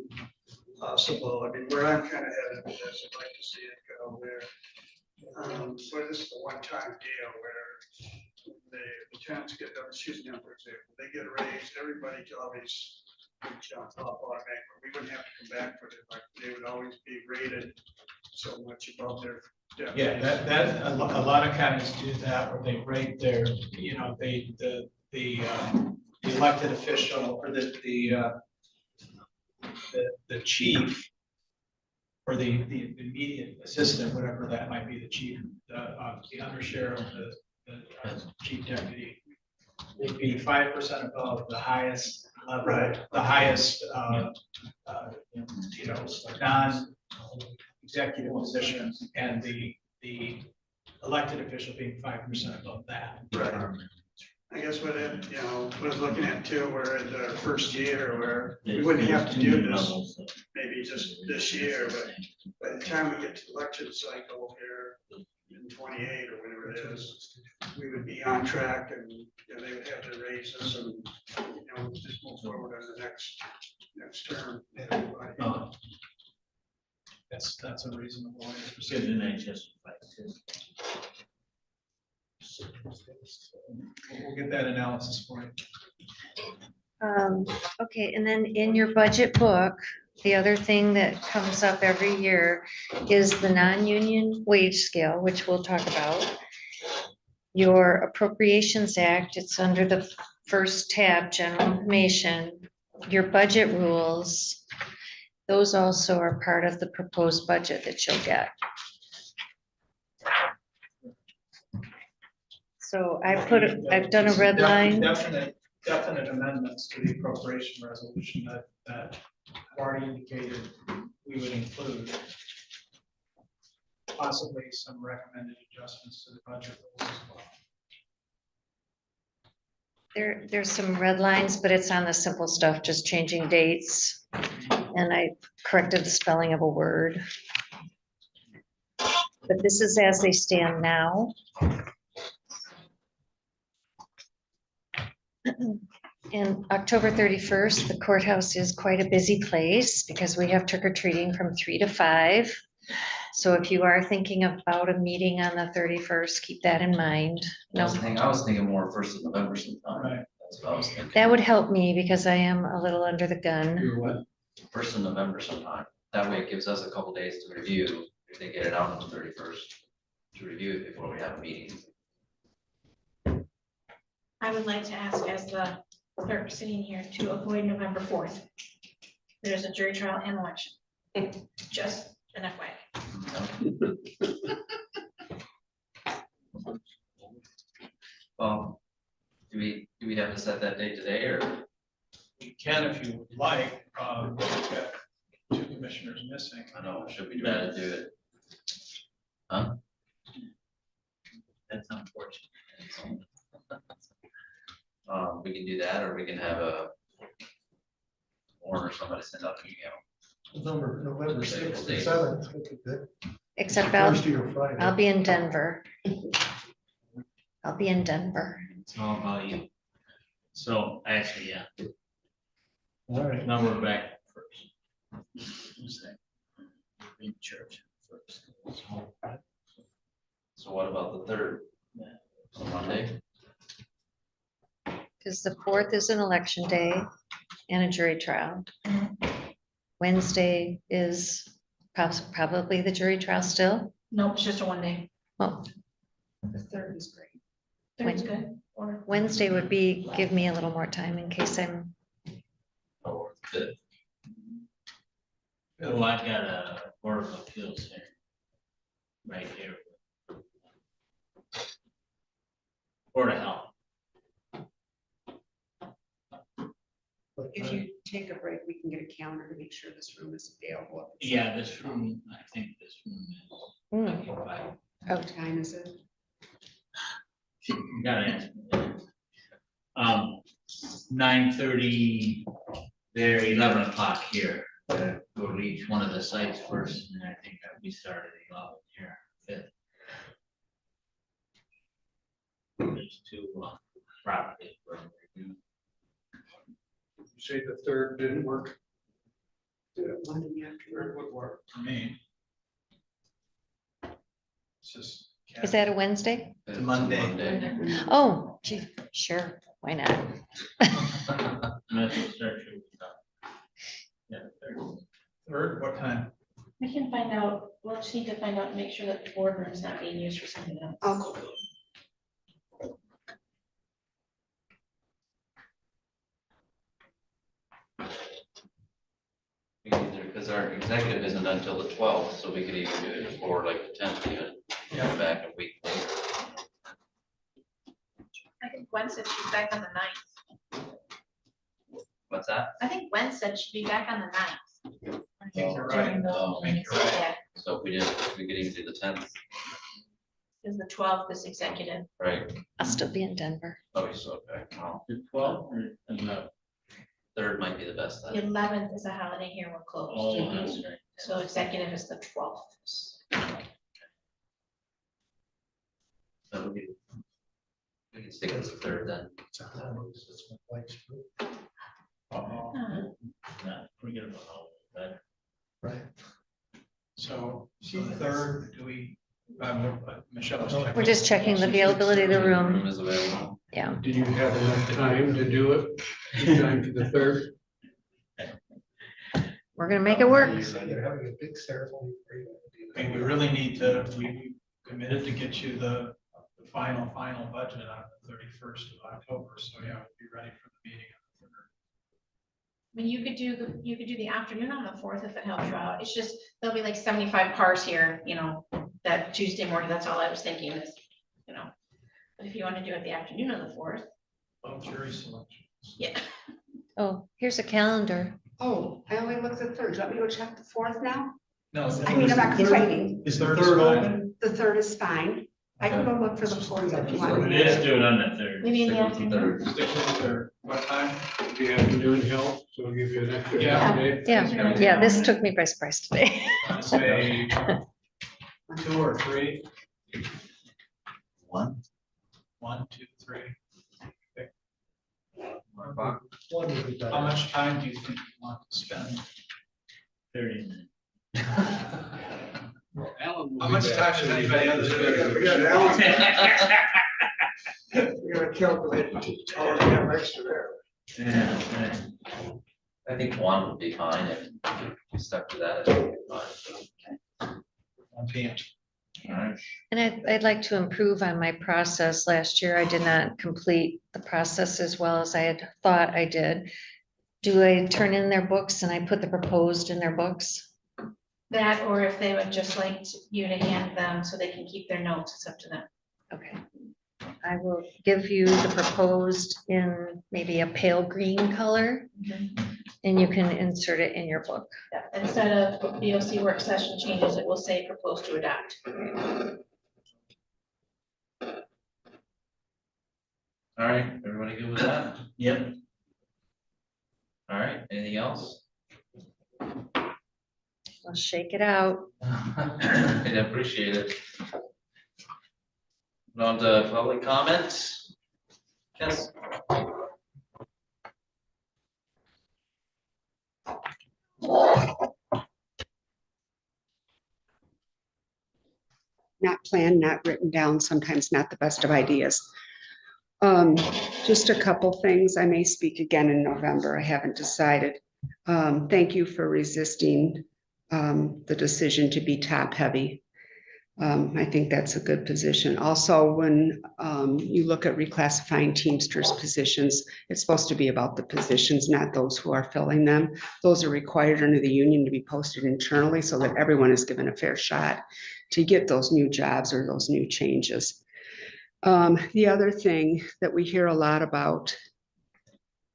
possible, I mean, where I'm kind of headed with this, I'd like to see it go where, where this is a one-time deal where the lieutenants get, excuse me, for example, they get a raise, everybody always jump up automatically. We wouldn't have to come back for it, like, they would always be rated so much above their deputies. Yeah, a lot of counties do that, where they rate their, the elected official or the chief or the immediate assistant, whatever that might be, the chief, the undersheriff, the chief deputy, would be 5% above the highest level, Right. the highest, non-executive positions, and the elected official being 5% above that. Right. I guess what it, what I was looking at too, where in the first year where we wouldn't have to do this, maybe just this year, but by the time we get to the election cycle here in 28 or whatever it is, we would be on track and they would have their raises and, just move forward on the next term. Everybody. Oh. That's a reasonable way to proceed. Good, and I justify it too. We'll get that analysis for you. Okay, and then in your budget book, the other thing that comes up every year is the non-union wage scale, which we'll talk about. Your Appropriations Act, it's under the first tab, General Information. Your budget rules, those also are part of the proposed budget that you'll get. So I've done a red line. Definite amendments to the appropriation resolution that I've already indicated we would include. Possibly some recommended adjustments to the budget rules as well. There's some red lines, but it's on the simple stuff, just changing dates. And I corrected the spelling of a word. But this is as they stand now. And October 31st, the courthouse is quite a busy place because we have trick or treating from 3 to 5. So if you are thinking about a meeting on the 31st, keep that in mind. I No, was thinking more first of November sometime. Right. That's what I was thinking. that would help me because I am a little under the gun. Do what? First of November sometime. That way it gives us a couple days to review, if they get it out on the 31st, to review it before we have a meeting. I would like to ask as the clerk sitting here to avoid November 4th. There's a jury trial and election. Just an FYI. Well, do we have to set that date today, or? You can if you would like. We've got 2 commissioners missing. I know, should we try to do it? Huh? That's unfortunate. We can do that, or we can have a Warren or somebody send out an email. November 6th or 7th. Except Thursday or Friday. I'll be in Denver. I'll be in Denver. It's all about you. So actually, yeah, All right. now we're back first. Who's that? In church first. So what about the 3rd? So Monday? Because the 4th is an election day and a jury trial. Wednesday is probably the jury trial still. Nope, it's just a 1 day. Well, The 3rd is great. 3rd's good. Or Wednesday would give me a little more time in case I'm, Or the Oh, I got a Board of Appeals here. Right here. Board of Health. If you take a break, we can get a calendar to make sure this room is available. Yeah, this room, I think this room is. occupied. What time is it? You gotta ask me. 9:30 there, 11 o'clock here. Go to each one of the sites first, and I think we started at 11 here, 5th. There's 2 properties for review. say the third didn't work? Third would work for me. It's just. Is that a Wednesday? It's Monday. Oh, gee, sure, why not? Mental structure. Yeah, third. Third, what time? We can find out, we'll just need to find out and make sure that the boardroom's not being used for something else. Oh, Because our executive isn't until the 12th, so we could even do it before like the 10th even, come back a week later. I think Gwen said she's back on the 9th. What's that? I think Gwen said she'd be back on the 9th. I think you're right. During the Oh, I think you're right. Yeah, So if we didn't, we could even do the 10th, because the 12th is executive. right? I'll still be in Denver. Oh, so okay, well, The 12th or no? third might be the best The then. 11th is a holiday here, we're Oh, closed. that's right. So executive is the 12th. So we can stick with the third then. Uh-oh. No, forget about all that. Right. So third, do we, Michelle? is checking. We're just checking the availability of the room. Room is available. Yeah, Do you have enough time to do it? Time for the third? we're gonna make it work. They're having a big ceremony for you. I mean, we really need to, we committed to get you the final budget on the 31st of October, so yeah, we'll be ready for the meeting on the 3rd. I mean, you could do the afternoon on the 4th if it helps you out. It's just, there'll be like 75 cars here, you know, that Tuesday morning. That's all I was thinking is, you know. But if you want to do it the afternoon on the 4th, Well, jury selection. yeah. Oh, here's a calendar. oh, I only looked at the third. Do you want me to go check the fourth now? No. I mean, I'm not complaining. Is third Third fine? open? The third is fine. I can go look for the fourth if you want. Let's do it on the 3rd. Maybe in the Stick with the afternoon. third. Stick with the third. What time? The afternoon help, so we'll give you an extra Yeah. half day. Yeah, this took me by surprise today. I'd say 2 or 3. 1 1, 2, 3. 1 o'clock. One would be better. How much time do you think you want to spend? 30 minutes. Well, Alan will How be much back, time so does you anybody can- else? We got Alan. We gotta calculate how much we have extra there. Yeah, right. I think 1 would be fine if you stuck to that. I think it'd be fine. 1 p.m. All right. And I'd like to improve on my process. Last year, I did not complete the process as well as I had thought I did. Do I turn in their books and I put the proposed in their books? That, or if they would just like you to hand them so they can keep their notes, it's up to them. Okay. I will give you the proposed in maybe a pale green color, and you can insert it in your book. Yeah, instead of BOC work session changes, it will say proposed to adopt. All right, everybody good with that? Yep. All right, anything else? I'll shake it out. I appreciate it. On to public comments. Yes. Not planned, not written down, sometimes not the best of ideas. Just a couple things. I may speak again in November. I haven't decided. Thank you for resisting the decision to be top heavy. I think that's a good position. Also, when you look at reclassifying Teamsters positions, it's supposed to be about the positions, not those who are filling them. Those are required under the union to be posted internally so that everyone is given a fair shot to get those new jobs or those new changes. The other thing that we hear a lot about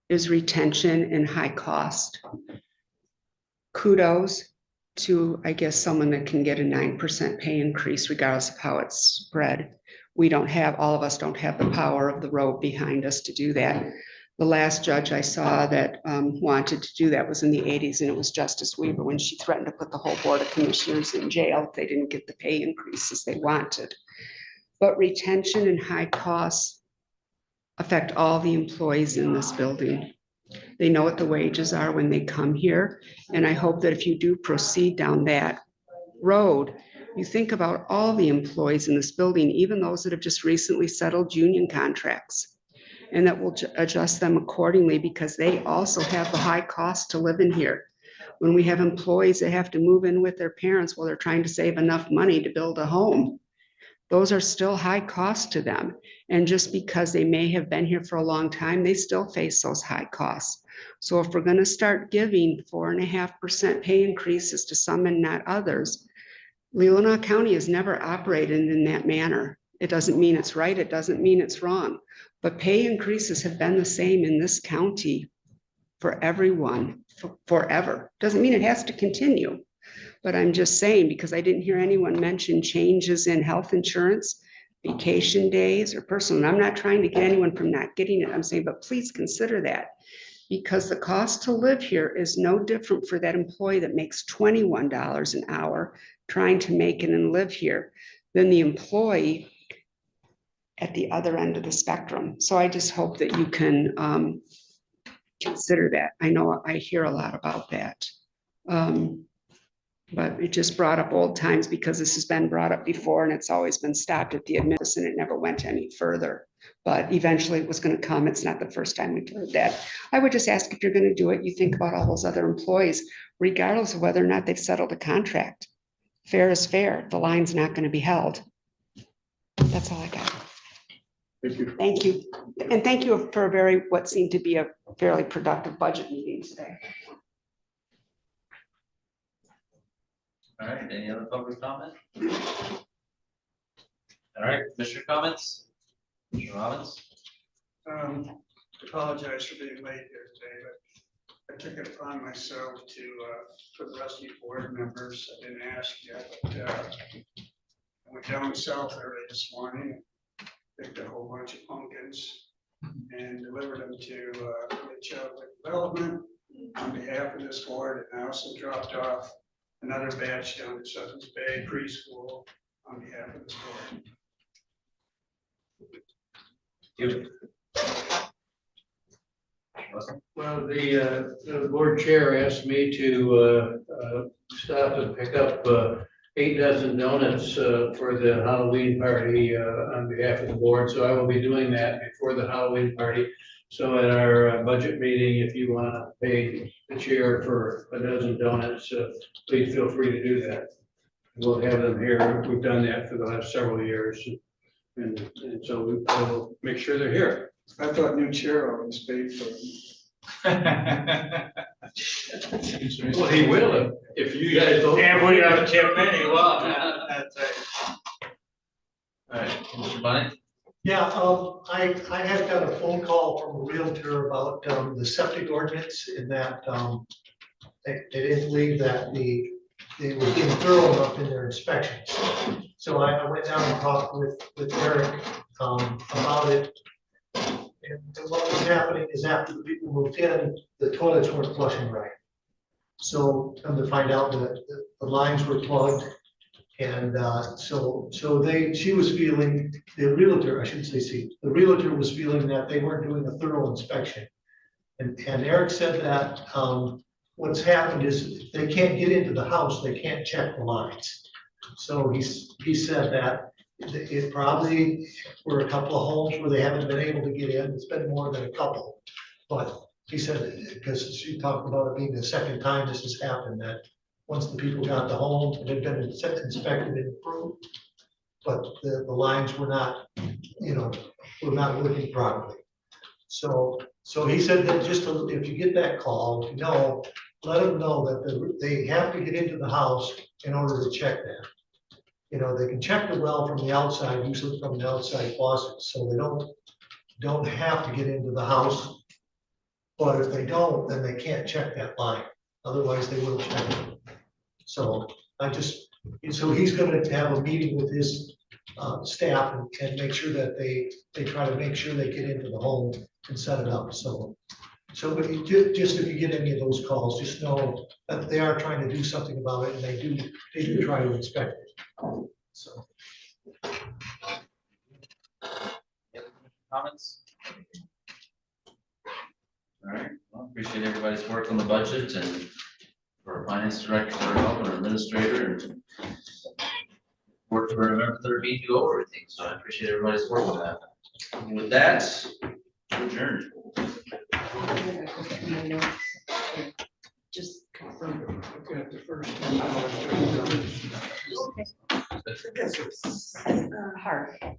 is retention and high cost. Kudos to, I guess, someone that can get a 9% pay increase regardless of how it's spread. We don't have, all of us don't have the power of the road behind us to do that. The last judge I saw that wanted to do that was in the 80s, and it was Justice Weaver when she threatened to put the whole Board of Commissioners in jail if they didn't get the pay increases they wanted. But retention and high costs affect all the employees in this building. They know what the wages are when they come here. And I hope that if you do proceed down that road, you think about all the employees in this building, even those that have just recently settled union contracts. And that will adjust them accordingly because they also have the high cost to live in here. When we have employees that have to move in with their parents while they're trying to save enough money to build a home, those are still high costs to them. And just because they may have been here for a long time, they still face those high costs. So if we're going to start giving 4.5% pay increases to some and not others, Leelanau County has never operated in that manner. It doesn't mean it's right. It doesn't mean it's wrong. But pay increases have been the same in this county for everyone forever. Doesn't mean it has to continue. But I'm just saying, because I didn't hear anyone mention changes in health insurance, vacation days, or personal. And I'm not trying to get anyone from not getting it. I'm saying, but please consider that. Because the cost to live here is no different for that employee that makes $21 an hour trying to make it and live here than the employee at the other end of the spectrum. So I just hope that you can consider that. I know I hear a lot about that. But it just brought up old times because this has been brought up before and it's always been stopped at the admittance and it never went any further. But eventually it was going to come. It's not the first time we've heard that. I would just ask if you're going to do it, you think about all those other employees, regardless of whether or not they've settled a contract. Fair is fair. The line's not going to be held. That's all I got. Thank you. Thank you. And thank you for what seemed to be a fairly productive budget meeting today. All right, any other public comment? All right, Commissioner comments? Commissioner Robbins? Apologize for being late here today, but I took it upon myself to, for the rest of you board members, I didn't ask yet, but I went down south early this morning, picked a whole bunch of pumpkins and delivered them to the Child Development on behalf of this board, and I also dropped off another batch down to Sutton's Bay Preschool on behalf of this board. You. Well, the board chair asked me to stop and pick up 8 dozen donuts for the Halloween party on behalf of the board. So I will be doing that before the Halloween party. So at our budget meeting, if you want to pay the chair for a dozen donuts, please feel free to do that. We'll have them here. We've done that for the last several years. And so we'll make sure they're here. I thought new chair always paid for them. Well, he will if you guys don't. And we are too many, well, that's right. All right, Commissioner Bunny? Yeah, I had got a phone call from a realtor about the septic ordinance in that they didn't believe that they were being thorough enough in their inspections. So I went down and talked with Eric about it. And what was happening is after the people moved in, the toilets weren't flushing right. So come to find out that the lines were plugged. And she was feeling, the realtor, I shouldn't say the realtor was feeling that they weren't doing a thorough inspection. And Eric said that what's happened is they can't get into the house, they can't check the lines. So he said that it probably were a couple of homes where they haven't been able to get in. It's been more than a couple. But he said, because she talked about it being the second time this has happened, that once the people got the home, it had been inspected and approved, but the lines were not, were not working properly. So he said that if you get that call, let them know that they have to get into the house in order to check that. They can check the well from the outside, usually from the outside faucet, so they don't have to get into the house. But if they don't, then they can't check that line. Otherwise, they will check it. So he's going to have a meeting with his staff and make sure that they try to make sure they get into the home and set it up. So just if you get any of those calls, just know that they are trying to do something about it, and they do try to inspect it. So. Comments? All right, well, Appreciate everybody's work on the budget and for our finance director, for help, and administrator, and work for November 13th to go over everything. So I appreciate everybody's work on that. And with that, adjourned. Just confirm. Look at the first. Hard.